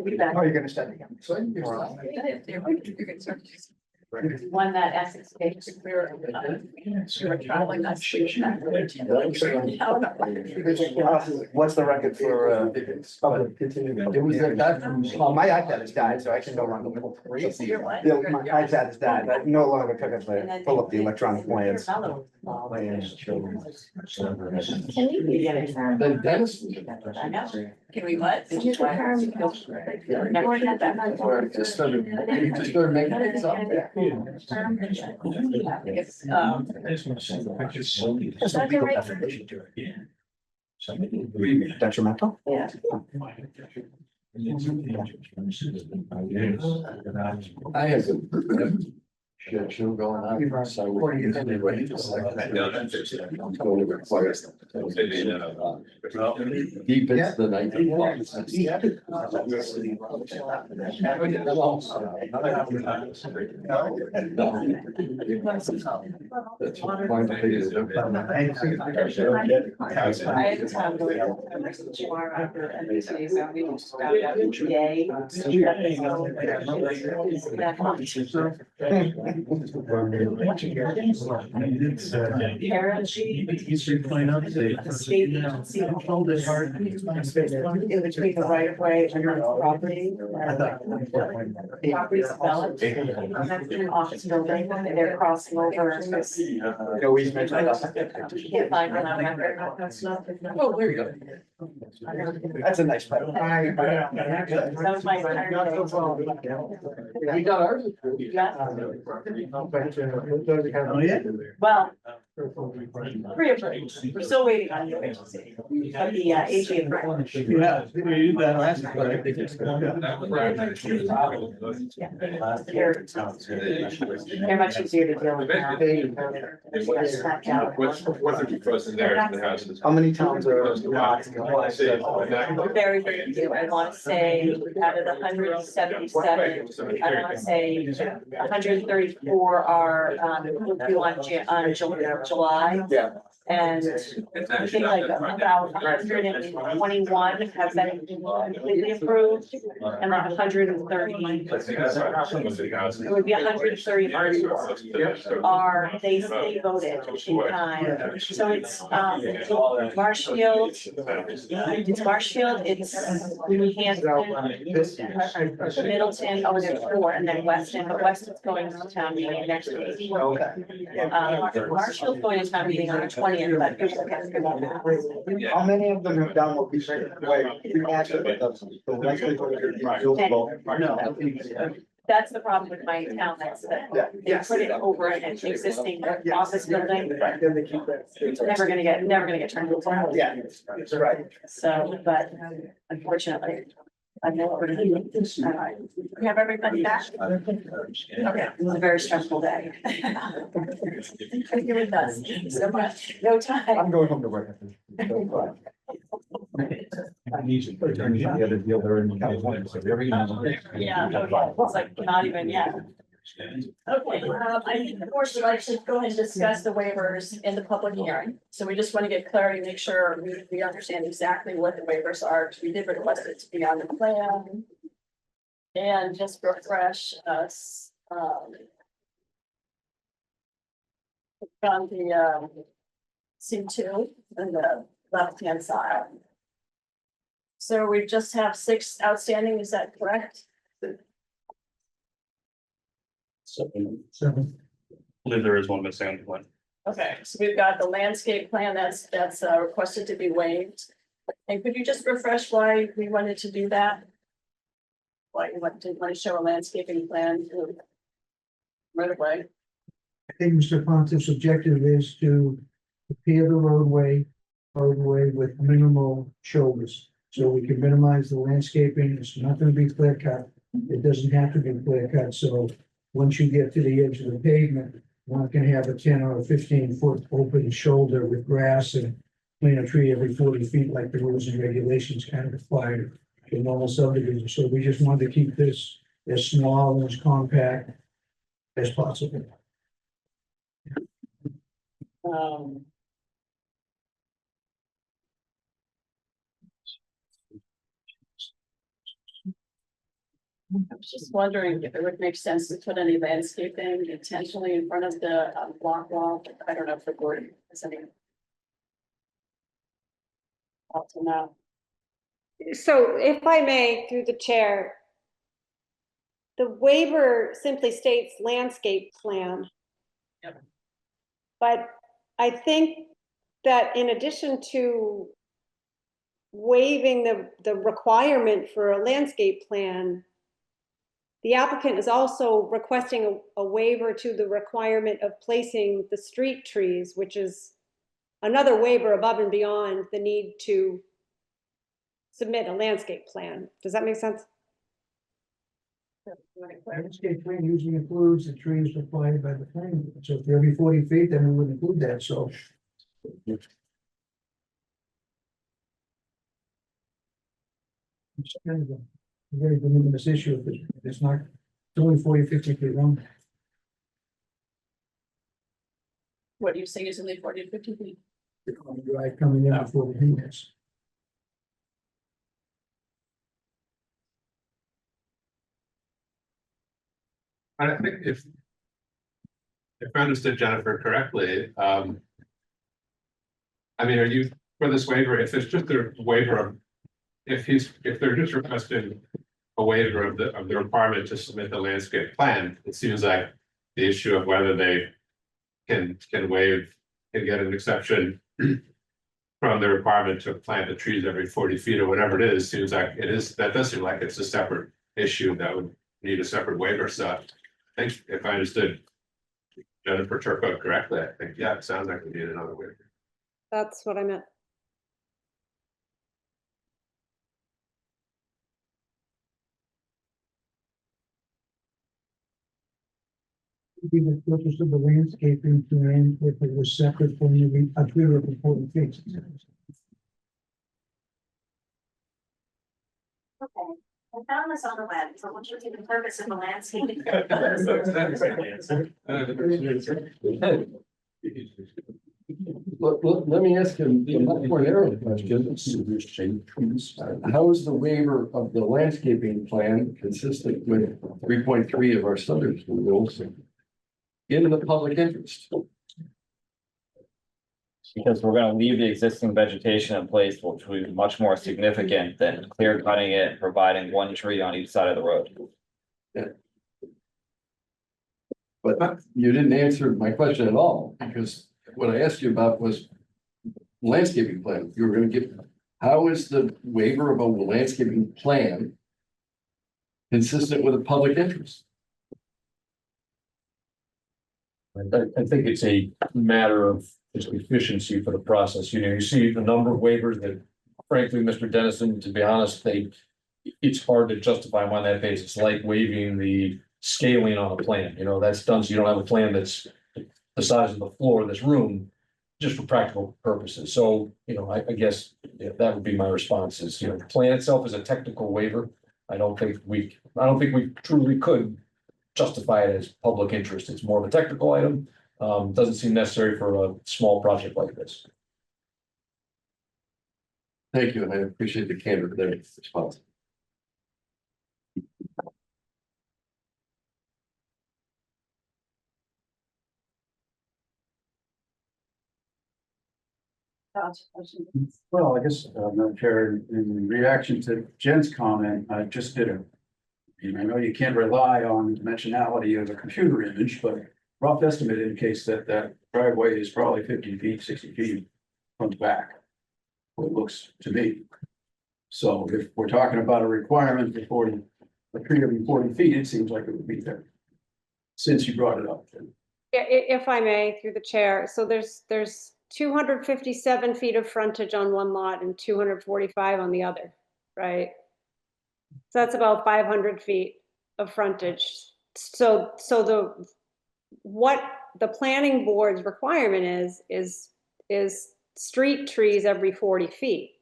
be back. Oh, you're gonna start again. One that Essex takes. We were traveling that station. What's the record for public continuing? It was that from, well, my iPad has died, so I can no longer. Your what? My iPad has died, I no longer pick up pull up the electronic plans. Then Dennis. Can we what? Just started making things up. Detrimental? Yeah. I have a shit show going on. So we're anyway, just like that. Totally requires them. Deep into the 1900s. That's what I'm trying to I had time to tomorrow after NBC, so we just found out yay. Parents, the state agency controlled this in between the right of way and the property. The property's developed, that's an office building, and they're crossing over. Can't find it on record. Oh, there you go. That's a nice photo. That was my entire. We got ours. Well, three of them. We're still waiting on the agency. But the AG. Yeah, we did that last time. They're much easier to deal with now. How many towns are? Very, very few. I want to say out of the 177, I want to say 134 are due on July. Yeah. And I think like about 121 have been completely approved, and like 130. It would be 130 are, they voted in time. So it's Marshfield, it's New Hampton, Middleton, oh, there's 4, and then Weston, but Weston's going to town meeting next week. Marshfield's going to town meeting on the 20th. But it was How many of them have done what we said? that's the problem with my town, that's that they put it over an existing office building. It's never gonna get turned into. Yeah, that's right. So, but unfortunately, I know we're gonna do this. We have everybody back. Okay, it was a very stressful day. You're with us, so much, no time. I'm going home to work. I need to put attorney the other deal there in California, so very. Yeah, okay, it's like not even yet. Okay, I think the board would like to go ahead and discuss the waivers in the public hearing. So we just want to get clarity, make sure we understand exactly what the waivers are, because we did request it to be on the plan. And just refresh us, on the, C2 and the left-hand side. So we just have 6 outstanding, is that correct? I believe there is one missing on the plan. Okay, so we've got the landscape plan that's requested to be waived. And could you just refresh why we wanted to do that? Why you want to show a landscaping plan right away? I think Mr. Pontiff's objective is to prepare the roadway with minimal shoulders. So we can minimize the landscaping. It's not gonna be clear cut. It doesn't have to be clear cut, so once you get to the edge of the pavement, you're not gonna have a 10 or a 15-foot open shoulder with grass and plant a tree every 40 feet like the rules and regulations kind of require in normal subdivisions. So we just wanted to keep this as small and as compact as possible. I was just wondering if it would make sense to put any landscaping intentionally in front of the block wall. I don't know if the board has any. Up to now. So if I may, through the chair, the waiver simply states landscape plan. Yep. But I think that in addition to waiving the requirement for a landscape plan, the applicant is also requesting a waiver to the requirement of placing the street trees, which is another waiver above and beyond the need to submit a landscape plan. Does that make sense? Landscape plan usually includes the trees required by the planning board. So if they're every 40 feet, then we would include that, so. It's kind of a very de minimis issue, but it's not, it's only 40, 50 feet long. What do you say is only 40 to 50 feet? Right, coming in before the units. I think if I understood Jennifer correctly, I mean, are you, for this waiver, if it's just a waiver of, if they're just requesting a waiver of the requirement to submit the landscape plan, it seems like the issue of whether they can get an exception from the requirement to plant the trees every 40 feet or whatever it is, seems like that does seem like it's a separate issue that would need a separate waiver. So I think if I understood Jennifer Turco correctly, I think, yeah, it sounds like we need another waiver. That's what I meant. Be the purpose of the landscaping plan if it was separate from the tree of 40 feet. Okay, I found this on the web, so what should be the purpose of the landscaping? Let me ask you a much more narrow question. How is the waiver of the landscaping plan consistent with 3.3 of our subdivision rules in the public interest? Because we're gonna leave the existing vegetation in place, which will be much more significant than clear cutting it, and providing one tree on each side of the road. But you didn't answer my question at all, because what I asked you about was landscaping plan. You were gonna give, how is the waiver of a landscaping plan consistent with a public interest? I think it's a matter of just efficiency for the process. You know, you see a number of waivers that frankly, Mr. Dennison, to be honest, it's hard to justify them on that basis, like waiving the scaling on a plan. You know, that's done so you don't have a plan that's the size of the floor of this room, just for practical purposes. So, you know, I guess that would be my response is, you know, the plan itself is a technical waiver. I don't think we truly could justify it as public interest. It's more of a technical item. Doesn't seem necessary for a small project like this. Thank you, and I appreciate the candor there response. Well, I guess, Madam Chair, in reaction to Jen's comment, I just did I know you can't rely on the dimensionality of a computer image, but rough estimate indicates that driveway is probably 50 feet, 60 feet from the back. What it looks to me. So if we're talking about a requirement for a tree every 40 feet, it seems like it would be there. Since you brought it up. If I may, through the chair, so there's 257 feet of frontage on one lot and 245 on the other, right? So that's about 500 feet of frontage. So what the planning board's requirement is street trees every 40 feet.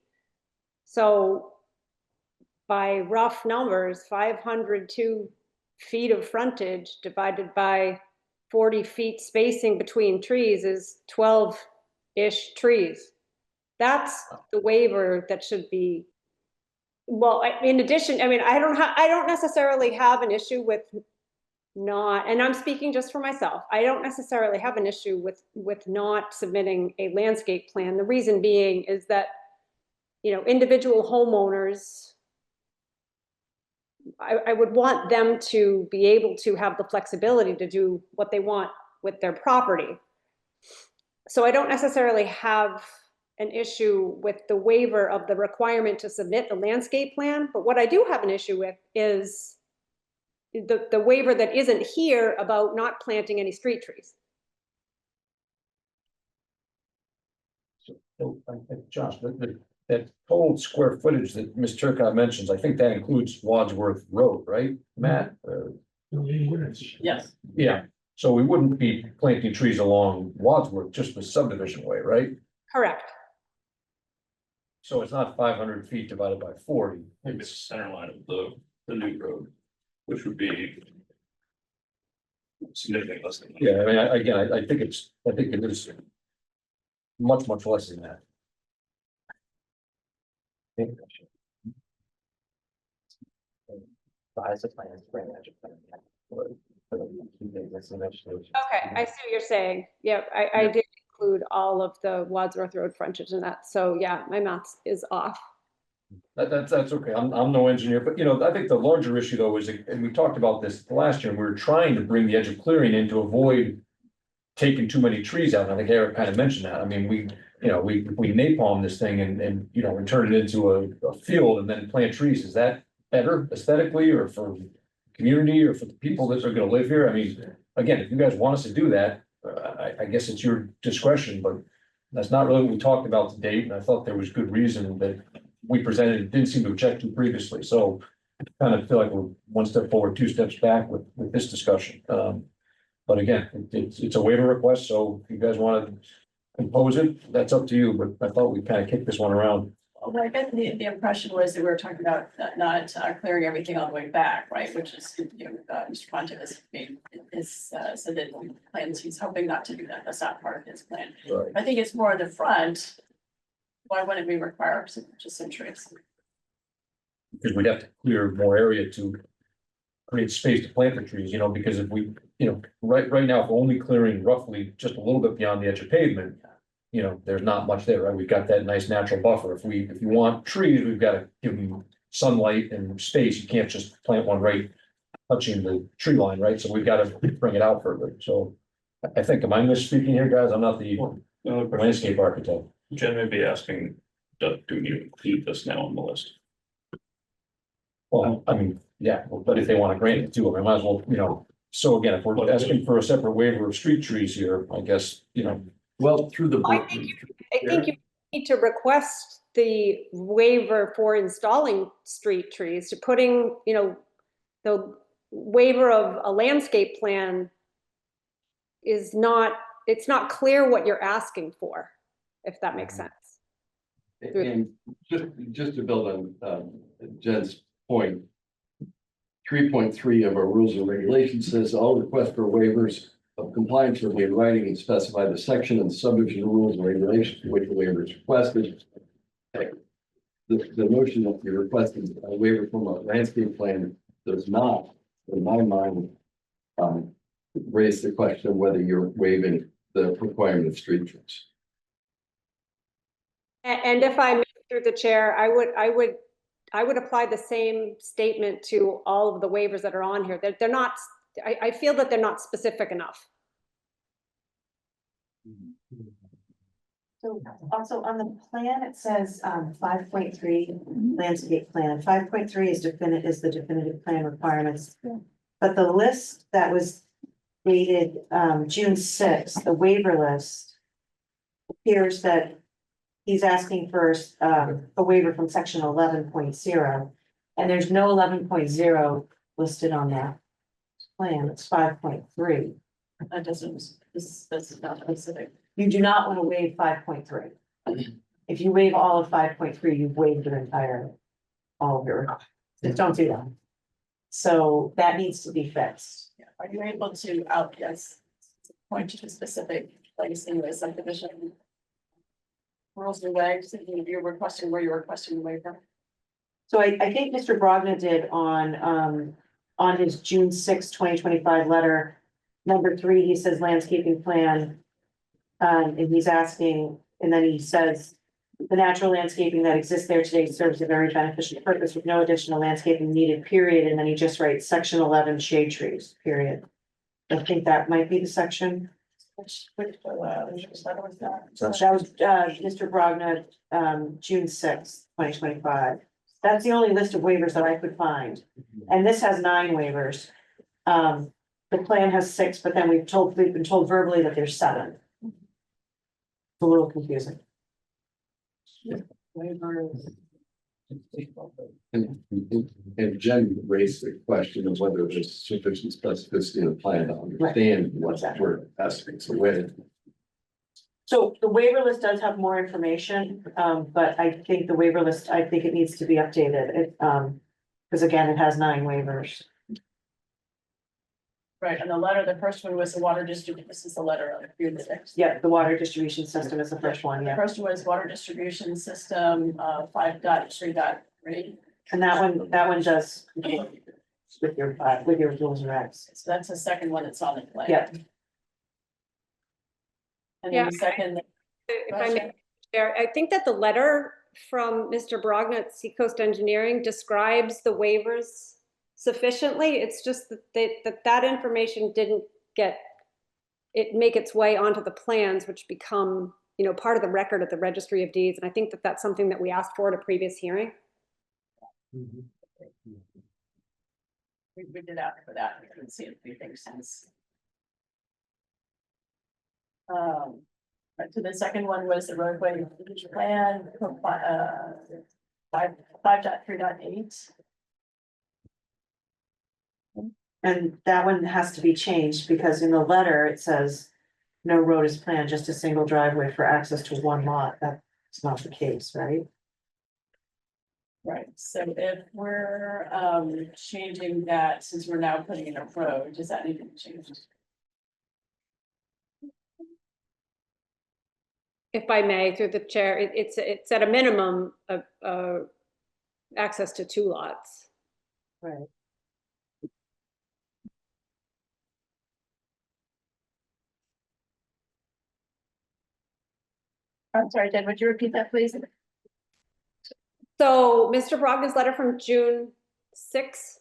So by rough numbers, 502 feet of frontage divided by 40 feet spacing between trees is 12-ish trees. That's the waiver that should be. Well, in addition, I mean, I don't necessarily have an issue with not, and I'm speaking just for myself. I don't necessarily have an issue with not submitting a landscape plan. The reason being is that, you know, individual homeowners, I would want them to be able to have the flexibility to do what they want with their property. So I don't necessarily have an issue with the waiver of the requirement to submit the landscape plan, but what I do have an issue with is the waiver that isn't here about not planting any street trees. Josh, that total square footage that Ms. Turcott mentions, I think that includes Wadsworth Road, right, Matt? Yes. Yeah, so we wouldn't be planting trees along Wadsworth, just the subdivision way, right? Correct. So it's not 500 feet divided by 40. Maybe it's the center line of the new road, which would be significantly less than that. Yeah, I mean, I think it is much less than that. Okay, I see what you're saying. Yep, I did include all of the Wadsworth Road frontage in that. So yeah, my math is off. That's okay. I'm no engineer, but I think the larger issue though is, and we talked about this last year, and we were trying to bring the edge of clearing in to avoid taking too many trees out. And I think Eric kind of mentioned that. I mean, we napalm this thing and we turn it into a field and then plant trees. Is that better aesthetically or for community or for the people that are gonna live here? I mean, again, if you guys want us to do that, I guess it's your discretion, but that's not really what we talked about to date. And I thought there was good reason that we presented, and didn't seem to object to previously. So I kind of feel like we're one step forward, two steps back with this discussion. But again, it's a waiver request, so if you guys want to impose it, that's up to you, but I thought we kind of kicked this one around. Well, I guess the impression was that we were talking about not clearing everything all the way back, right, which is, Mr. Ponte said that plans, he's hoping not to do that, that's not part of his plan. Right. I think it's more the front. Why wouldn't we require just some trees? Because we'd have to clear more area to create space to plant the trees, because if we, right now, if we're only clearing roughly just a little bit beyond the edge of pavement, there's not much there, right? We've got that nice natural buffer. If you want trees, we've got to give them sunlight and space. You can't just plant one right touching the tree line, right? So we've got to bring it out further. So I think, am I misspeaking here, guys? I'm not the landscape architect. Jen may be asking, do we need to include this now on the list? Well, I mean, yeah, but if they want to grant it to them, I might as well, so again, if we're asking for a separate waiver of street trees here, I guess, Well, through the. I think you need to request the waiver for installing street trees, to putting, the waiver of a landscape plan is not, it's not clear what you're asking for, if that makes sense. And just to build on Jen's point, 3.3 of our rules and regulations says all requests for waivers of compliance will be in writing and specify the section of the subdivision rules and regulations for which the waiver is requested. The notion that you're requesting a waiver from a landscape plan does not, in my mind, raise the question of whether you're waiving the requirement of street trees. And if I may, through the chair, I would apply the same statement to all of the waivers that are on here. They're not, I feel that they're not specific enough. So also on the plan, it says 5.3 landscape plan. 5.3 is the definitive plan requirements. But the list that was dated June 6th, the waiver list, appears that he's asking for a waiver from section 11.0, and there's no 11.0 listed on that plan. It's 5.3. That doesn't, this is not specific. You do not want to waive 5.3. If you waive all of 5.3, you've waived your entire, all of your, just don't do that. So that needs to be fixed. Are you able to point to a specific place in the subdivision rules and regs that you're requesting, where you're requesting the waiver? So I think Mr. Brogna did on his June 6, 2025 letter. Number 3, he says landscaping plan. And he's asking, and then he says, the natural landscaping that exists there today serves a very beneficial purpose with no additional landscaping needed, period. And then he just writes section 11 shade trees, period. I think that might be the section. That was Mr. Brogna, June 6, 2025. That's the only list of waivers that I could find. And this has 9 waivers. The plan has 6, but then we've been told verbally that there's 7. It's a little confusing. And Jen raised the question of whether there's sufficient specificity in the plan to understand what we're asking, so where. So the waiver list does have more information, but I think the waiver list, I think it needs to be updated. Because again, it has 9 waivers. Right, and the letter, the first one was the water distribution, this is the letter of the text. Yeah, the water distribution system is the first one, The yeah. first one was water distribution system, 5.3.3. And that one does with your rules and regs. So that's the second one that's on the plan. Yeah. And Yeah. then the second. If I may, Chair, I think that the letter from Mr. Brogna at Seacoast Engineering describes the waivers sufficiently. It's just that that information didn't make its way onto the plans, which become, part of the record at the Registry of Deeds. And I think that that's something that we asked for at a previous hearing. We did ask for that. We couldn't see it make sense. So the second one was the roadway plan, 5.3.8. And that one has to be changed because in the letter, it says no road is planned, just a single driveway for access to one lot. That's not the case, right? Right, so if we're changing that, since we're now putting in a road, does that need to be changed? If I may, through the chair, it's at a minimum of access to 2 lots. Right. I'm sorry, Jen, would you repeat that, please? So Mr. Brogna's letter from June 6th.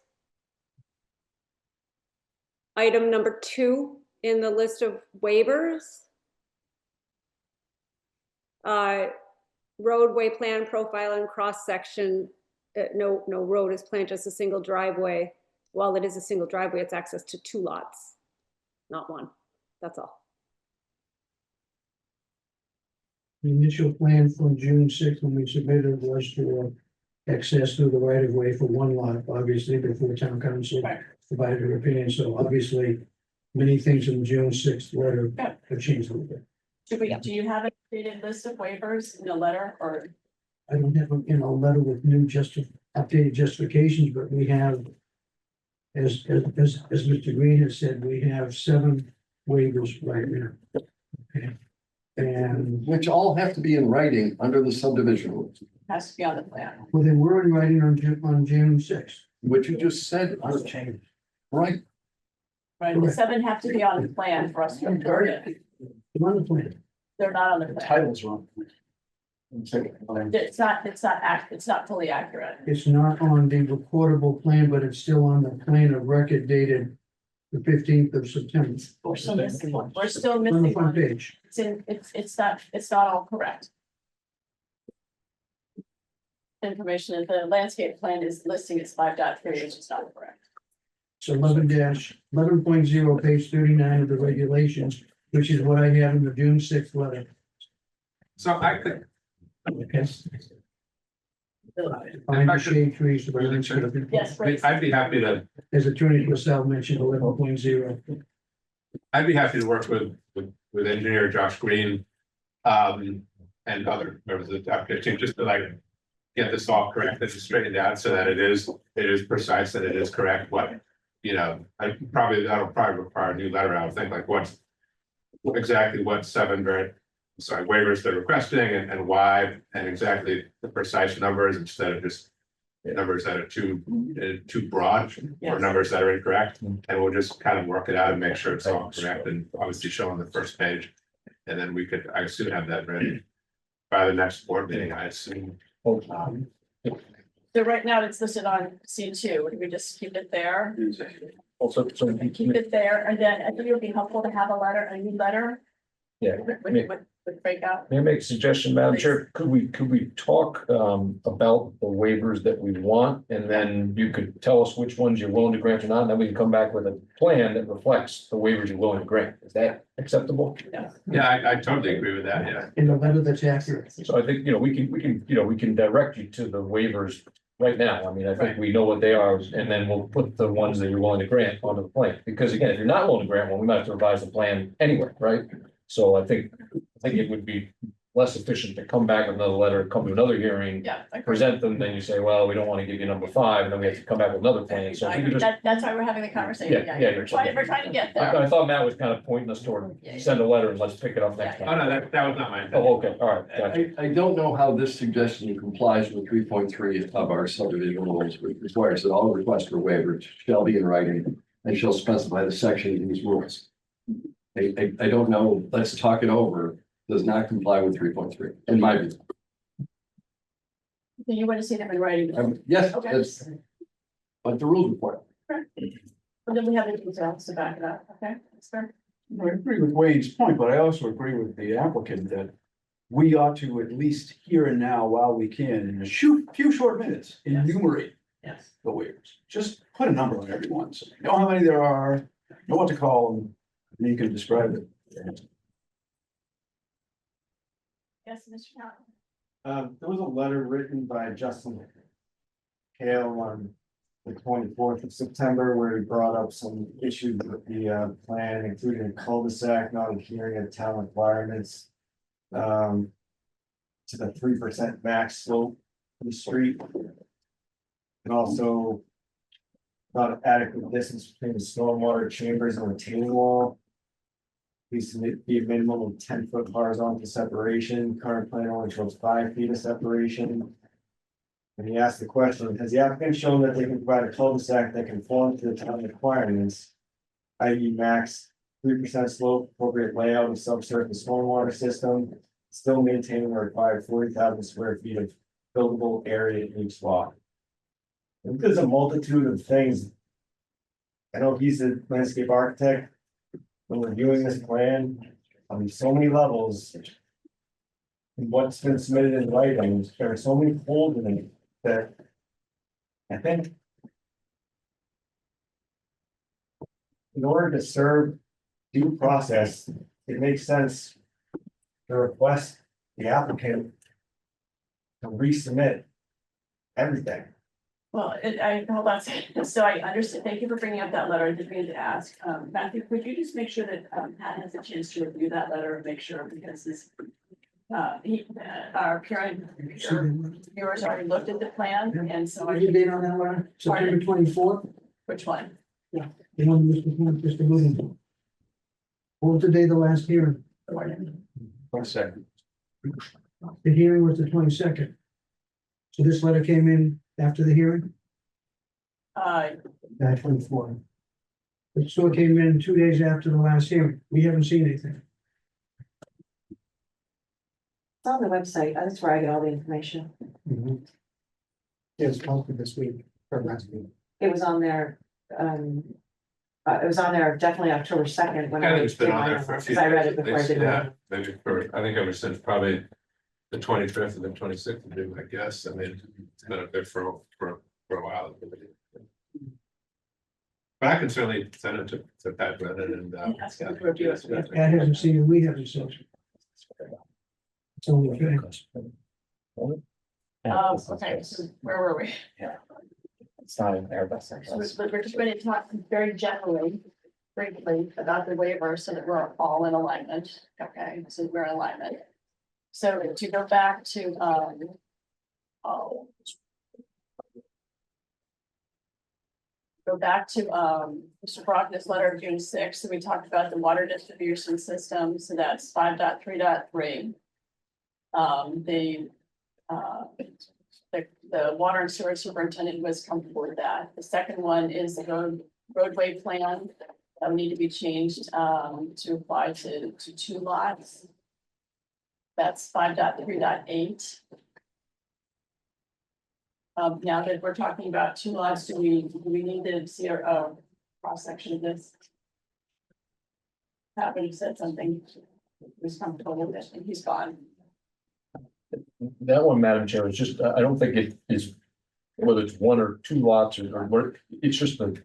Item number 2 in the list of waivers. Roadway plan profile and cross section. No road is planned, just a single driveway. While it is a single driveway, it's access to 2 lots, not 1. That's all. The initial plan from June 6th, when we submitted, was for access to the right of way for 1 lot, obviously before town council provided their opinion, so obviously many things in the June 6th letter have changed a little bit. Do you have an updated list of waivers in a letter, or? I don't have a letter with new updated justifications, but we have, as Mr. Green has said, we have 7 waivers right now. Okay. And which all have to be in writing under the subdivision rules. Has to be on the plan. well, they were in writing on June 6th. What you just said, right? Right, the 7 have to be on the plan for us to approve it. They're on the plan. They're not on the plan. Title's wrong. It's not fully accurate. It's not on the recordable plan, but it's still on the plan of record dated the 15th of September. We're still missing one. We're still On the missing front one. page. It's not all correct. Information in the landscape plan is listing as 5.3, which is not correct. It's 11-11.0, page 39 of the regulations, which is what I have in the June 6th letter. So I could, Okay. Find the shade trees. Yes, please. I'd be happy to, As Attorney Purcell mentioned, 11.0. I'd be happy to work with engineer Josh Green. And other members of the application team, just to get this all correct, this is straightened out so that it is precise, that it is correct, that'll probably require a new letter, I would think, exactly what 7 waivers they're requesting and why, and exactly the precise numbers instead of just numbers that are too broad or Yes. numbers that are incorrect. And we'll just kind of work it out and make sure it's all correct and obviously show on the first page. And then I assume have that ready by the next board meeting, I assume. So right now it's listed on C2. Would we just keep it there? Also, Keep it there, and then I think it would be helpful to have a new letter. Yeah, With with breakout. May I make a suggestion, Madam Chair? Could we talk about the waivers that we want? And then you could tell us which ones you're willing to grant or not, and then we can come back with a plan that reflects the waivers you're willing to grant. Is that acceptable? Yeah, I totally agree with that, yeah. In the letter that's accurate. So I think, we can direct you to the waivers right now. I mean, I think we know what they are, and then we'll put the ones that you're willing to grant onto the plan. Because again, if you're not willing to grant one, we might have to revise the plan anyway, right? So I think it would be less efficient to come back with another letter, come to another hearing, Yeah. I agree. present them, then you say, well, we don't want to give you number 5, and then we have to come back with another plan. So if we could just, That's why we're having the conversation. Yeah, We're trying to get I there. thought Matt was kind of pointing us toward, send a letter and let's pick it up next Oh, time. no, that was not mine. Oh, okay, all right, gotcha. I don't know how this suggestion complies with 3.3 of our subdivision rules, which requires that all requests for waivers shall be in writing and shall specify the section in these rules. I don't know, let's talk it over, does not comply with 3.3, in my view. Do you want to see them in writing? Yes, Okay. that's what the rules require. And then we have the details to back it up, okay? That's fair. I agree with Wade's point, but I also agree with the applicant that we ought to at least here and now, while we can, in a few short minutes, enumerate Yes. the waivers. Just put a number on every one, so you know how many there are, know what to call them, and you can describe it. Yes, Mr. Town. There was a letter written by Justin Hale on the 24th of September, where he brought up some issues with the plan, including a cul-de-sac not adhering to town requirements. To the 3% max slope of the street. And also. Not adequate distance between the stormwater chambers and retaining wall. Needs to be a minimum of 10-foot horizontal separation. Current plan only shows 5 feet of separation. And he asked the question, has the applicant shown that they can provide a cul-de-sac that conforms to the town requirements? I.e. max 3% slope, appropriate layout of subsurface stormwater system, still maintaining the required 40,000 square feet of buildable area in each lot. And there's a multitude of things. I know he's a landscape architect. When reviewing this plan on so many levels. And what's been submitted in writing, there are so many holes in it that. I think. In order to serve due process, it makes sense. To request the applicant. To resubmit. Everything. Well, hold on a second. So I understand. Thank you for bringing up that letter. I did mean to ask, Matthew, could you just make sure that Pat has a chance to review that letter and make sure, because this. Our current viewers already looked at the plan, and so. What's the date on that one? September 24th? Which one? Yeah. The one Mr. Moody. What was the day of the last hearing? 22nd. The hearing was the 22nd. So this letter came in after the hearing? 24. It still came in 2 days after the last hearing. We haven't seen anything. It's on the website, that's where I get all the information. It's posted this week or last week. It was on there, it was on there definitely October 2nd when I I think it's did been on mine, there for a few because I read days it at before I least, did yeah, mine. maybe I think ever since probably the 25th and the 26th, I guess, I mean, it's been up there for a while. But I can certainly send it to Pat Brennan and. Ask him to review it. Pat hasn't seen it, we haven't seen it. It's only fair. Okay, so where were we? It's not in there, but. So we're just going to talk very generally, briefly about the waiver so that we're all in alignment. Okay, so we're in alignment. So to go back to, Mr. Brock's letter of June 6th, so we talked about the water distribution system, so that's 5.3.3. The water and sewer superintendent was comfortable with that. The second one is the roadway plan that would need to be changed to apply to 2 lots. That's 5.3.8. Now that we're talking about 2 lots, do we need to see a cross section of this? Pat, when you said something. who's comfortable with it, and he's gone. That one, Madam Chair, is just, I don't think it is, whether it's one or two lots or what, it's just the,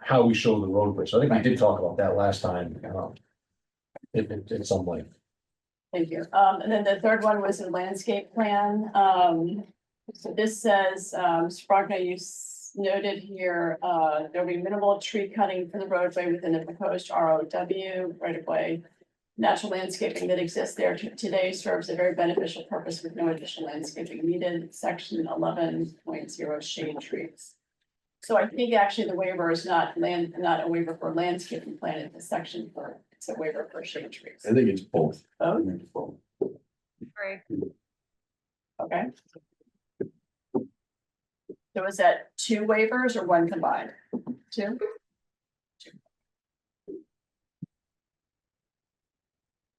how we show the roadway. So I think we did talk about that last time. At some length. Thank you. And then the third one was a landscape plan. So this says, Sprogna, you noted here, there'll be minimal tree cutting for the roadway within the proposed ROW right of way. Natural landscaping that exists there today serves a very beneficial purpose with no additional landscaping needed. Section 11.0 shade trees. So I think actually the waiver is not a waiver for landscaping plan, it's a section for, it's a waiver for shade trees. I think it's both. Oh, Right. okay. So is that two waivers or one combined? Two?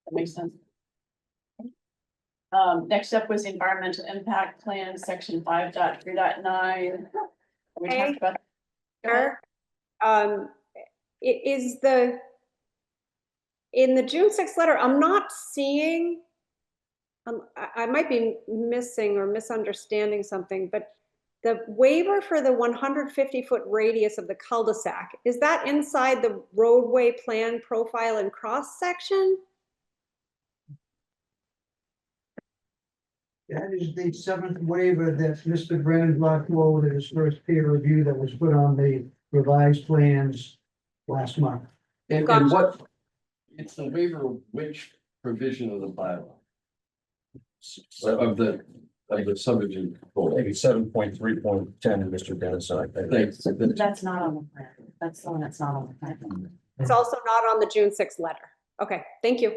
That makes sense. Next up was environmental impact plan, section 5.3.9. We talked about. Sure. It is in the June 6th letter, I'm not seeing, I might be missing or misunderstanding something, but the waiver for the 150-foot radius of the cul-de-sac, is that inside the roadway plan profile and cross section? That is the seventh waiver that Mr. Brennan brought forward in his first peer review that was put on the revised plans last month. And what, it's the waiver of which provision of the bylaw? Of the subdivision. Maybe 7.3.10, Mr. Dennis, I think. That's not on the plan. That's the one that's not on the plan. It's also not on the June 6th letter. Okay, thank you.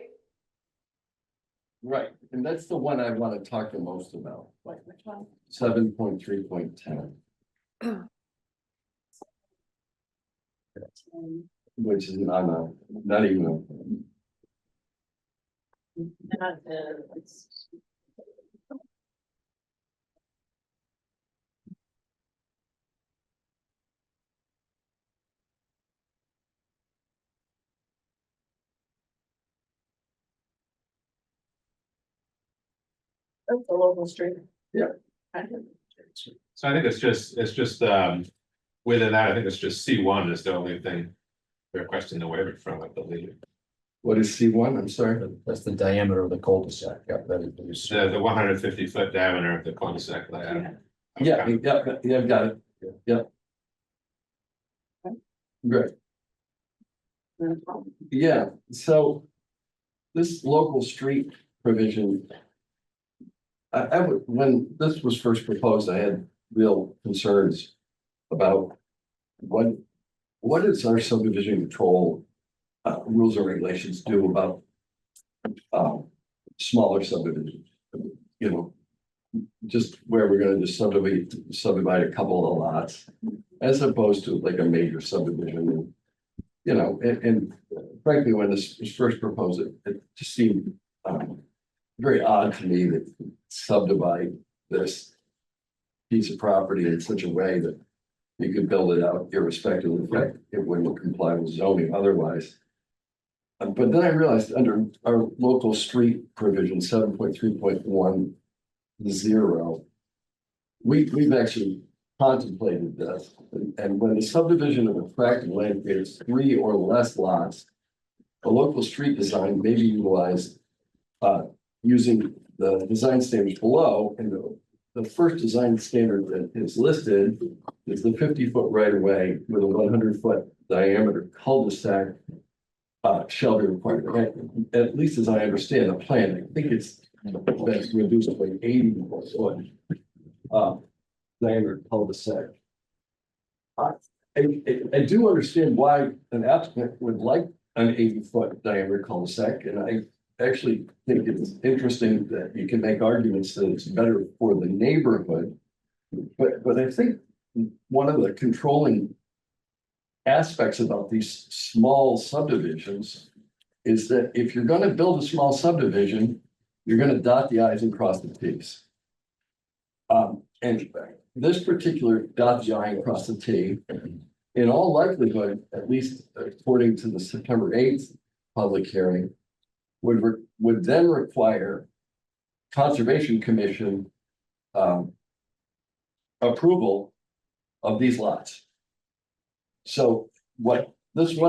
Right, and that's the one I want to talk the most about. Which one? 7.3.10. Which is not even. That's the local street. Yeah. So I think it's just, within that, I think it's just C1 is the only thing requesting the waiver from, I believe. What is C1? I'm sorry. That's the diameter of the cul-de-sac. Yeah, that is. The 150-foot diameter of the cul-de-sac layout. Yeah, got it. Yeah. Great. Yeah, so this local street provision. I would, when this was first proposed, I had real concerns about what is our subdivision control rules and regulations do about smaller subdivisions, you know, just where we're going to just subdivide a couple of lots as opposed to like a major subdivision. You know, and frankly, when this was first proposed, it just seemed very odd to me that subdivide this piece of property in such a way that you could build it out irrespective of the fact it wouldn't comply with zoning otherwise. But then I realized under our local street provision 7.3.10, we've actually contemplated this. And when the subdivision of a tract of land is 3 or less lots, a local street design may be utilized using the design standards below. And the first design standard that is listed is the 50-foot right of way with a 100-foot diameter cul-de-sac shall be required. At least as I understand the plan, I think it's reduced to like 80-foot diameter cul-de-sac. I do understand why an applicant would like an 80-foot diameter cul-de-sac, and I actually think it's interesting that you can make arguments that it's better for the neighborhood. But I think one of the controlling aspects about these small subdivisions is that if you're going to build a small subdivision, you're going to dot the i's and cross the t's. And this particular dot the I and cross the t, in all likelihood, at least according to the September 8th public hearing, would would then require Conservation Commission approval of these lots. So what this the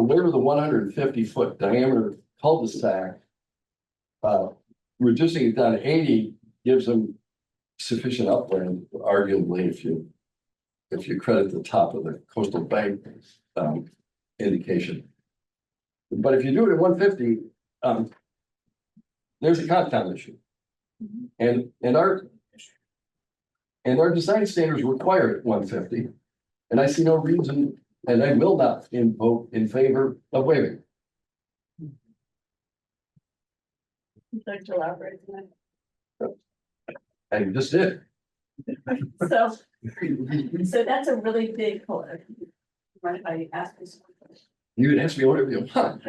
waiver of the 150-foot diameter cul-de-sac, reducing it down to 80 gives them sufficient upland, arguably, if you credit the top of the coastal bank indication. But if you do it at 150, there's a compound issue. And our design standards require it at 150. And I see no reason, and I will not vote in favor of waiving. Would you like to elaborate on that? I just did. So that's a really big cul. Right, if I ask this question. You can ask me whatever you want.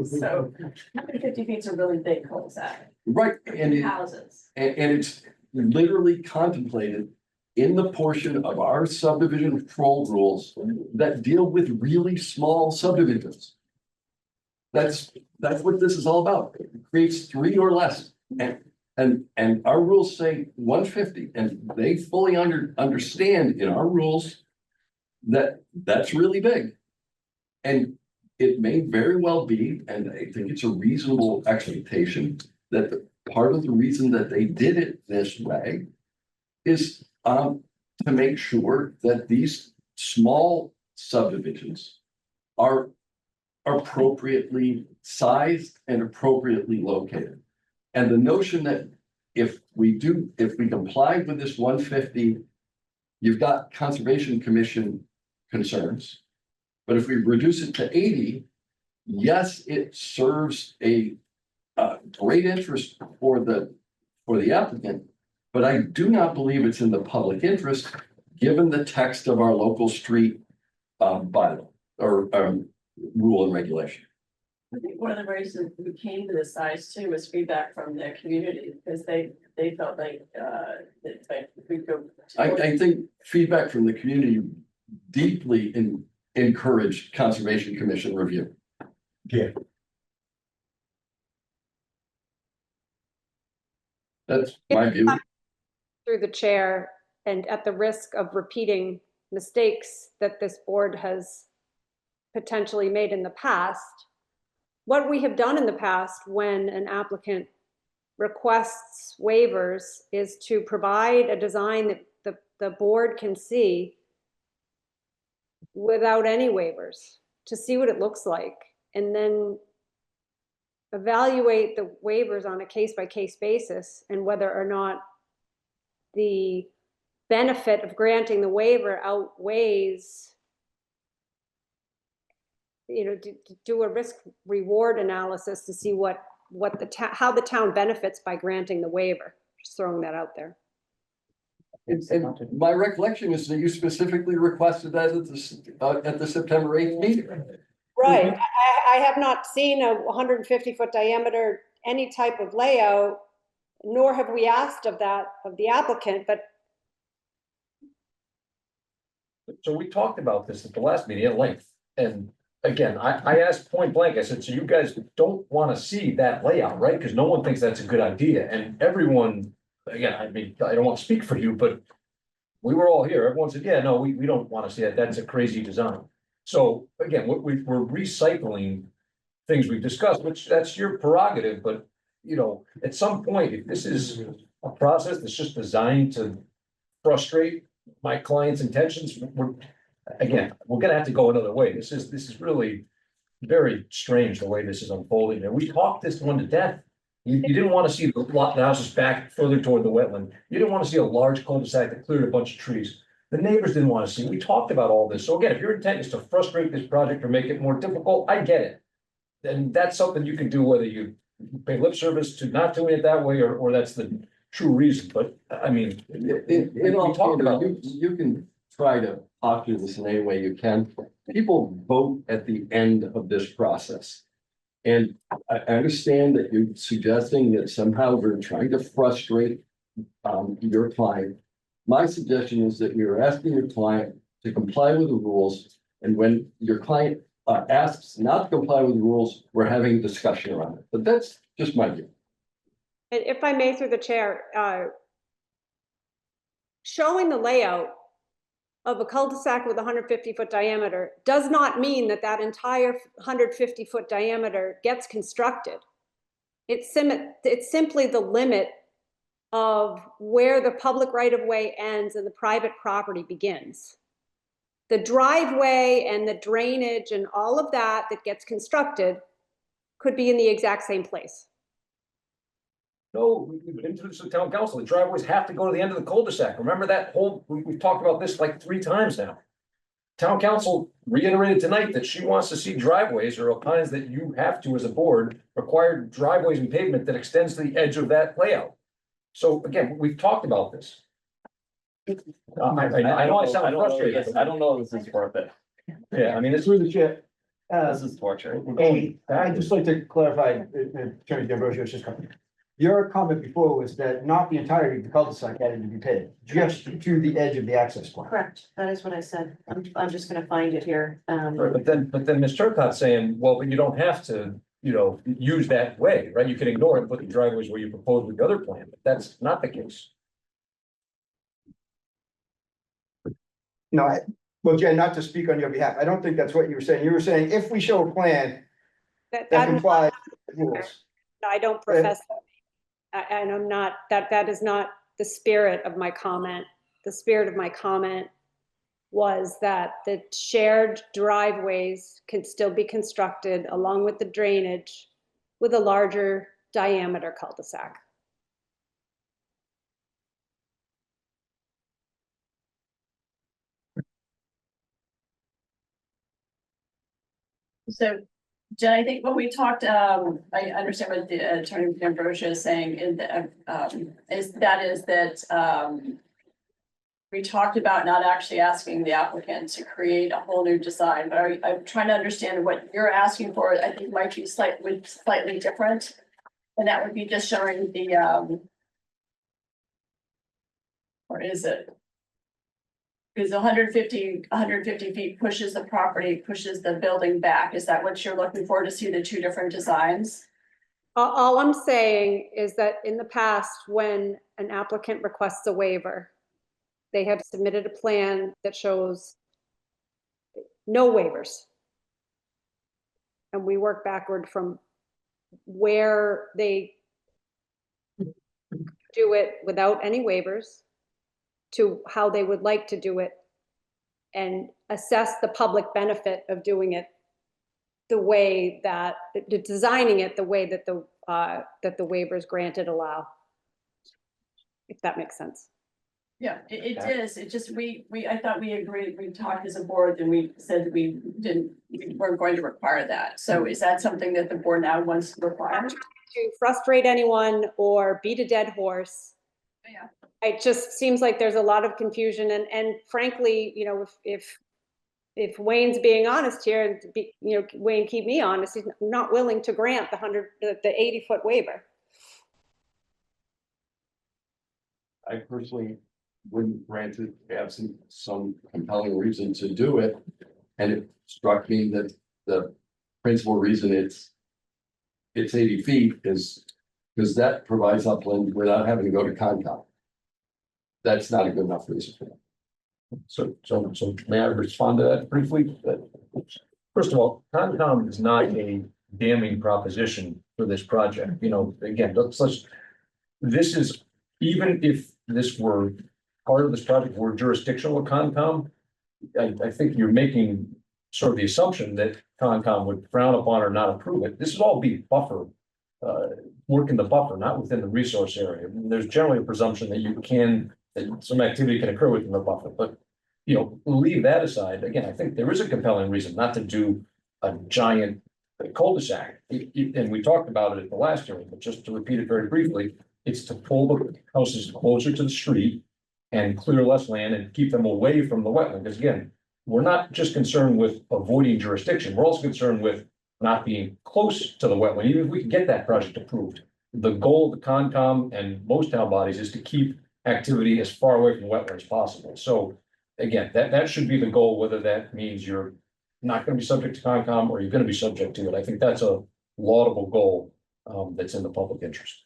So 150 feet is a really big cul-de-sac. Right, and Houses. and it's literally contemplated in the portion of our subdivision control rules that deal with really small subdivisions. That's what this is all about. It creates 3 or less. And our rules say 150, and they fully understand in our rules that that's really big. And it may very well be, and I think it's a reasonable expectation, that part of the reason that they did it this way is to make sure that these small subdivisions are appropriately sized and appropriately located. And the notion that if we comply with this 150, you've got Conservation Commission concerns. But if we reduce it to 80, yes, it serves a great interest for the applicant, but I do not believe it's in the public interest, given the text of our local street bylaw or rule and regulation. I think one of the reasons we came to this size too was feedback from the community, because they felt like that we go. I think feedback from the community deeply encouraged Conservation Commission review. Yeah. That's my view. Through the chair, and at the risk of repeating mistakes that this board has potentially made in the past, what we have done in the past when an applicant requests waivers is to provide a design that the board can see without any waivers, to see what it looks like, and then evaluate the waivers on a case-by-case basis and whether or not the benefit of granting the waiver outweighs, to do a risk reward analysis to see how the town benefits by granting the waiver. Just throwing that out there. And my recollection is that you specifically requested that at the September 8th meeting. Right. I have not seen a 150-foot diameter, any type of layout, nor have we asked of the applicant, but. So we talked about this at the last meeting at length, and again, I asked point blank, I said, so you guys don't want to see that layout, right? Because no one thinks that's a good idea, and everyone, again, I mean, I don't want to speak for you, but we were all here, everyone said, yeah, no, we don't want to see that, that's a crazy design. So again, we're recycling things we've discussed, which that's your prerogative, but at some point, if this is a process that's just designed to frustrate my client's intentions, we're gonna have to go another way. This is really very strange the way this is unfolding. And we talked this one to death. You didn't want to see the houses back further toward the wetland. You didn't want to see a large cul-de-sac that cleared a bunch of trees. The neighbors didn't want to see. We talked about all this. So again, if your intent is to frustrate this project or make it more difficult, I get it. And that's something you can do whether you pay lip service to not doing it that way or that's the true reason. But I mean, in all candor, you can try to talk to this in any way you can. People vote at the end of this process. And I understand that you're suggesting that somehow we're trying to frustrate your client. My suggestion is that you're asking your client to comply with the rules. And when your client asks not to comply with the rules, we're having a discussion around it, but that's just my view. If I may, through the chair, showing the layout of a cul-de-sac with a 150-foot diameter does not mean that that entire 150-foot diameter gets constructed. It's simply the limit of where the public right-of-way ends and the private property begins. The driveway and the drainage and all of that that gets constructed could be in the exact same place. No, we've introduced the town council, the driveways have to go to the end of the cul-de-sac, remember that whole, we've talked about this like 3 times now. Town council reiterated tonight that she wants to see driveways or opines that you have to, as a board, require driveways and pavement that extends to the edge of that layout. So again, we've talked about this. I know I sound frustrated. I don't know if this is worth it. Yeah, I mean, it's Through the chair. This is torture. I'd just like to clarify, Attorney D'Ambrosio, just coming. Your comment before was that not the entirety of the cul-de-sac had to be paved, just to the edge of the access point. Correct, that is what I said. I'm just gonna find it here. But then Ms. Turcotte's saying, well, but you don't have to, use that way, right? You can ignore it and put the driveways where you proposed with the other plan, but that's not the case. No, well, Jen, not to speak on your behalf, I don't think that's what you were saying. You were saying if we show a plan that complies with the rules. I don't profess that. And I'm not, that is not the spirit of my comment. The spirit of my comment was that the shared driveways can still be constructed along with the drainage with a larger diameter cul-de-sac. So, Jen, I think when we talked, I understand what the Attorney D'Ambrosio is saying, is that we talked about not actually asking the applicant to create a whole new design, but I'm trying to understand what you're asking for. I think might be slightly different. And that would be just showing the, or is it? Because 150 feet pushes the property, pushes the building back. Is that what you're looking for, to see the 2 different designs? All I'm saying is that in the past, when an applicant requests a waiver, they have submitted a plan that shows no waivers. And we work backward from where they do it without any waivers to how they would like to do it and assess the public benefit of doing it the way that, designing it the way that the waivers granted allow. If that makes sense. Yeah, it is. It just, I thought we agreed, we talked as a board and we said we weren't going to require that. So is that something that the board now wants to require? To frustrate anyone or beat a dead horse. Yeah. It just seems like there's a lot of confusion and frankly, if Wayne's being honest here, and Wayne, keep me honest, he's not willing to grant the 80-foot waiver. I personally wouldn't grant it absent some compelling reason to do it. And it struck me that the principal reason it's 80 feet is because that provides upland without having to go to Concom. That's not a good enough reason for that. So may I respond to that briefly? First of all, Concom is not a damning proposition for this project. Again, this is, even if this were part of this project were jurisdictional with Concom, I think you're making sort of the assumption that Concom would frown upon or not approve it. This is all be buffer, work in the buffer, not within the resource area. I mean, there's generally a presumption that that some activity can occur within the buffer, but leave that aside. Again, I think there is a compelling reason not to do a giant cul-de-sac. And we talked about it at the last hearing, but just to repeat it very briefly, it's to pull the houses closer to the street and clear less land and keep them away from the wetland. Because again, we're not just concerned with avoiding jurisdiction. We're also concerned with not being close to the wetland, even if we can get that project approved. The goal of the Concom and most town bodies is to keep activity as far away from the wetland as possible. So again, that should be the goal, whether that means you're not gonna be subject to Concom, or you're gonna be subject to it. I think that's a laudable goal, that's in the public interest.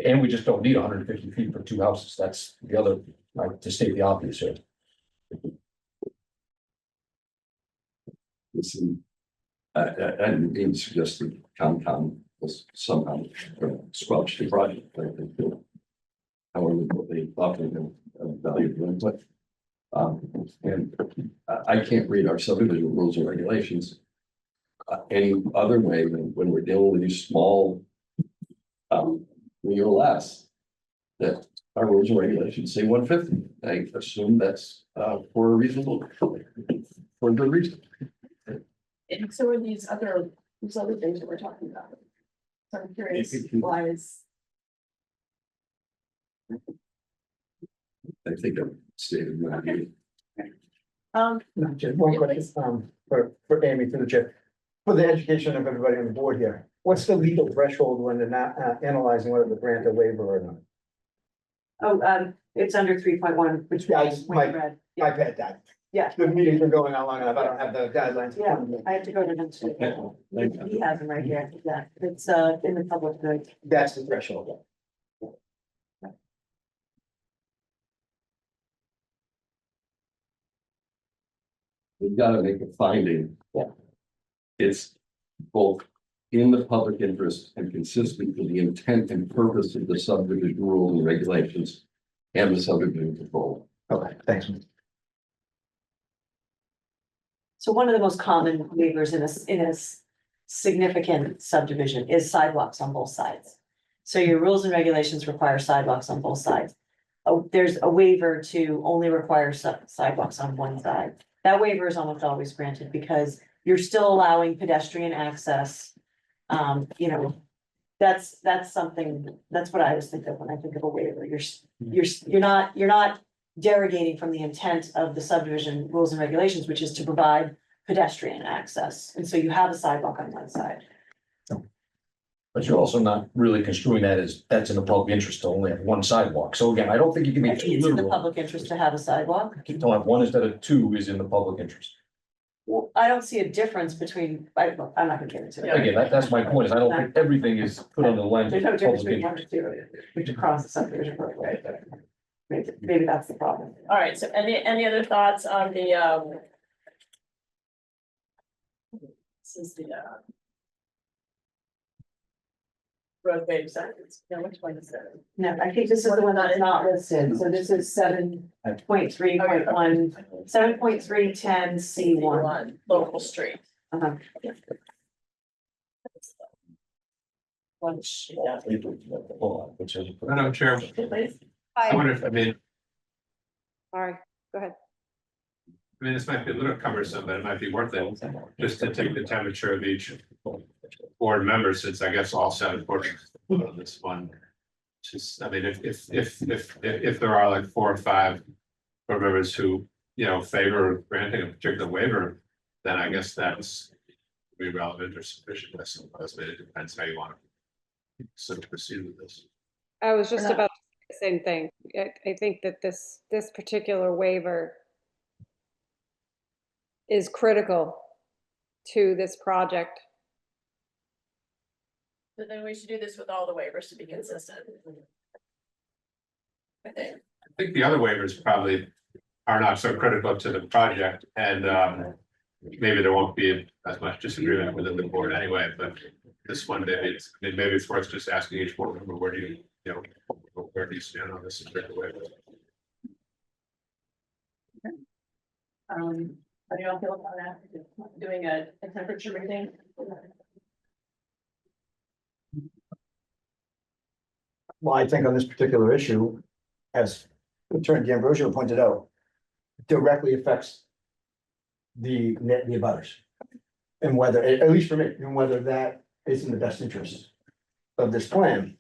And we just don't need 150 feet for 2 houses. That's the other, like, to state the obvious here. Listen, I didn't mean to suggest that Concom was somehow squelch the project. I think that, however, they often have valuable input. And I can't read our subdivision rules and regulations any other way than when we're dealing with these small, or less, that our rules and regulations say 150. I assume that's for a reasonable, for a good reason. And so are these other things that we're talking about. So I'm curious, why is, I think I've stated my view. Just one question, for Amy, through the chair. For the education of everybody on the board here, what's the legal threshold when they're not analyzing whether to grant a waiver or not? Oh, it's under 3.1, which Yeah, we read. I've had that. Yeah, The meetings are going on long enough, I don't have the guidelines. in yeah, front of me. I have to go to them. He has them right here, yeah, it's in the public good. That's the threshold. We've got to make a finding. It's both in the public interest and consistent with the intent and purpose of the subdivision rules and regulations and the subdivision control. Okay, thanks. So one of the most common waivers in a significant subdivision is sidewalks on both sides. So your rules and regulations require sidewalks on both sides. Oh, there's a waiver to only require sidewalks on one side. That waiver is almost always granted because you're still allowing pedestrian access. You know, that's something, that's what I always think of when I think of a waiver. You're not derogating from the intent of the subdivision rules and regulations, which is to provide pedestrian access. And so you have a sidewalk on one side. But you're also not really construing that as that's in the public interest to only have one sidewalk. So again, I don't think you can be It's too in the literal. public interest to have a sidewalk. To have one instead of 2 is in the public interest. Well, I don't see a difference between, I'm not gonna get into it. Again, that's my point, is I don't think everything is put under the lens There's of no difference public between one interest. and two, we have to cross the subdivision roadway, but maybe that's the problem. all right, so any other thoughts on the, this is the, roadway acceptance, no, which one is that? No, I think this is the one that's not listed, so this is 7.3.1, 7.310C1. Local street. Uh-huh. Which, yeah. Madam Chair, Please. I wonder if, I mean, Sorry, go ahead. this might be a little cumbersome, but it might be worth it, just to take the temperature of each board member, since I guess all 7 boards on this one. Just, I mean, if there are like 4 or 5 board members who, favor granting a particular waiver, then I guess that's be relevant or sufficient, I suppose, but it depends how you want to sort of proceed with this. I was just not- about to say the same thing. I think that this particular waiver is critical to this project. But then we should do this with all the waivers to be consistent. I think. I think the other waivers probably are not so critical to the project, and maybe there won't be as much disagreement within the board anyway, but this one, maybe it's worth just asking each board member, where do you stand on this particular waiver? How do y'all feel about that? Doing a temperature reading? Well, I think on this particular issue, as Attorney D'Ambrosio pointed out, directly affects the abutters. And whether, at least for me, and whether that is in the best interest of this plan.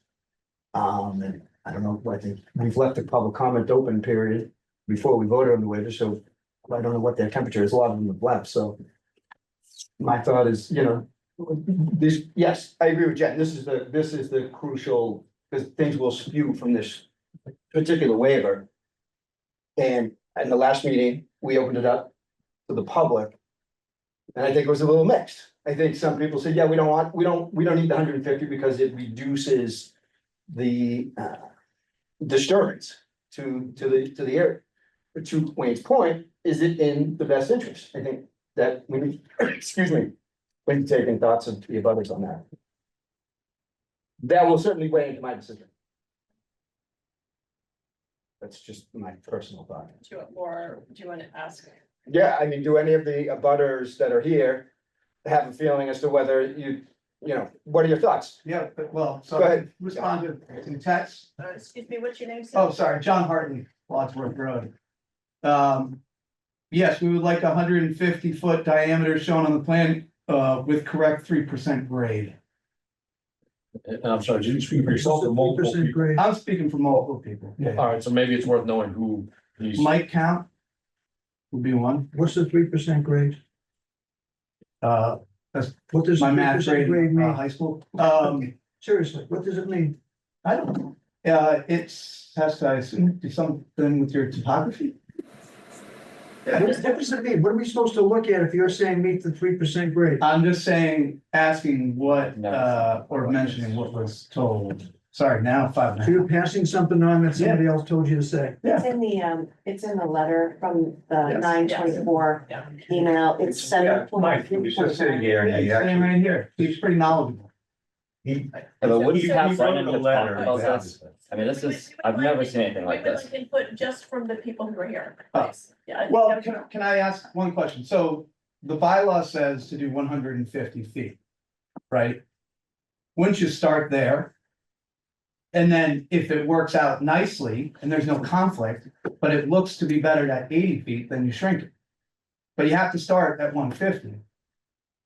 And I don't know, I think we've left the public comment open period before we voted on the waiver, so I don't know what their temperature is, a lot of them have left, so. My thought is, this, yes, I agree with Jen, this is the crucial, because things will spew from this particular waiver. And in the last meeting, we opened it up to the public. And I think it was a little mixed. I think some people said, yeah, we don't need the 150 because it reduces the disturbance to the area. But to Wayne's point, is it in the best interest? I think that we need, excuse me, we need to take in thoughts of the others on that. That will certainly weigh into my decision. That's just my personal thought. Do you want more, do you want to ask? Yeah, I mean, do any of the abutters that are here have a feeling as to whether you know, what are your thoughts? Yeah, but well, Go ahead. respond to text. Excuse me, what's your name, sir? Oh, sorry, John Hartley, Wadsworth Road. Yes, we would like 150-foot diameter shown on the plan, with correct 3% grade. And I'm sorry, did you speak for yourself or multiple 3% people? grade. I'm speaking for multiple people. All right, so maybe it's worth knowing who these. Mike count would be one. What's the 3% grade? That's What does my 3% math grade grade in mean? high school. Seriously, what does it mean? I don't know. It's has to, I assume, do something with your topography. What does it mean? What are we supposed to look at if you're saying meet the 3% grade? I'm just saying, asking what, or mentioning what was told. Sorry, now 5 So you're minutes. passing something on that somebody else told you to say. It's in the letter from the Yes. 9/24 Yeah. email. It's Yeah, 7. Mike, he's just sitting here and Yeah, he he's staying actually, right here. He's pretty knowledgeable. he, But wouldn't He- Pat he Brennan wrote a have letter talked about about this? I mean, this is, I've never seen anything like We would this. like input just from the people who are here, Oh. please. Yeah. I think Well, that- can I ask one question? So the bylaw says to do 150 feet, right? Wouldn't you start there? And then if it works out nicely and there's no conflict, but it looks to be better at 80 feet, then you shrink it. But you have to start at 150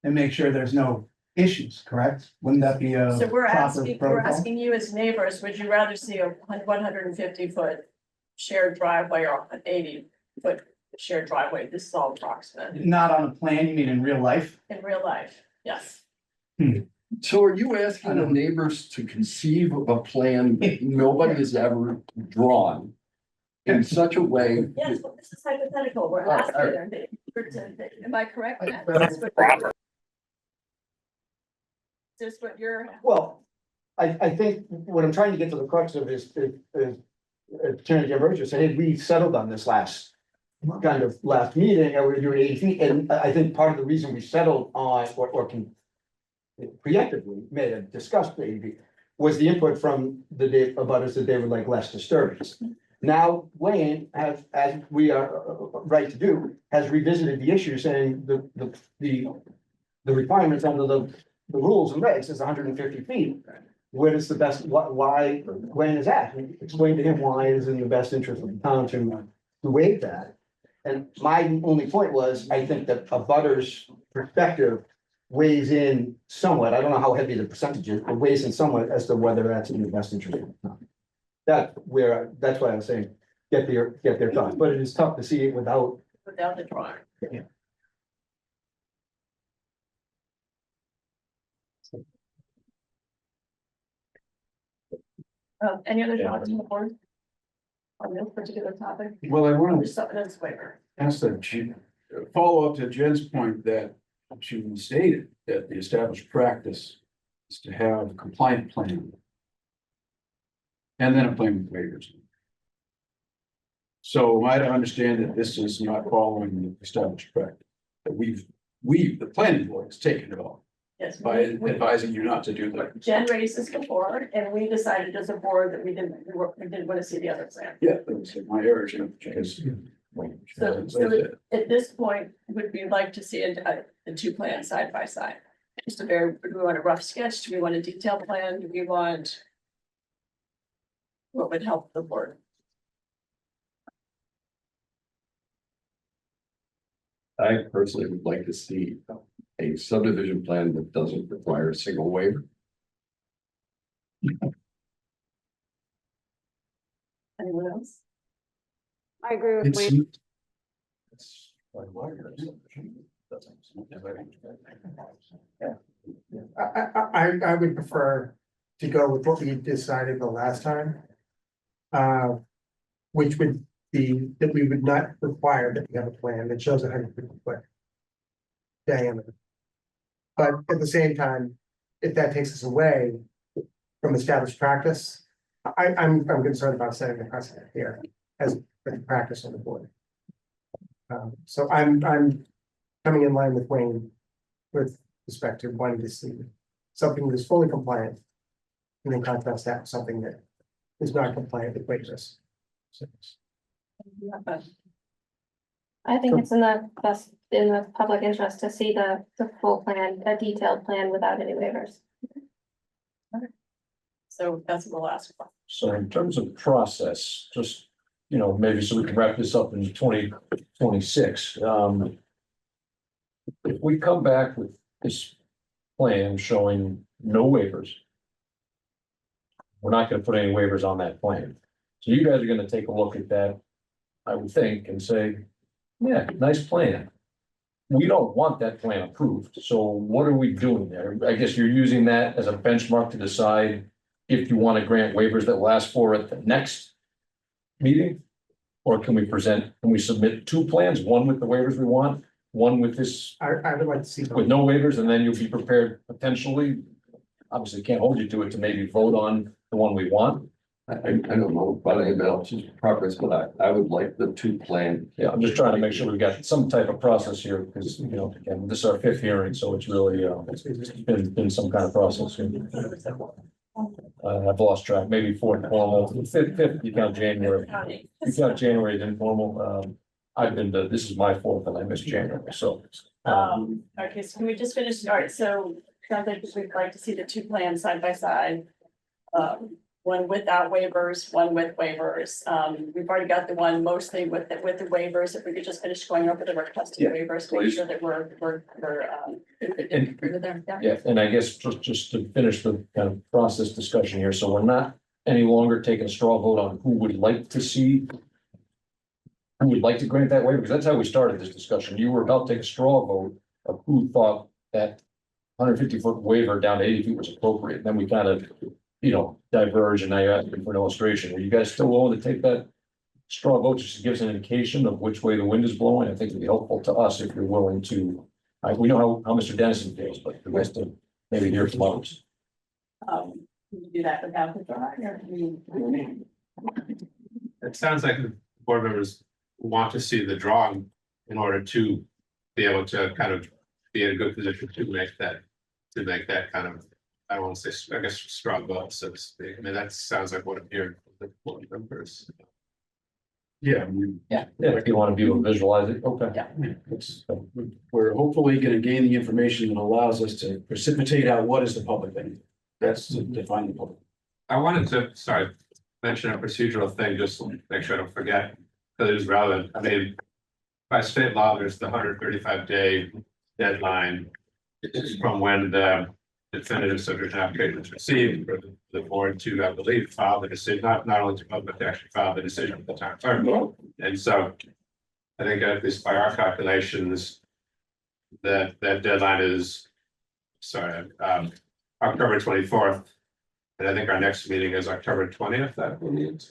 and make sure there's no issues, correct? Wouldn't that be a So we're proper asking, we're protocol? asking you as neighbors, would you rather see a 150-foot shared driveway or an 80-foot shared driveway? This is all approximate Not on a plan, you mean in real life? in real life, yes. So are you asking the neighbors to conceive of a plan that nobody has ever drawn in such a way? Yes, well, this is hypothetical, we're All right, asking all their neighbors, am I correct? Matt? Is this what you're? Well, I think what I'm trying to get to the crux of is Attorney Jim Roger said, hey, we settled on this last meeting, and we're doing 80 feet, and I think part of the reason we settled on, or can preemptively may have discussed the 80 feet, was the input from the abutters that they would like less disturbance. Now, Wayne has, as we are right to do, has revisited the issue, saying the requirements under the rules and regs is 150 feet. What is the best, why Wayne is at? Explain to him why it is in the best interest of the town to waive that. And my only point was, I think that a butter's perspective weighs in somewhat. I don't know how heavy the percentage is, but weighs in somewhat as to whether that's in the best interest of the town. That's why I was saying, get their thoughts, but it is tough to see it without. Without the drawing. Yeah. Any other thoughts on the board? On this particular topic? Well, I want There's something else waiver. ask that follow up to Jen's point that she stated that the established practice is to have a compliant plan. And then a plan with waivers. So I understand that this is not following the established practice, that the planning board has taken it all Yes. by advising you not to do that. Jen raised this before, and we decided as a board that we didn't want to see the other plan. Yeah, that was my error, because. So at this point, would we like to see the two plans side by side? Just do we want a rough sketch? Do we want a detailed plan? Do we want? What would help the board? I personally would like to see a subdivision plan that doesn't require a single waiver. Anyone else? I agree with Wayne. I would prefer to go with what we decided the last time. Which would that we would not require that we have a plan that shows 150-foot diameter. But at the same time, if that takes us away from established practice, I'm concerned about setting a precedent here as a practice on the board. So I'm coming in line with Wayne with respect to wanting to see something that is fully compliant. And then contrast that with something that is not compliant with waivers. I think it's in the public interest to see the full plan, a detailed plan without any waivers. So that's the last one. So in terms of process, just, you know, maybe so we can wrap this up in 2026. If we come back with this plan showing no waivers, we're not gonna put any waivers on that plan. So you guys are gonna take a look at that, I would think, and say, yeah, nice plan. We don't want that plan approved, so what are we doing there? I guess you're using that as a benchmark to decide if you want to grant waivers that will ask for at the next meeting? Or can we submit two plans, one with the waivers we want, one with this, I would like to see. with no waivers, and then you'll be prepared potentially. Obviously, can't hold you to it to maybe vote on the one we want. I don't know about anybody else's preference, but I would like the two plan. Yeah, I'm just trying to make sure we've got some type of process here, because, you know, again, this is our fifth hearing, so it's really, it's been some kind of process here. I've lost track, maybe fourth formal, fifth, you count January. You count January as informal. This is my fourth and I missed January, so. Okay, so can we just finish, all right, so sounds like we'd like to see the two plans side by side. One without waivers, one with waivers. We've already got the one mostly with the waivers. If we could just finish going over the requested waivers, to make sure that we're. Yeah, and I guess just to finish the kind of process discussion here, so we're not any longer taking a straw vote on who would like to see. Who would like to grant that waiver, because that's how we started this discussion. You were about to take a straw vote of who thought that 150-foot waiver down to 80 feet was appropriate. Then we kind of, you know, diverge, and now you're asking for an illustration. Are you guys still willing to take that straw vote just to give us an indication of which way the wind is blowing? I think it'd be helpful to us if you're willing to. We know how Mr. Dennison feels, but the rest of maybe hear from others. Can you do that without the drawing, or can you? It sounds like the board members want to see the drawing in order to be able to kind of be in a good position to make that kind of, I don't want to say, I guess, strong vote, so to speak. I mean, that sounds like what I'm hearing from the board members. Yeah. If you want to view and visualize it, okay. Yeah. We're hopefully gonna gain the information that allows us to precipitate out what is the public thing. That's to define the public. I wanted to, mention a procedural thing, just to make sure I don't forget, because it is relevant. I mean, by state law, there's the 135-day deadline from when the definitive subdivision application is received for the board to, I believe, file the decision, not only to vote, but to actually file the decision at the town clerk. And so I think at least by our calculations, that deadline is, October 24th. And I think our next meeting is October 20th, that we need.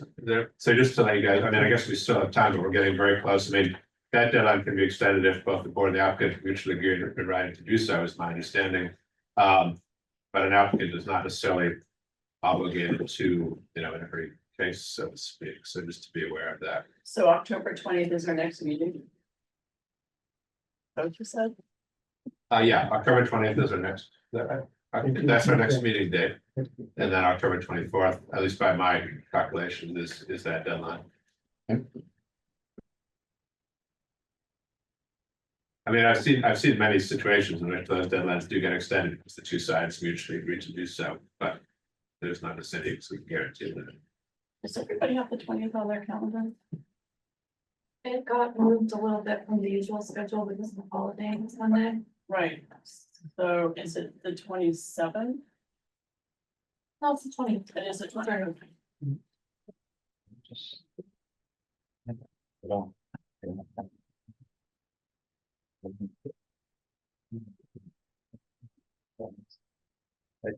So just to let you guys, I mean, I guess we still have time, but we're getting very close. I mean, that deadline can be extended if both the board and the applicant mutually agree and right to do so, is my understanding. But an applicant is not necessarily obligated to, you know, in every case, so to speak. So just to be aware of that. So October 20th is our next meeting. Is that what you said? Yeah, October 20th is our next, that's our next meeting date. And then October 24th, at least by my calculation, is that deadline. I mean, I've seen many situations in which those deadlines do get extended because the two sides mutually agree to do so, but there's not a city so guarantee that. Does everybody have the 20th on their calendar? It got moved a little bit from the usual schedule because of the holiday on Sunday. Right, so is it the 27th? No, it's the 20th. It is the 20th.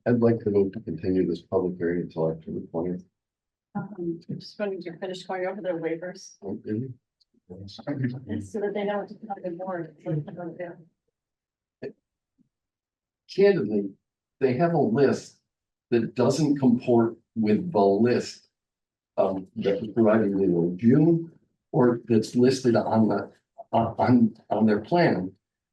I'd like to move to continue this public hearing until October 20th. Just when you're finished going over their waivers, so that they know what to put on the board. What they're gonna do. Candidly, they have a list that doesn't comport with the list that was provided in June, or that's listed on the, on their plan.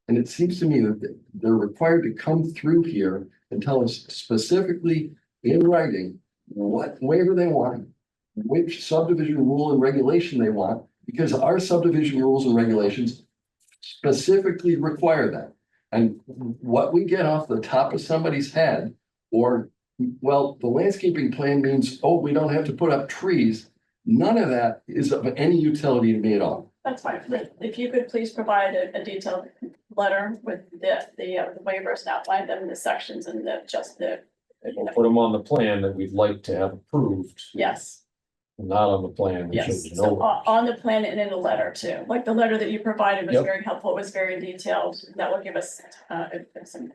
And it seems to me that they're required to come through here and tell us specifically in writing what waiver they want, which subdivision rule and regulation they want, because our subdivision rules and regulations specifically require that. And what we get off the top of somebody's head, or, well, the landscaping plan means, oh, we don't have to put up trees. None of that is of any utility to me at all. That's fine. If you could please provide a detailed letter with the waivers and outline them in the sections and just the, And we'll put them on the plan that we'd like to have approved, yes. not on the plan. that Yes, shows so no. on the plan and in the letter too, like the letter that you provided was Yep. very helpful, was very detailed, that will give us some.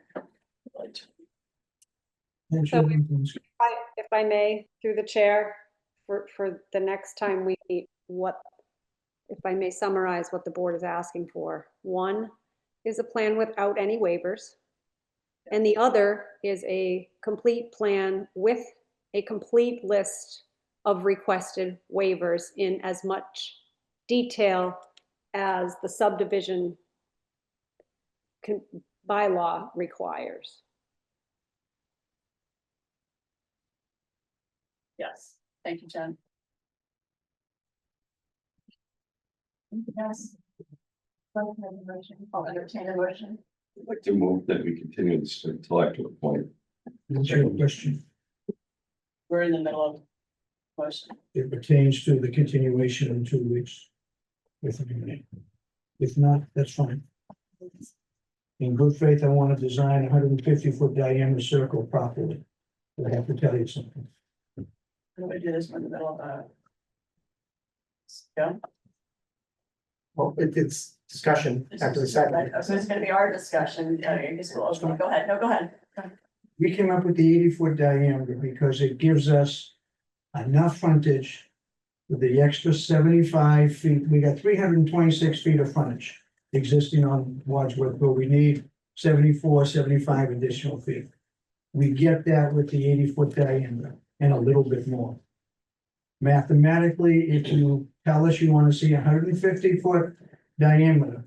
So if I may, through the chair, for the next time we meet, if I may summarize what the board is asking for. One is a plan without any waivers. And the other is a complete plan with a complete list of requested waivers in as much detail as the subdivision bylaw requires. Yes, thank you, Jen. Yes. I'll entertain a motion. I'd like to move that we continue this until after the point. What's your question? We're in the middle of motion. It pertains to the continuation in 2 weeks. If not, that's fine. In good faith, I want to design a 150-foot diameter circle properly. But I have to tell you something. We're gonna do this in the middle of a. Yeah. Well, it's discussion after the second. Right, so it's gonna be our discussion, I guess we'll, go ahead, no, go ahead. We came up with the 80-foot diameter because it gives us enough frontage with the extra 75 feet. We got 326 feet of frontage existing on Wadsworth, but we need 74, 75 additional feet. We get that with the 80-foot diameter and a little bit more. Mathematically, if you tell us you want to see 150-foot diameter,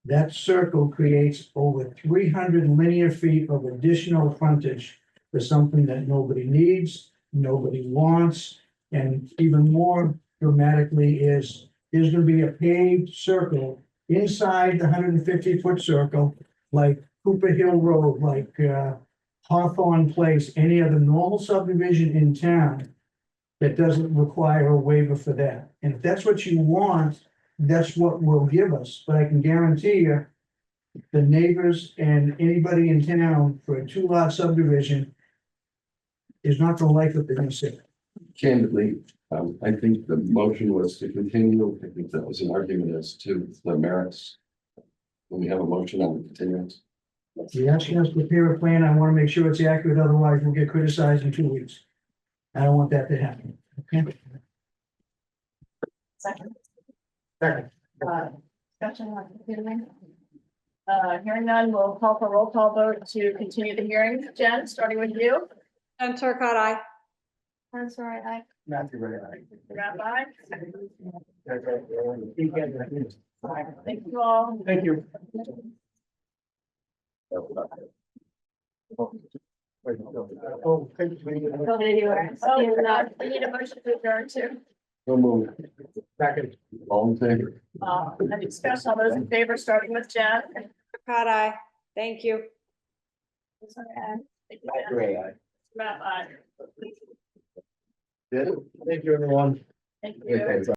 that circle creates over 300 linear feet of additional frontage for something that nobody needs, nobody wants, and even more dramatically is there's going to be a paved circle inside the 150-foot circle, like Cooper Hill Road, like Hawthorne Place, any other normal subdivision in town that doesn't require a waiver for that. And if that's what you want, that's what will give us. But I can guarantee you, the neighbors and anybody in town for a 2-lot subdivision is not gonna like what they're gonna see. Candidly, I think the motion was to continue. I think that was an argument as to the merits. When we have a motion on the continuance. You're asking us to prepare a plan, I wanna make sure it's accurate, otherwise we'll get criticized in 2 weeks. I don't want that to happen. Okay? Second. Second. Discussion on continuing. Hearing none, we'll call for roll call vote to continue the hearing. Jen, starting with you. And Turcott, aye. I'm sorry, I. Matthew, right? Rabbi. Aye. Thank you all. Thank you. Oh, thank you. Go anywhere. Oh, we need a motion to adjourn too. So move. Second. All in favor? Any discussion, all those in favor, starting with Jen. Turcott, aye. Thank you. Thank you, Jen. Great. Aye. Rabbi. Thank you, everyone. Thank you.